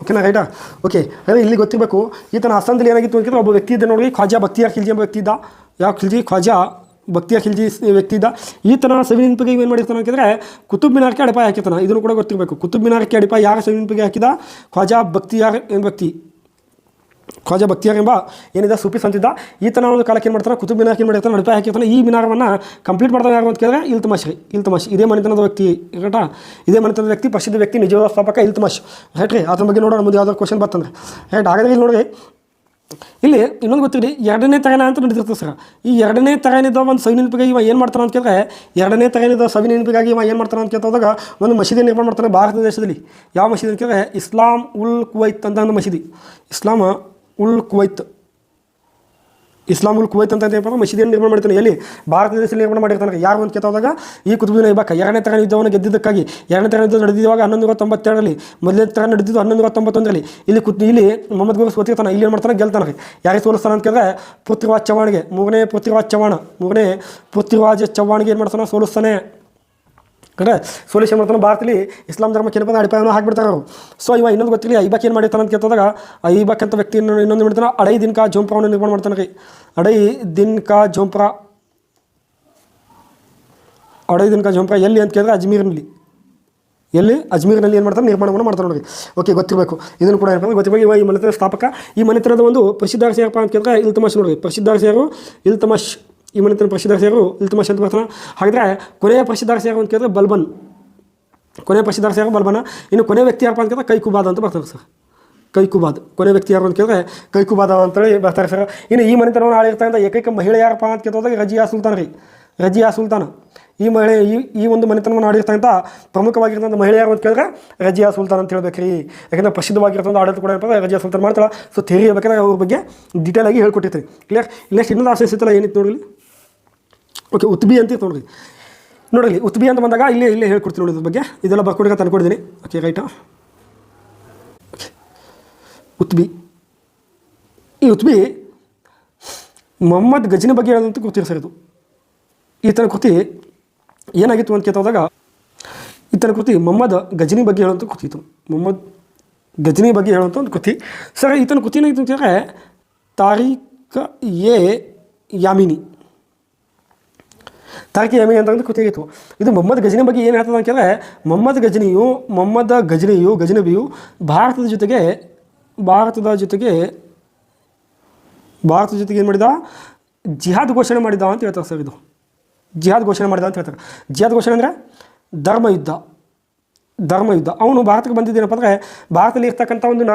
ಓಕೆನಾ? ರೈಟಾ? ಓಕೆ, ಅದೇ ಇಲ್ಲಿ ಗೊತ್ತಿರಬೇಕು. ಈತನ ಆಸ್ಥಾನದಲ್ಲಿ ಏನಾಗಿತ್ತು ಅಂತಂದರೆ ಒಬ್ಬ ವ್ಯಕ್ತಿ ಇದ್ದ ನೋಡಿ, ಖ್ವಾಜಾ ಬಕ್ತಿಯಾರ್ ಖಿಲ್ಜಿ ಎಂಬ ವ್ಯಕ್ತಿ ಇದ್ದ. ಯಾವ ಖಿಲ್ಜಿ? ಖ್ವಾಜಾ ಬಕ್ತಿಯಾರ್ ಖಿಲ್ಜಿ ವ್ಯಕ್ತಿ ಇದ್ದ. ಈತನ ಸವಿನೆನಪಿಗೆ ಏನು ಮಾಡಿರ್ತಾನೆ ಅಂತಂದರೆ ಕುತುಬ್ ಮಿನಾರ್ಗೆ ಅಡಿಪಾಯ ಹಾಕಿರ್ತಾನೆ. ಇದನ್ನು ಕೂಡ ಗೊತ್ತಿರಬೇಕು. ಕುತುಬ್ ಮಿನಾರ್ಗೆ ಅಡಿಪಾಯ ಯಾರ ಸವಿನೆನಪಿಗೆ ಹಾಕಿದ? ಖ್ವಾಜಾ ಬಕ್ತಿಯಾರ್ ಎಂಬ ವ್ಯಕ್ತಿ. ಖ್ವಾಜಾ ಬಕ್ತಿಯಾರ್ ಎಂಬ ಏನಿದೆ ಸೂಫಿ ಸಂತಿದ್ದ. ಈತನ ಒಂದು ಕಾಲಕ್ಕೆ ಏನು ಮಾಡ್ತಾನೆ? ಕುತುಬ್ ಮಿನಾರ್ಗೆ ಏನು ಮಾಡಿರ್ತಾನೆ? ಅಡಿಪಾಯ ಹಾಕಿರ್ತಾನೆ. ಈ ಮಿನಾರವನ್ನು ಕಂಪ್ಲೀಟ್ ಮಾಡ್ತಾನೆ ಯಾರು ಅಂತ ಕೇಳಿದ್ರೆ ಇಲ್ತಮಶ್. ಇದೇ ಮನೆತನದ ವ್ಯಕ್ತಿ, ರೈಟಾ? ಇದೇ ಮನೆತನದ ವ್ಯಕ್ತಿ, ಪ್ರಸಿದ್ಧ ವ್ಯಕ್ತಿ, ನಿಜವಾದ ಸ್ಥಾಪಕ ಇಲ್ತಮಶ್, ರೈಟ್ ರೀ. ಅದ್ರ ಬಗ್ಗೆ ನೋಡೋಣ ಮುಂದೆ ಯಾವ್ದಾದ್ರು ಕ್ವಶನ್ ಬರ್ತಂದ್ರೆ, ರೈಟ್. ಹಾಗಾದ್ರೆ ಇಲ್ಲಿ ನೋಡಿರಿ ಇಲ್ಲಿ ಇನ್ನೊಂದು ಗೊತ್ತಿರಿ, ಎರಡನೇ ತರನ ಅಂತ ನಡೀತಿರ್ತದೆ ಸರ್. ಈ ಎರಡನೇ ತರನಿದ ಒಂದು ಸವಿ ನೆನಪಿಗಾಗಿ ಇವ ಏನು ಮಾಡ್ತಾನೆ ಅಂತ ಕೇಳಿದ್ರೆ, ಎರಡನೇ ತರನಿದ ಸವಿ ನೆನಪಿಗಾಗಿ ಇವ ಏನು ಮಾಡ್ತಾನೆ ಅಂತ ಕೇಳಿದಾಗ ಒಂದು ಮಸೀದಿ ನಿರ್ಮಾಣ ಮಾಡ್ತಾನೆ ಭಾರತ ದೇಶದಲ್ಲಿ. ಯಾವ ಮಸೀದಿ ಅಂತ ಕೇಳಿದ್ರೆ ಇಸ್ಲಾಂ ಉಲ್ ಕುವೈತ್ ಅಂತ ಒಂದು ಮಸೀದಿ. ಇಸ್ಲಾಂ ಉಲ್ ಕುವೈತ್ ಅಂತ ಹೇಳ್ತಾರೆ ಮಸೀದಿಯನ್ನು ನಿರ್ಮಾಣ ಮಾಡ್ತಾನೆ. ಎಲ್ಲಿ? ಭಾರತ ದೇಶದಲ್ಲಿ ನಿರ್ಮಾಣ ಮಾಡಿರ್ತಾನೆ. ಯಾರು ಅಂತ ಕೇಳಿದಾಗ ಈ ಕುತುಬುದ್ದೀನ್ ಐಬಕ್ ಎರಡನೇ ತರ ಯುದ್ಧವನ್ನು ಗೆದ್ದಿದ್ದಕ್ಕಾಗಿ. ಎರಡನೇ ತರ ಯುದ್ಧ ನಡೆದಿರುವಾಗ 1192ರಲ್ಲಿ, ಮೊದಲನೇ ತರ ನಡೆದಿದ್ದು 1191ರಲ್ಲಿ. ಇಲ್ಲಿ ಮೊಹಮ್ಮದ್ ಗೋರಿ ಸೋತಿರ್ತಾನೆ. ಇಲ್ಲಿ ಏನು ಮಾಡ್ತಾನೆ? ಗೆಲ್ತಾನೆ. ಯಾರಿಗೆ ಸೋಲಿಸ್ತಾನೆ ಅಂತ ಕೇಳಿದ್ರೆ ಪೃಥ್ವಿರಾಜ್ ಚವ್ಹಾಣ್ಗೆ, ಮೂರನೇ ಪೃಥ್ವಿರಾಜ್ ಚವ್ಹಾಣ್ಗೆ ಏನು ಮಾಡ್ತಾನೆ? ಸೋಲಿಸ್ತಾನೆ. ಕಡೆ ಸೋಲಿಸ್ ಏನು ಮಾಡ್ತಾನೆ? ಭಾರತದಲ್ಲಿ ಇಸ್ಲಾಂ ಧರ್ಮಕ್ಕೆ ಏನಪ್ಪ ಅಡಿಪಾಯವನ್ನು ಹಾಕಿಬಿಡ್ತಾರೆ ಅವರು. ಸೊ ಇವ ಇನ್ನೊಂದು ಗೊತ್ತಿರಲಿ, ಐಬಕ್ ಏನು ಮಾಡಿರ್ತಾನೆ ಅಂತ ಕೇಳಿದಾಗ ಐಬಕ್ ಅಂತ ವ್ಯಕ್ತಿ ಇನ್ನೊಂದು ಮಾಡ್ತಾನೆ, ಅಡೈ ದಿನ್ ಕಾ ಝೋಂಪ್ರಾವನ್ನು ನಿರ್ಮಾಣ ಮಾಡ್ತಾನೆ ರೀ. ಅಡೈ ದಿನ್ ಕಾ ಝೋಂಪ್ರಾ ಎಲ್ಲಿ ಅಂತ ಕೇಳಿದ್ರೆ ಅಜ್ಮೀರ್ನಲ್ಲಿ. ಅಜ್ಮೀರ್ನಲ್ಲಿ ಏನು ಮಾಡ್ತಾರೆ? ನಿರ್ಮಾಣವನ್ನು ಮಾಡ್ತಾರೆ ನೋಡಿ. ಓಕೆ, ಗೊತ್ತಿರಬೇಕು. ಇದನ್ನು ಕೂಡ ಏನಪ್ಪ ಗೊತ್ತಿರಬೇಕು. ಇವ ಈ ಮನೆತನದ ಸ್ಥಾಪಕ. ಈ ಮನೆತನದ ಒಂದು ಪ್ರಸಿದ್ಧ ಯಾರಪ್ಪ ಅಂತ ಕೇಳಿದ್ರೆ ಇಲ್ತಮಶ್ ನೋಡಿ. ಪ್ರಸಿದ್ಧ ಇಲ್ತಮಶ್. ಈ ಮನೆತನ ಪ್ರಸಿದ್ಧ ಇಲ್ತಮಶ್ ಅಂತ ಬರ್ತಾನೆ. ಹಾಗಿದ್ರೆ ಕೊನೆಯ ಪ್ರಸಿದ್ಧ ಅಂತ ಕೇಳಿದ್ರೆ ಬಲ್ಬನ್. ಇನ್ನು ಕೊನೆಯ ವ್ಯಕ್ತಿ ಯಾರಪ್ಪ ಅಂತ ಕೇಳಿದ್ರೆ ಕೈಕುಬಾದ್ ಅಂತ ಬರ್ತಾರೆ ಸರ್. ಕೊನೆ ವ್ಯಕ್ತಿ ಯಾರು ಅಂತ ಕೇಳಿದ್ರೆ ಕೈಕುಬಾದ ಅಂತೇಳಿ ಬರ್ತಾರೆ ಸರ್. ಇನ್ನು ಈ ಮನೆತನವನ್ನು ಆಳಿರ್ತಕ್ಕಂಥ ಏಕೈಕ ಮಹಿಳೆ ಯಾರಪ್ಪ ಅಂತ ಕೇಳಿದಾಗ ರಜಿಯಾ ಸುಲ್ತಾನ್. ಈ ಮಹಿಳೆ ಈ ಒಂದು ಮನೆತನವನ್ನು ಆಡಿರ್ತಕ್ಕಂಥ ಪ್ರಮುಖವಾಗಿರ್ತಂಥ ಮಹಿಳೆ ಯಾರು ಅಂತ ಕೇಳಿದ್ರೆ ರಜಿಯಾ ಸುಲ್ತಾನ್ ಅಂತ ಹೇಳ್ಬೇಕು ರೀ. ಯಾಕಂದರೆ ಪ್ರಸಿದ್ಧವಾಗಿರ್ತಂಥ ಆಡಳಿತ ಕೂಡ ಏನಪ್ಪ ರಜಿಯಾ ಸುಲ್ತಾನ್ ಮಾಡ್ತಾಳೆ. ಸೊ ಥಿಯರಿ ಹೇಳ್ಬೇಕಾದ್ರೆ ಅವ್ರ ಬಗ್ಗೆ ಡೀಟೇಲ್ ಆಗಿ ಹೇಳ್ಕೊಟ್ಟಿರ್ತೀವಿ. ಕ್ಲಿಯರ್? ನೆಕ್ಸ್ಟ್ ಇನ್ನೊಂದು ಆಸೆ ಸಿಗ್ತಲ್ಲ, ಏನಿತ್ತು ನೋಡಲಿ. ಓಕೆ, ಉತ್ಬಿ ಅಂತ ನೋಡಿರಿ ಉತ್ಬಿ ಅಂತ ಬಂದಾಗ ಇಲ್ಲೇ ಹೇಳ್ಕೊಡ್ತೀನಿ ನೋಡಿ. ಇದ್ರ ಬಗ್ಗೆ ಇದೆಲ್ಲ ಬರ್ಕೊಡಿಗೆ ತಂದ್ಕೊಡಿದ್ದೀನಿ. ಓಕೆ, ರೈಟಾ. ಓಕೆ, ಈ ಉತ್ಬಿ ಮೊಹಮ್ಮದ್ ಗಜ್ನಿ ಬಗ್ಗೆ ಹೇಳೋದಂತ ಗೊತ್ತಿರೋ ಸರ್. ಇದು ಈತನ ಕೃತಿ ಏನಾಗಿತ್ತು ಅಂತ ಕೇಳಿದಾಗ ಈತನ ಕೃತಿ ಮೊಹಮ್ಮದ್ ಗಜ್ನಿ ಬಗ್ಗೆ ಹೇಳುವಂಥ ಕೃತಿ ಒಂದು ಕೃತಿ ಸರ್. ಈತನ ಕೃತಿ ಏನಾಗಿತ್ತು ಅಂತ ಹೇಳಿದ್ರೆ ತಾರೀಖ್ ಎ ಯಾಮಿನಿ ಅಂತ ಕೃತಿ ಆಗಿತ್ತು. ಇದು ಮೊಹಮ್ಮದ್ ಗಜ್ನಿ ಬಗ್ಗೆ ಏನು ಹೇಳ್ತದೆ ಅಂತ ಕೇಳಿದ್ರೆ ಮೊಹಮ್ಮದ್ ಗಜ್ನಬಿಯು ಭಾರತದ ಜೊತೆಗೆ ಏನು ಮಾಡಿದ? ಜಿಹಾದ್ ಘೋಷಣೆ ಮಾಡಿದ ಅಂತ ಹೇಳ್ತಾರೆ ಸರ್. ಇದು ಜಿಹಾದ್ ಘೋಷಣೆ ಮಾಡಿದ ಅಂತ ಹೇಳ್ತಾರೆ. ಜಿಹಾದ್ ಘೋಷಣೆ ಅಂದರೆ ಧರ್ಮಯುದ್ಧ. ಅವನು ಭಾರತಕ್ಕೆ ಬಂದಿದ್ದೇನಪ್ಪ ಅಂದರೆ ಭಾರತದಲ್ಲಿ ಇರ್ತಕ್ಕಂಥ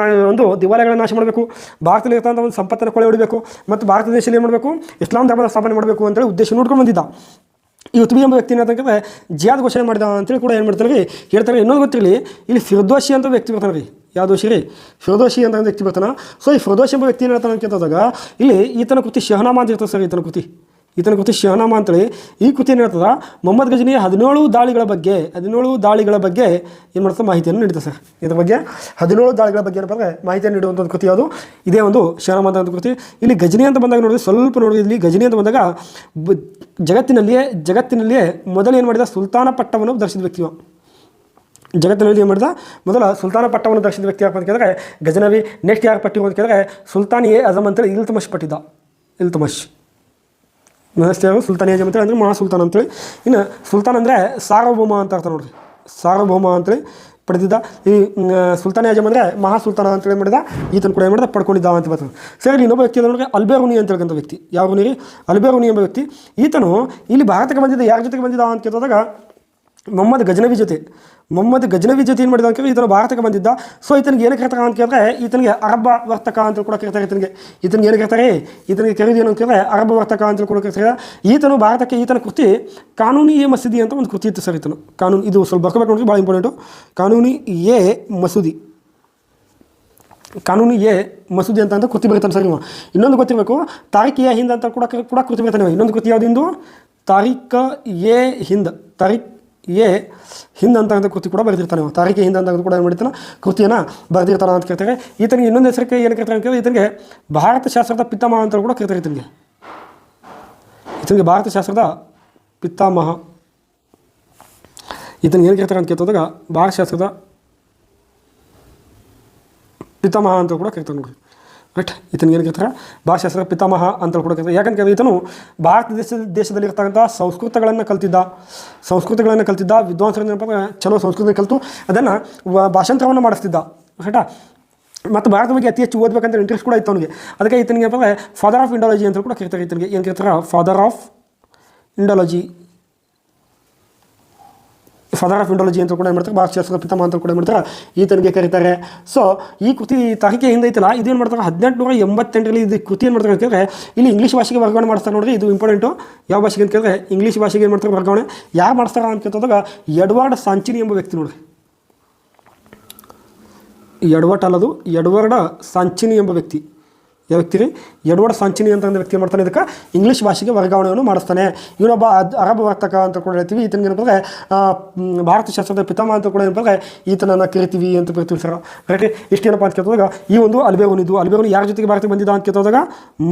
ಒಂದು ದೇವಾಲಯಗಳನ್ನು ನಾಶ ಮಾಡಬೇಕು, ಭಾರತದಲ್ಲಿ ಇರ್ತಕ್ಕಂಥ ಒಂದು ಸಂಪತ್ತನ್ನು ಕೊಳೆ ಹೊಡಿಬೇಕು, ಮತ್ತು ಭಾರತ ದೇಶದಲ್ಲಿ ಏನು ಮಾಡಬೇಕು? ಇಸ್ಲಾಂ ಧರ್ಮದ ಸ್ಥಾಪನೆ ಮಾಡಬೇಕು ಅಂತೇಳಿ ಉದ್ದೇಶ ನೋಡ್ಕೊಂಡು ಬಂದಿದ್ದ. ಈ ಉತ್ಬಿ ಎಂಬ ವ್ಯಕ್ತಿ ಏನಂತಂದರೆ ಜಿಹಾದ್ ಘೋಷಣೆ ಮಾಡಿದ ಅಂತೇಳಿ ಕೂಡ ಏನು ಮಾಡ್ತಾರೆ ಹೇಳ್ತಾರೆ. ಇನ್ನೊಂದು ಗೊತ್ತಿರಲಿ, ಇಲ್ಲಿ ಫಿರ್ದೋಷಿ ಅಂತ ವ್ಯಕ್ತಿ ಬರ್ತಾನೆ ರೀ. ಯಾವ ದೋಷಿ ರೀ? ಫಿರ್ದೋಷಿ ಅಂತ ವ್ಯಕ್ತಿ ಬರ್ತಾನೆ. ಸೊ ಈ ಫಿರ್ದೋಷಿ ಎಂಬ ವ್ಯಕ್ತಿ ಏನು ಹೇಳ್ತಾನೆ ಅಂತ ಕೇಳಿದಾಗ ಇಲ್ಲಿ ಈತನ ಕೃತಿ ಶಹನಾಮಾ ಅಂತ ಇರ್ತದೆ ಸರ್. ಈತನ ಕೃತಿ ಶಹನಾಮಾ ಅಂತೇಳಿ ಈ ಕೃತಿ ಏನು ಹೇಳ್ತದ? ಮೊಹಮ್ಮದ್ ಗಜ್ನಿ 17 ದಾಳಿಗಳ ಬಗ್ಗೆ ಏನು ಮಾಡ್ತದೆ? ಮಾಹಿತಿಯನ್ನು ನೀಡುತ್ತೆ ಸರ್. ಇದ್ರ ಬಗ್ಗೆ 17 ದಾಳಿಗಳ ಬಗ್ಗೆ ಏನಪ್ಪ ಅಂದರೆ ಮಾಹಿತಿಯನ್ನು ನೀಡುವಂಥ ಒಂದು ಕೃತಿ ಯಾವುದು? ಇದೇ ಒಂದು ಶಹನಾಮಾ ಅಂತ ಕೃತಿ. ಇಲ್ಲಿ ಗಜ್ನಿ ಅಂತ ಬಂದಾಗ ನೋಡಿದ್ರೆ ಸ್ವಲ್ಪ ಇಲ್ಲಿ ಗಜ್ನಿ ಅಂತ ಬಂದಾಗ ಜಗತ್ತಿನಲ್ಲಿಯೇ ಮೊದಲು ಏನು ಮಾಡಿದ? ಸುಲ್ತಾನ ಪಟ್ಟವನ್ನು ಧರಿಸಿದ ವ್ಯಕ್ತಿ. ಜಗತ್ತಿನಲ್ಲಿ ಏನು ಮಾಡಿದ? ಮೊದಲ ಸುಲ್ತಾನ ಪಟ್ಟವನ್ನು ಧರಿಸಿದ ವ್ಯಕ್ತಿ ಯಾರು ಅಂತ ಕೇಳಿದ್ರೆ ಗಜನವಿ. ನೆಕ್ಸ್ಟ್ ಯಾರು ಪಟ್ಟಿ ಅಂತ ಕೇಳಿದ್ರೆ ಸುಲ್ತಾನ್ ಎ ಅಜಮ್ ಅಂತೇಳಿ ಇಲ್ತಮಶ್ ಪಟ್ಟಿದ್ದ. ನೆಕ್ಸ್ಟ್ ಯಾರು? ಸುಲ್ತಾನ್ ಎ ಅಜಮ್ ಅಂತೇಳಿ ಅಂದರೆ ಮಹಾ ಸುಲ್ತಾನ್ ಅಂತೇಳಿ. ಇನ್ನು ಸುಲ್ತಾನ್ ಅಂದರೆ ಸಾರ್ವಭೌಮ ಅಂತ ಅರ್ಥ ನೋಡಿರಿ. ಸಾರ್ವಭೌಮ ಅಂತೇಳಿ ಪಡೆದಿದ್ದ. ಈ ಸುಲ್ತಾನ್ ಎ ಅಜಮ್ ಅಂದರೆ ಮಹಾ ಸುಲ್ತಾನ ಅಂತೇಳಿ ಮಾಡಿದ. ಈತನ ಕೂಡ ಏನು ಮಾಡಿದ? ಪಡ್ಕೊಂಡಿದ್ದ ಅಂತ ಬರ್ತದೆ. ಸರಿ, ಇನ್ನೊಬ್ಬ ವ್ಯಕ್ತಿ ಅಂದರೆ ಅಲ್ಬೇರುನಿ ಅಂತ ಹೇಳ್ಕೊಂಥ ವ್ಯಕ್ತಿ. ಯಾವ ನೀರಿ? ಅಲ್ಬೇರುನಿ ಎಂಬ ವ್ಯಕ್ತಿ. ಈತನು ಇಲ್ಲಿ ಭಾರತಕ್ಕೆ ಬಂದಿದ್ದ. ಯಾರ ಜೊತೆಗೆ ಬಂದಿದ್ದ ಅಂತ ಕೇಳಿದಾಗ ಮೊಹಮ್ಮದ್ ಗಜ್ನವಿ ಜೊತೆ ಏನು ಮಾಡಿದ ಅಂತ ಕೇಳಿದ್ರೆ ಈತನು ಭಾರತಕ್ಕೆ ಬಂದಿದ್ದ. ಸೊ ಈತನಿಗೆ ಏನಕ್ಕೆ ಕರ್ತಾರೆ ಅಂತ ಕೇಳಿದ್ರೆ ಈತನಿಗೆ ಅರಬ್ಬ ವರ್ತಕ ಅಂತ ಕೂಡ ಕರೀತಾರೆ. ಈತನಿಗೆ ಏನು ಕರ್ತಾರೆ? ಈತನಿಗೆ ಕರೀದು ಏನು ಅಂತ ಕೇಳಿದ್ರೆ ಅರಬ್ಬ ವರ್ತಕ ಅಂತ ಕೂಡ ಕರೀತಾರೆ. ಈತನು ಭಾರತಕ್ಕೆ ಈತನ ಕೃತಿ ಕಾನೂನಿ ಎ ಮಸೀದಿ ಅಂತ ಒಂದು ಕೃತಿ ಇತ್ತು ಸರ್. ಕಾನೂನು ಇದು ಸ್ವಲ್ಪ ಬರ್ಕೋಬೇಕು ನೋಡ್ರಿ, ಭಾಳ ಇಂಪಾರ್ಟೆಂಟು. ಕಾನೂನಿ ಎ ಮಸೂದಿ ಅಂತ ಕೃತಿ ಬರೀತಾನೆ ಸರ್. ಇನ್ನೊಂದು ಗೊತ್ತಿರಬೇಕು, ತಾರೀಖ್ ಎ ಹಿಂದ್ ಅಂತ ಕೂಡ ಕೃತಿ ಬರೀತಾನೆ. ಇನ್ನೊಂದು ಕೃತಿ ಯಾವುದಿಂದು? ತಾರೀಖ್ ಎ ಹಿಂದ್ ಅಂತ ಕೃತಿ ಕೂಡ ಬರೆದಿರ್ತಾನೆ. ತಾರೀಖ್ ಎ ಹಿಂದ್ ಅಂತ ಕೂಡ ಏನು ಮಾಡಿರ್ತಾನೆ? ಕೃತಿಯನ್ನು ಬರೆದಿರ್ತಾನೆ ಅಂತ ಕೇಳ್ತಾರೆ. ಈತನಿಗೆ ಇನ್ನೊಂದು ಹೆಸರಿಗೆ ಏನು ಕರೀತಾರೆ ಅಂತ ಕೇಳಿದ್ರೆ ಈತನಿಗೆ ಭಾರತ ಶಾಸ್ತ್ರದ ಪಿತಾಮಹ ಅಂತ ಕೂಡ ಕರೀತಾರೆ. ಈತನಿಗೆ ಭಾರತ ಶಾಸ್ತ್ರದ ಪಿತಾಮಹ. ಈತನಿಗೆ ಏನು ಕರೀತಾರೆ ಅಂತ ಕೇಳಿದಾಗ ಭಾರತ ಶಾಸ್ತ್ರದ ಪಿತಾಮಹ ಅಂತ ಕೂಡ ಕರೀತಾರೆ ನೋಡಿ. ರೈಟ್, ಈತನಿಗೆ ಏನು ಕರೀತಾರೆ? ಭಾಷಾಸ್ತ್ರ ಪಿತಾಮಹ ಅಂತ ಕೂಡ ಕರೀತಾರೆ. ಯಾಕಂದ್ರೆ ಈತನು ಭಾರತ ದೇಶದಲ್ಲಿರ್ತಕ್ಕಂಥ ಸಂಸ್ಕೃತಗಳನ್ನು ಕಲ್ತಿದ್ದ ವಿದ್ವಾಂಸರಿಂದ ಚಲೋ ಸಂಸ್ಕೃತ ಕಲಿತು ಅದನ್ನು ಭಾಷಾಂತರವನ್ನು ಮಾಡಿಸ್ತಿದ್ದ. ರೈಟಾ? ಮತ್ತು ಭಾರತ ಬಗ್ಗೆ ಅತಿ ಹೆಚ್ಚು ಓದಬೇಕಂತ ಇಂಟ್ರೆಸ್ಟ್ ಕೂಡ ಇತ್ತು ಅವನಿಗೆ. ಅದಕ್ಕೆ ಈತನಿಗೆ ಏನಪ್ಪ ಫಾದರ್ ಆಫ್ ಇಂಡಾಲಜಿ ಅಂತ ಕೂಡ ಕರೀತಾರೆ. ಈತನಿಗೆ ಏನು ಕರೀತಾರೆ? Father of father of Indology ಅಂತ ಕೂಡ ಏನು ಮಾಡ್ತಾರೆ, ಭಾಷಾಶಾಸ್ತ್ರದ ಪಿತಾಮಹ ಅಂತ ಕೂಡ ಏನು ಮಾಡ್ತಾರೆ ಈತನಿಗೆ ಕರೀತಾರೆ. ಸೊ ಈ ಕೃತಿ ತಾರೀಕೆ ಹಿಂದೈತಲ್ಲ ಇದೇನು ಮಾಡ್ತಾರೆ 1888ರಲ್ಲಿ ಇದು ಕೃತಿ ಏನು ಮಾಡ್ತಾರೆ ಅಂತ ಕೇಳಿದ್ರೆ ಇಲ್ಲಿ ಇಂಗ್ಲೀಷ್ ಭಾಷೆಗೆ ವರ್ಗಾವಣೆ ಮಾಡ್ತಾರೆ. ನೋಡಿರಿ ಇದು ಇಂಪಾರ್ಟೆಂಟು. ಯಾವ ಭಾಷೆಗೆ ಅಂತ ಕೇಳಿದ್ರೆ ಇಂಗ್ಲೀಷ್ ಭಾಷೆಗೆ ಏನು ಮಾಡ್ತಾರೆ ವರ್ಗಾವಣೆ. ಯಾರು ಮಾಡ್ತಾರೆ ಅಂತ ಕೇಳಿದಾಗ ಎಡ್ವರ್ಡ್ ಸಾಂಚಿನಿ ಎಂಬ ವ್ಯಕ್ತಿ. ನೋಡಿರಿ ಎಡ್ವರ್ಡ್ ಅಲ್ಲದು ಎಡ್ವರ್ಡ್ ಸಾಂಚಿನಿ ಎಂಬ ವ್ಯಕ್ತಿ. ಯಾವ ವ್ಯಕ್ತಿ ರೀ? ಎಡ್ವರ್ಡ್ ಸಾಂಚಿನಿ ಅಂತ ವ್ಯಕ್ತಿ ಮಾಡ್ತಾನೆ ಇದಕ್ಕೆ ಇಂಗ್ಲೀಷ್ ಭಾಷೆಗೆ ವರ್ಗಾವಣೆಯನ್ನು ಮಾಡಿಸ್ತಾನೆ. ಇವನೊಬ್ಬ ಅರಬ್ ವರ್ತಕ ಅಂತ ಕೂಡ ಹೇಳ್ತೀವಿ. ಈತನಿಗೆ ಏನಂದರೆ ಭಾರತ ಶಾಸ್ತ್ರದ ಪಿತಾಮಹ ಅಂತ ಕೂಡ ಏನಂದರೆ ಈತನನ್ನು ಕರಿತೀವಿ ಅಂತ ಕರಿತೀವಿ ಸರ್. ರೈಟ್. ಇಷ್ಟೇನಪ್ಪ ಅಂತ ಕೇಳಿದಾಗ ಈ ಒಂದು ಅಲ್ಬೇರುನ್ ಇದು ಅಲ್ಬೇರುನ್ ಯಾರ ಜೊತೆಗೆ ಭಾರತಕ್ಕೆ ಬಂದಿದ್ದ ಅಂತ ಕೇಳಿದಾಗ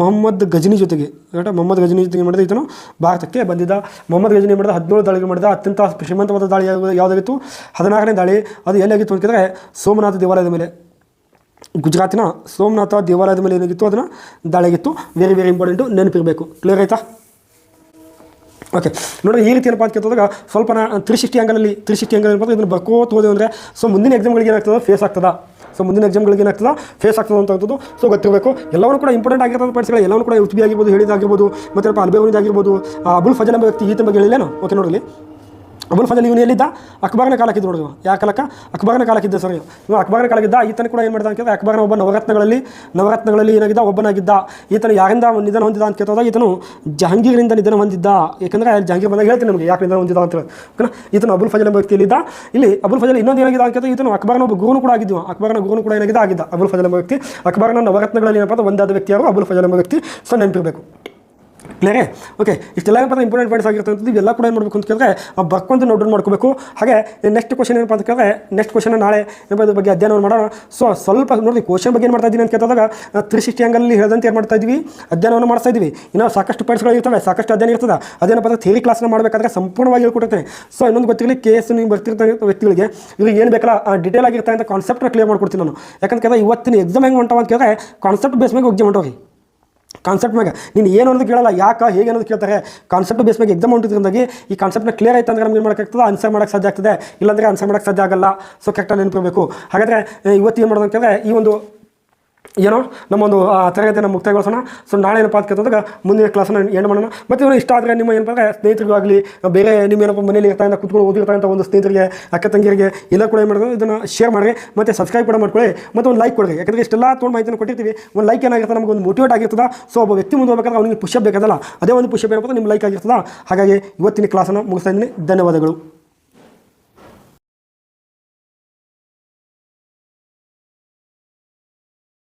ಮೊಹಮ್ಮದ್ ಗಜನಿ ಜೊತೆಗೆ. ರೈಟ್. ಮೊಹಮ್ಮದ್ ಗಜನಿ ಜೊತೆಗೆ ಮಾಡಿದ ಈತನು ಭಾರತಕ್ಕೆ ಬಂದಿದ್ದ. ಮೊಹಮ್ಮದ್ ಗಜನಿ ಮಾಡಿದ 17 ದಾಳಿಗಳು ಮಾಡಿದ. ಅತ್ಯಂತ ಶ್ರೀಮಂತವಾದ ದಾಳಿ ಯಾವುದಾಗಿತ್ತು? 16ನೇ ದಾಳಿ. ಅದು ಎಲ್ಲಿಯಾಗಿತ್ತು ಅಂತ ಕೇಳಿದ್ರೆ ಸೋಮನಾಥ ದೇವಾಲಯದ ಮೇಲೆ, ಗುಜರಾತಿನ ಸೋಮನಾಥ ದೇವಾಲಯದ ಮೇಲೆ ಏನಾಗಿತ್ತು ಅದನ್ನು ದಾಳಿಯಾಗಿತ್ತು. ವೆರಿ ವೆರಿ ಇಂಪಾರ್ಟೆಂಟು, ನೆನಪಿರಬೇಕು. ಕ್ಲಿಯರ್ ಆಯಿತಾ? ಓಕೆ ನೋಡಿ ಈ ರೀತಿ ಏನಪ್ಪ ಅಂತ ಕೇಳಿದಾಗ ಸ್ವಲ್ಪ 360 ಆ್ಯಂಗಲಲ್ಲಿ ಏನಪ್ಪ ಇದನ್ನು ಬರ್ಕೋತ ಹೋದೆ ಅಂದರೆ ಸೊ ಮುಂದಿನ ಎಕ್ಸಾಮ್ಗಳಿಗೆ ಏನಾಗ್ತದೆ ಫೇಸ್ ಆಗ್ತದೆ. ಸೊ ಮುಂದಿನ ಎಕ್ಸಾಮ್ಗಳಿಗೆ ಏನಾಗ್ತದೆ ಫೇಸ್ ಆಗ್ತದೆ ಅಂತದ್ದು ಸೊ ಗೊತ್ತಿರಬೇಕು. ಎಲ್ಲವೂ ಕೂಡ ಇಂಪಾರ್ಟೆಂಟ್ ಆಗಿರ್ತದೆ ಪಾಯಿಂಟ್ಸ್ಗಳು. ಎಲ್ಲವೂ ಕೂಡ ಉತ್ಬಿ ಆಗಿರ್ಬೋದು, ಹೇಳಿದಾಗಿರ್ಬೋದು, ಮತ್ತು ಅಲ್ಬೇರುನ್ ಆಗಿರ್ಬೋದು. ಅಬುಲ್ ಫಜಲ್ ಎಂಬ ವ್ಯಕ್ತಿ ಈತನ ಬಗ್ಗೆ ಹೇಳಿಲ್ಲೇನು? ಓಕೆ ನೋಡಲಿ. ಅಬುಲ್ ಫಜಲ್ ಇವನು ಎಲ್ಲಿದ್ದ? ಅಕ್ಬರ್ನ ಕಾಲಕ್ಕಿದ್ದು ನೋಡಿದ್ವು. ಯಾವ ಕಾಲಕ್ಕೆ? ಅಕ್ಬರ್ನ ಕಾಲಕ್ಕಿದ್ದ ಸರ್. ಇವು ಅಕ್ಬರ್ನ ಕಾಲಕ್ಕಿದ್ದ. ಈತನ ಕೂಡ ಏನು ಮಾಡ್ದ ಅಂತ ಕೇಳಿದ್ರೆ ಅಕ್ಬರ್ನ ಒಬ್ಬ ನವರತ್ನಗಳಲ್ಲಿ ಏನಾಗಿದ್ದ ಒಬ್ಬನಾಗಿದ್ದ. ಈತನು ಯಾರಿಂದ ನಿಧನ ಹೊಂದಿದ ಅಂತ ಕೇಳಿದಾಗ ಈತನು ಜಹಾಂಗೀರ್ನಿಂದ ನಿಧನ ಹೊಂದಿದ್ದ. ಯಾಕಂದರೆ ಜಹಾಂಗೀರ್ ಬಂದಾಗ ಹೇಳ್ತೀನಿ ನಿಮಗೆ ಯಾಕೆ ನಿಧನ ಹೊಂದಿದ ಅಂತ ಹೇಳಿ. ಓಕೆನಾ? ಈತನು ಅಬುಲ್ ಫಜಲ್ ಎಂಬ ವ್ಯಕ್ತಿಯಲ್ಲಿದ್ದ. ಇಲ್ಲಿ ಅಬುಲ್ ಫಜಲ್ ಇನ್ನೊಂದು ಏನಾಗಿದೆ ಅಂತ ಕೇಳಿದ್ರೆ ಈತನು ಅಕ್ಬರ್ನ ಒಬ್ಬ ಗುರುನು ಕೂಡ ಆಗಿದ್ವು. ಅಕ್ಬರ್ನ ಗುರುನು ಕೂಡ ಏನಾಗಿದೆ ಆಗಿದ್ದ ಅಬುಲ್ ಫಜಲ್ ಎಂಬ ವ್ಯಕ್ತಿ. ಅಕ್ಬರ್ನ ನವರತ್ನಗಳಲ್ಲಿ ಏನಪ್ಪ ಒಂದಾದ ವ್ಯಕ್ತಿ ಯಾರು? ಅಬುಲ್ ಫಜಲ್ ಎಂಬ ವ್ಯಕ್ತಿ. ಸೊ ನೆನಪಿರಬೇಕು. ಕ್ಲಿಯರೇ? ಓಕೆ ಇಷ್ಟೆಲ್ಲ ಏನಪ್ಪ ಇಂಪಾರ್ಟೆಂಟ್ ಪಾಯಿಂಟ್ಸ್ ಆಗಿರ್ತಂಥದ್ದು ಇವೆಲ್ಲ ಕೂಡ ಏನು ಮಾಡಬೇಕು ಅಂತ ಕೇಳಿದ್ರೆ ಬರ್ಕೊಂಡು ನೋಟ್ ಮಾಡ್ಕೋಬೇಕು. ಹಾಗೆ ನೆಕ್ಸ್ಟ್ ಕ್ವಶನ್ ಏನಪ್ಪ ಅಂತ ಕೇಳಿದ್ರೆ ನೆಕ್ಸ್ಟ್ ಕ್ವಶನ್ ನಾಳೆ ಏನಪ್ಪ ಇದ್ರ ಬಗ್ಗೆ ಅಧ್ಯಯನ ಮಾಡೋಣ. ಸೊ ಸ್ವಲ್ಪ ನೋಡಿ ಕ್ವಶನ್ ಬಗ್ಗೆ ಏನು ಮಾಡ್ತಾ ಇದ್ದೀನಿ ಅಂತ ಕೇಳಿದಾಗ 360 ಆ್ಯಂಗಲಲ್ಲಿ ಹೇಳಿದಂತೆ ಏನು ಮಾಡ್ತಾ ಇದ್ವಿ? ಅಧ್ಯಯನವನ್ನು ಮಾಡ್ತಾ ಇದ್ವಿ. ಇನ್ನೂ ಸಾಕಷ್ಟು ಪಾಯಿಂಟ್ಸ್ಗಳು ಇರ್ತವೆ, ಸಾಕಷ್ಟು ಅಧ್ಯಯನ ಇರ್ತದೆ. ಅದೇನಪ್ಪ ಅಂದರೆ ಥಿಯರಿ ಕ್ಲಾಸ್ನ ಮಾಡಬೇಕಾದ್ರೆ ಸಂಪೂರ್ಣವಾಗಿ ಹೇಳ್ಕೊಡ್ತೇನೆ. ಸೊ ಇನ್ನೊಂದು ಗೊತ್ತಿರಲಿ, ಕೇಸ್ ನೀವು ಬರ್ತಿರ್ತಾರೆ ವ್ಯಕ್ತಿಗಳಿಗೆ ಇವ್ರಿಗೆ ಏನು ಬೇಕಲ್ಲ ಡೀಟೇಲ್ ಆಗಿರ್ತಾರೆ ಅಂತ ಕಾನ್ಸೆಪ್ಟ್ನ ಕ್ಲಿಯರ್ ಮಾಡ್ಕೊಡ್ತೀನಿ ನಾನು. ಯಾಕಂದ್ರೆ ಇವತ್ತಿನ ಎಕ್ಸಾಮ್ ಹೆಂಗೆ ಹೊಂಟವ ಅಂತ ಕೇಳಿದ್ರೆ ಕಾನ್ಸೆಪ್ಟ್ ಬೇಸ್ ಮೇಲೆ ಎಕ್ಸಾಮ್ ಹೊಂಟೋಗಿ. ಕಾನ್ಸೆಪ್ಟ್ ಮ್ಯಾಗ ನೀನು ಏನು ಅನ್ನೋದು ಕೇಳಲ್ಲ, ಯಾಕೆ ಹೇಗೆ ಅನ್ನೋದು ಕೇಳ್ತಾರೆ. ಕಾನ್ಸೆಪ್ಟ್ ಬೇಸ್ ಮೇಲೆ ಎಕ್ಸಾಮ್ ಹೊಂಟಿದ್ರಿಂದಾಗಿ ಈ ಕಾನ್ಸೆಪ್ಟ್ನ ಕ್ಲಿಯರ್ ಆಯ್ತು ಅಂದ್ರೆ ನಮ್ಗೆ ಏನು ಮಾಡೋಕ್ಕಾಗ್ತದೆ? ಆನ್ಸರ್ ಮಾಡೋಕ್ಕೆ ಸಾಧ್ಯ ಆಗ್ತದೆ. ಇಲ್ಲಾಂದರೆ ಆನ್ಸರ್ ಮಾಡೋಕ್ಕೆ ಸಾಧ್ಯ ಆಗಲ್ಲ. ಸೊ ಕರೆಕ್ಟಾಗಿ ನೆನಪಿರಬೇಕು. ಹಾಗಾದರೆ ಇವತ್ತು ಏನು ಮಾಡೋದು ಅಂತ ಕೇಳಿದ್ರೆ ಈ ಒಂದು ಏನೋ ನಮ್ಮೊಂದು ತರಗತಿಯನ್ನು ಮುಕ್ತಾಯಗೊಳಿಸೋಣ. ಸೊ ನಾಳೆ ಏನಪ್ಪ ಅಂತ ಕೇಳಿದಾಗ ಮುಂದಿನ ಕ್ಲಾಸನ್ನು ಎಂಡ್ ಮಾಡೋಣ. ಮತ್ತು ಇವರು ಇಷ್ಟ ಆದರೆ ನಿಮ್ಮ ಏನಪ್ಪ ಸ್ನೇಹಿತರಿಗೂ ಆಗಲಿ ಬೇರೆ ನಿಮ್ಮ ಏನಪ್ಪ ಮನೇಲಿ ಇರ್ತಾಯಿಂದ ಕೂತ್ಕೊಂಡು ಓದಿರ್ತಕ್ಕಂಥ ಒಂದು ಸ್ನೇಹಿತರಿಗೆ, ಅಕ್ಕ ತಂಗಿಯರಿಗೆ ಎಲ್ಲ ಕೂಡ ಏನು ಮಾಡೋದು ಇದನ್ನು ಶೇರ್ ಮಾಡಿರಿ ಮತ್ತು ಸಬ್ಸ್ಕ್ರೈಬ್ ಕೂಡ ಮಾಡ್ಕೊಳ್ಳಿ ಮತ್ತು ಒಂದು ಲೈಕ್ ಕೊಡಿರಿ. ಯಾಕಂದರೆ ಇಷ್ಟೆಲ್ಲ ತೊಗೊಂಡು ಮಾಹಿತಿಯನ್ನು ಕೊಟ್ಟಿರ್ತೀವಿ. ಒಂದು ಲೈಕ್ ಏನಾಗಿರ್ತದೆ ನಮಗೆ ಒಂದು ಮೋಟಿವೇಟ್ ಆಗಿರ್ತದೆ. ಸೊ ಒಬ್ಬ ವ್ಯಕ್ತಿ ಮುಂದೆ ಹೋಗಬೇಕಾದ್ರೆ ಅವನಿಗೆ ಪುಷಪ್ ಬೇಕಾದಲ್ಲ, ಅದೇ ಒಂದು ಪುಷಪ್ ಏನಪ್ಪ ನಿಮ್ಮ ಲೈಕ್ ಆಗಿರ್ತದೆ. ಹಾಗಾಗಿ ಇವತ್ತಿನ ಕ್ಲಾಸನ್ನು ಮುಗಿಸ್ತಾ ಇದ್ದೀನಿ. ಧನ್ಯವಾದಗಳು.